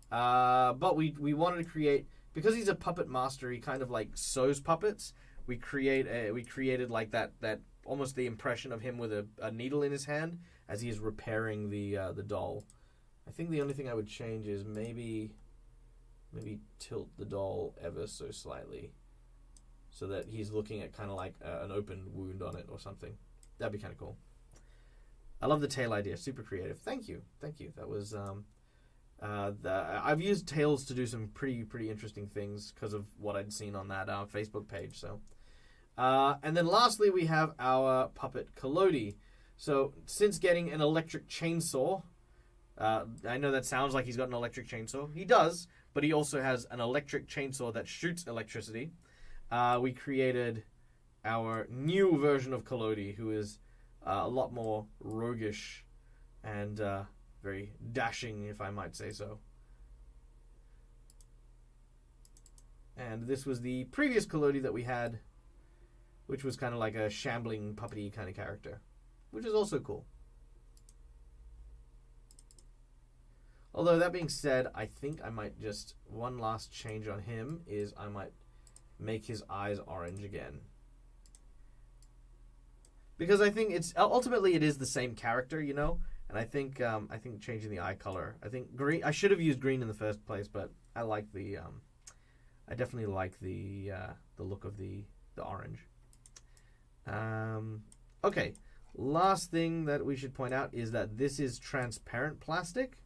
But we wanted to create, because he's a puppet master, he kind of like sews puppets. We created like that almost the impression of him with a needle in his hand as he is repairing the doll. I think the only thing I would change is maybe tilt the doll ever so slightly, so that he's looking at kind of like an open wound on it or something. That'd be kind of cool. I love the tail idea. Super creative. Thank you. That was... I've used tails to do some pretty interesting things because of what I'd seen on that Facebook page. So, and then lastly, we have our puppet Collodi. So, since getting an electric chainsaw... I know that sounds like he's got an electric chainsaw. He does, but he also has an electric chainsaw that shoots electricity. We created our new version of Collodi, who is a lot more roguish and very dashing, if I might say so. And this was the previous Collodi that we had, which was kind of like a shambling, puppety kind of character, which is also cool. Although, that being said, I think I might just... One last change on him is I might make his eyes orange again. Because I think it's... Ultimately, it is the same character, And I think changing the eye color... I think green... I should have used green in the first place, but I like the... I definitely like the look of the orange. Okay. Last thing that we should point out is that this is transparent plastic.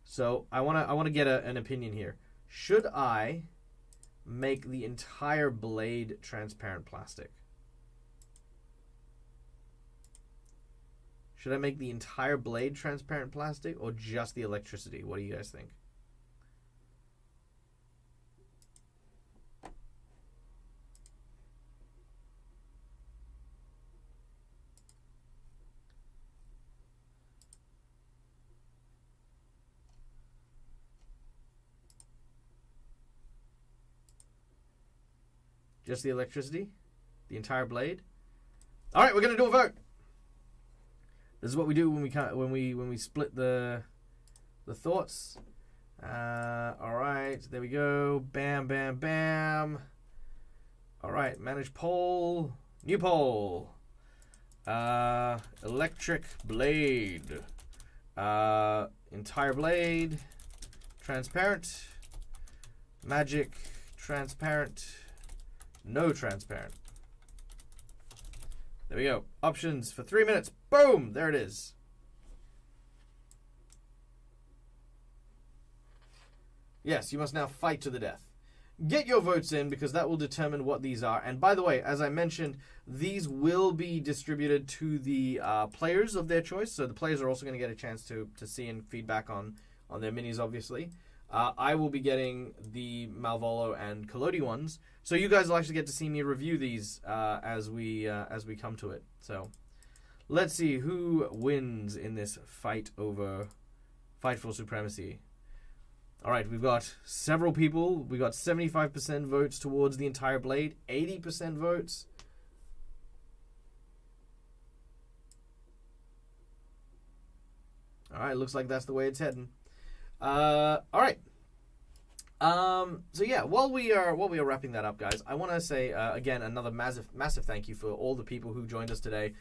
So I want to get an opinion here. Should I make the entire blade transparent plastic? Should I make the entire blade transparent plastic or just the electricity? What do you guys think? Just the electricity? The entire blade? All right, we're gonna do a vote. This is what we do when we split the thoughts. All right, there we go. Bam, bam, bam. All right, manage poll. New poll. Electric blade. Entire blade. Transparent. Magic. Transparent. No transparent. There we go. Options for 3 minutes. Boom! There it is. Yes, you must now fight to the death. Get your votes in because that will determine what these are. And by the way, as I mentioned, these will be distributed to the players of their choice. So the players are also going to get a chance to see and feedback on their minis, obviously. I will be getting the Malvolo and Collodi ones. So you guys will actually get to see me review these as we come to it. So let's see who wins in this fight for supremacy. All right, we've got several people. We got 75% votes towards the entire blade, 80% votes. All right, looks like that's the way it's heading. All right. So yeah, while we are wrapping that up, guys, I want to say again another massive thank you for all the people who joined us today.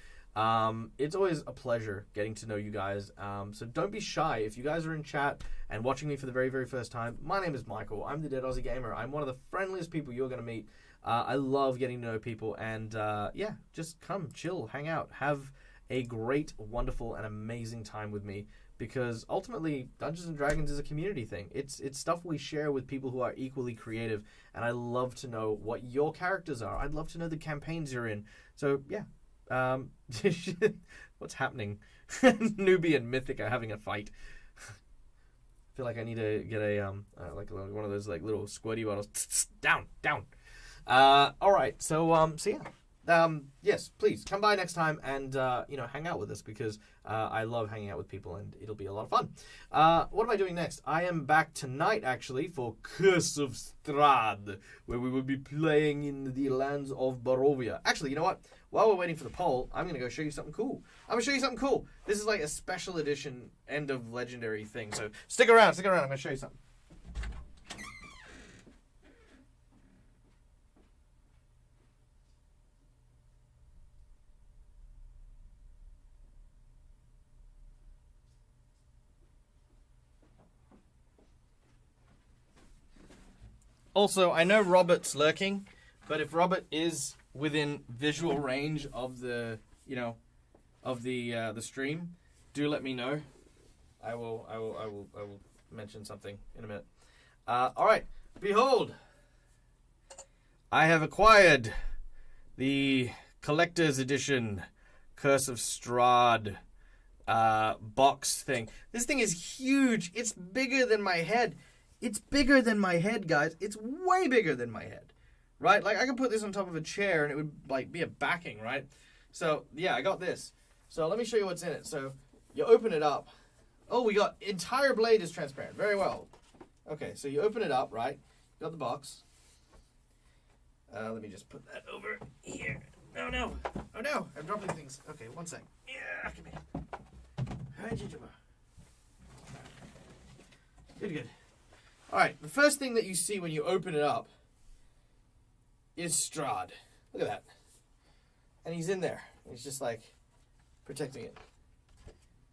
It's always a pleasure getting to know you guys. So don't be shy if you guys are in chat and watching me for the very, very first time. My name is Michael. I'm the Dead Aussie Gamer. I'm one of the friendliest people you're going to meet. I love getting to know people, and yeah, just come, chill, hang out, have a great, wonderful, and amazing time with me. Because ultimately, Dungeons and Dragons is a community thing. It's stuff we share with people who are equally creative, and I love to know what your characters are. I'd love to know the campaigns you're in. So yeah. What's happening? Newbie and Mythic are having a fight. I feel like I need to get a like one of those like little squirty bottles. Down. All right. So yeah. Yes, please come by next time and hang out with us because I love hanging out with people and it'll be a lot of fun. What am I doing next? I am back tonight actually for Curse of Strahd, where we will be playing in the lands of Barovia. Actually, you know what? While we're waiting for the poll, I'm going to go show you something cool. This is like a special edition end of legendary thing. So stick around. I'm going to show you something. Also, I know Robert's lurking, but if Robert is within visual range of the stream, do let me know. I will mention something in a minute. All right, behold, I have acquired the collector's edition Curse of Strahd box thing. This thing is huge. It's bigger than my head. It's bigger than my head, guys. It's way bigger than my head, right? Like, I could put this on top of a chair and it would, like, be a backing, right? So, yeah, I got this. So, let me show you what's in it. So, you open it up. Oh, we got entire blade is transparent. Very well. Okay, so you open it up, right? You got the box. Let me just put that over here. Oh, no. I'm dropping things. Okay, one sec. Yeah, come here. Hi, Gingerbread. Good. All right, the first thing that you see when you open it up is Strahd. Look at that. And he's in there. He's just like protecting it.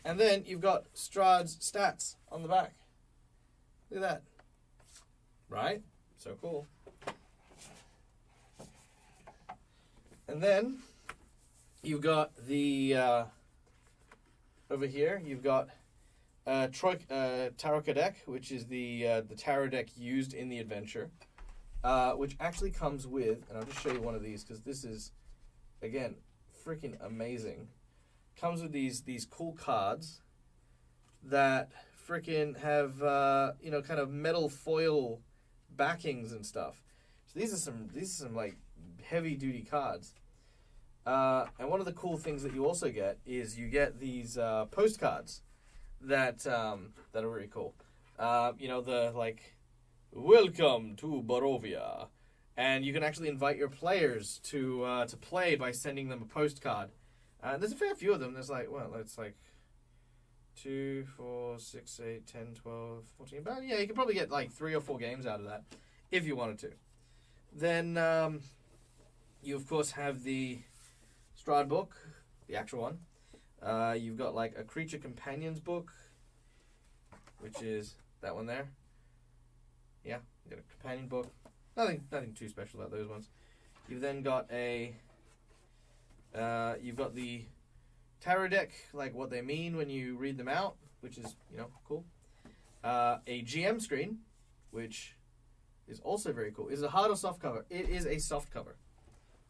And then you've got Strahd's stats on the back. Look at that. Right? So cool. And then you've got the over here, you've got Tarot deck, which is the tarot deck used in the adventure, which actually comes with, and I'll just show you one of these because this is, again, freaking amazing. Comes with these cool cards that freaking have kind of metal foil backings and stuff. So these are some like heavy duty cards. And one of the cool things that you also get is you get these postcards that are really cool. The like, welcome to Barovia, and you can actually invite your players to play by sending them a postcard. There's a fair few of them. There's like, well, it's like 2, 4, 6, 8, 10, 12, 14. But yeah, you could probably get like 3 or 4 games out of that if you wanted to. Then you of course have the Strahd book, the actual one. You've got like a Creature Companions book, which is that one there. Yeah, you got a companion book. Nothing too special about those ones. You've then got a You've got the tarot deck, like what they mean when you read them out, which is, cool. A GM screen, which is also very cool. Is it a hard or soft cover? It is a soft cover.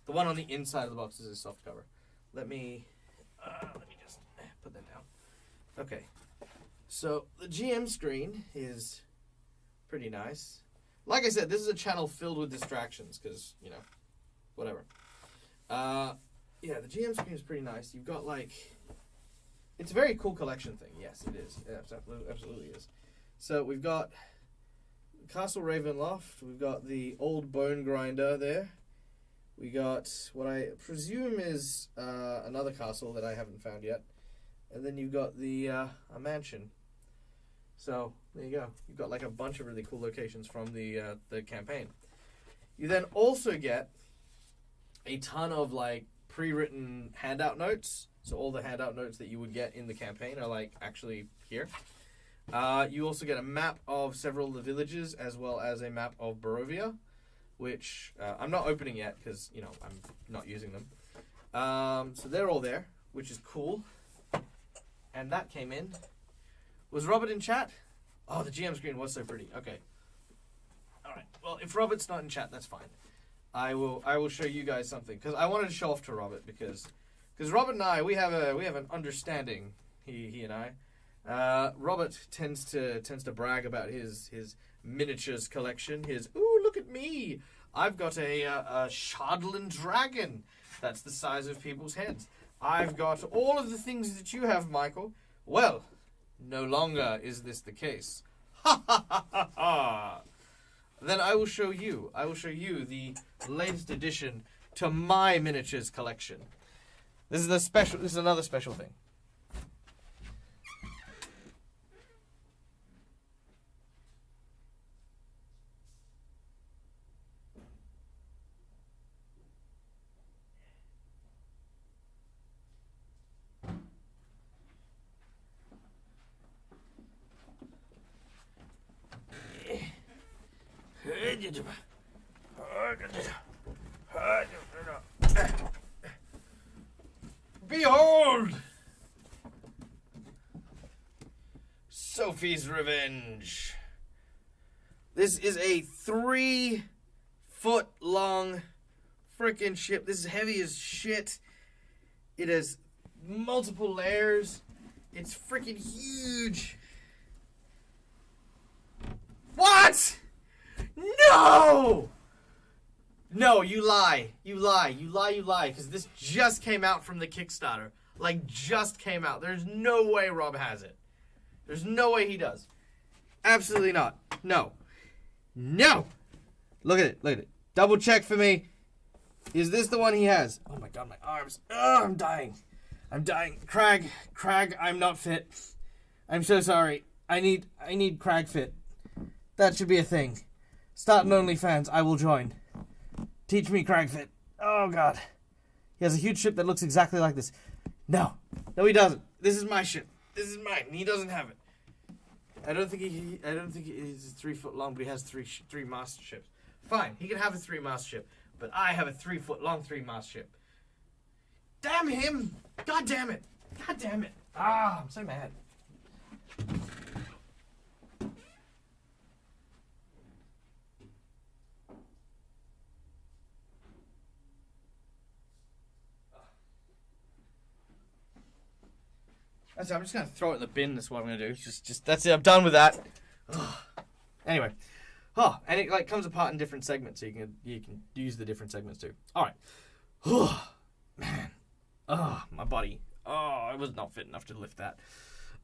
The one on the inside of the box is a soft cover. Let me just put that down. Okay. So the GM screen is pretty nice. Like I said, this is a channel filled with distractions because, whatever. The GM screen is pretty nice. You've got it's a very cool collection thing. Yes, it is. It absolutely is. So we've got Castle Ravenloft. We've got the Old Bone Grinder there. We got what I presume is another castle that I haven't found yet. And then you've got the a mansion. So there you go. You've got a bunch of really cool locations from the campaign. You then also get a ton of pre-written handout notes. So all the handout notes that you would get in the campaign are actually here. You also get a map of several of the villages as well as a map of Barovia, which I'm not opening yet because I'm not using them. So they're all there, which is cool. And that came in. Was Robert in chat? Oh, the GM screen was so pretty. Okay. All right. Well, if Robert's not in chat, that's fine. I will show you guys something because I wanted to show off to Robert because Robert and I we have an understanding. He and I. Robert tends to brag about his miniatures collection. Ooh, look at me! I've got a Shardland dragon that's the size of people's heads. I've got all of the things that you have, Michael. Well, no longer is this the case. Ha ha ha ha ha! Then I will show you the latest addition to my miniatures collection. This is another special thing. Behold! Sophie's Revenge. This is a 3-foot long freaking ship. This is heavy as shit. It has multiple layers. It's freaking huge. What? No! No, you lie. You lie. Because this just came out from the Kickstarter. Just came out. There's no way Rob has it. There's no way he does. Absolutely not. No. No! Look at it. Double check for me. Is this the one he has? Oh my god, my arms. Oh, I'm dying. Crag, I'm not fit. I'm so sorry. I need Crag fit. That should be a thing. Start an OnlyFans. I will join. Teach me Crag fit. Oh god. He has a huge ship that looks exactly like this. No, he doesn't. This is my ship. This is mine. He doesn't have it. I don't think he's 3 foot long, but he has three mast ships. Fine, he can have a 3-mast ship, but I have a 3 foot long 3-mast ship. Damn him! God damn it! Ah, I'm so mad. That's it, I'm just going to throw it in the bin. That's what I'm going to do. Just that's it. I'm done with that. Anyway. And it comes apart in different segments, so you can use the different segments too. All right. Man. My body. I was not fit enough to lift that.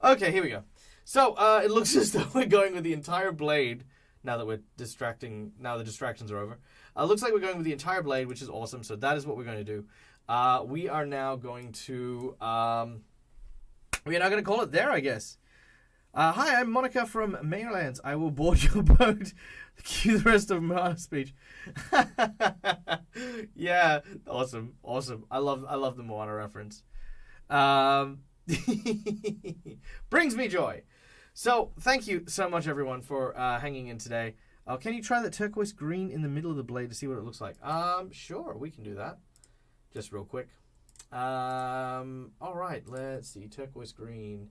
Okay, here we go. So, it looks as though we're going with the entire blade now that now the distractions are over. Looks like we're going with the entire blade, which is awesome. So that is what we're going to do. We are now going to... we're now going to call it there, I guess. Hi, I'm Monica from Mayorlands. I will board your boat. Cue the rest of my speech. Yeah, awesome. I love the Moana reference. Brings me joy. So, thank you so much, everyone, for hanging in today. Can you try that turquoise green in the middle of the blade to see what it looks like? Sure, we can do that. Just real quick. All right, let's see. Turquoise green.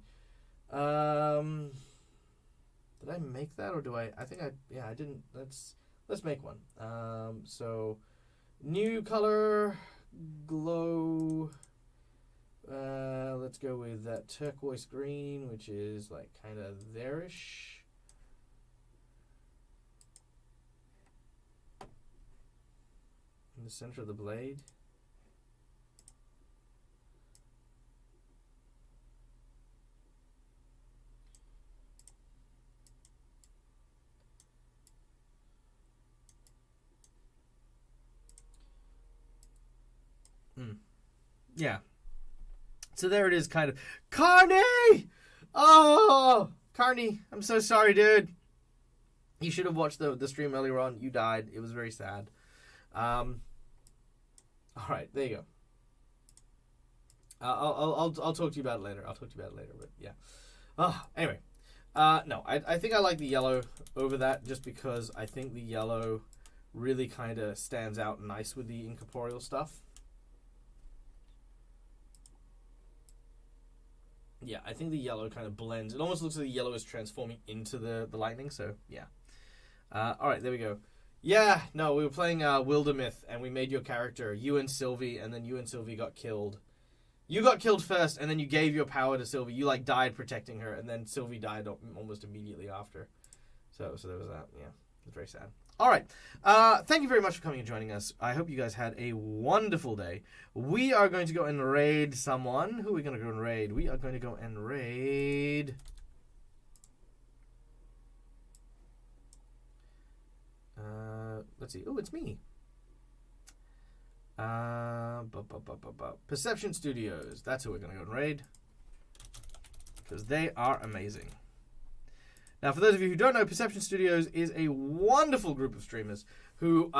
Did I make that or do I? I think I. Yeah, I didn't. Let's make one. So new color, glow. Let's go with that turquoise green, which is like kind of there-ish. In the center of the blade. Yeah. So there it is, kind of. Carney! Oh! Carney, I'm so sorry, dude. You should have watched the stream earlier on. You died. It was very sad. All right, there you go. I'll talk to you about it later. But yeah. Anyway. No, I think I like the yellow over that just because I think the yellow really kind of stands out nice with the incorporeal stuff. Yeah, I think the yellow kind of blends. It almost looks like the yellow is transforming into the lightning, so yeah. Alright, there we go. Yeah, no, we were playing Wildermyth, and we made your character, you and Sylvie, and then you and Sylvie got killed. You got killed first, and then you gave your power to Sylvie. You, like, died protecting her, and then Sylvie died almost immediately after. So there was that, yeah. It was very sad. All right. Thank you very much for coming and joining us. I hope you guys had a wonderful day. We are going to go and raid someone. Who are we going to go and raid? We are going to go and raid... let's see. Oh, it's me. Perception Studios. That's who we're going to go and raid. Because they are amazing. Now, for those of you who don't know, Perception Studios is a wonderful group of streamers who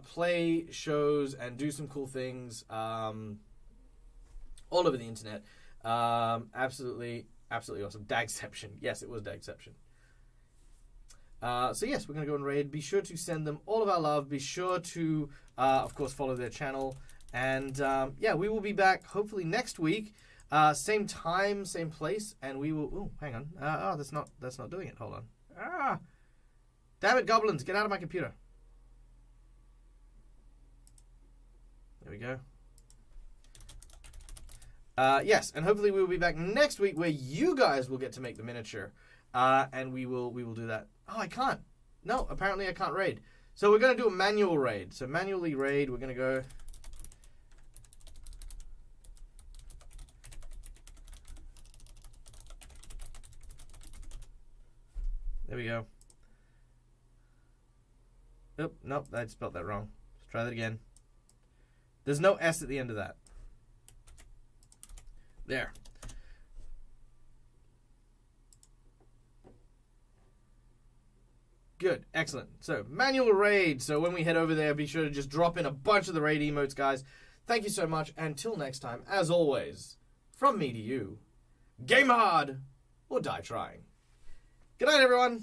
play shows and do some cool things all over the internet. Absolutely awesome. Dagception. Yes, it was Dagception. So yes, we're going to go and raid. Be sure to send them all of our love. Be sure to, of course, follow their channel. And yeah, we will be back hopefully next week. Same time, same place, and we will... Oh, hang on. That's not doing it. Hold on. Damn it, goblins. Get out of my computer. There we go. Yes, and hopefully we will be back next week where you guys will get to make the miniature. And we will do that. Oh, I can't. No, apparently I can't raid. So we're going to do a manual raid. So manually raid, we're going to go... There we go. Oop, nope, I spelled that wrong. Let's try that again. There's no S at the end of that. There. Good, excellent. So, manual raid. So when we head over there, be sure to just drop in a bunch of the raid emotes, guys. Thank you so much. Until next time, as always, from me to you, game hard or die trying. Good night, everyone.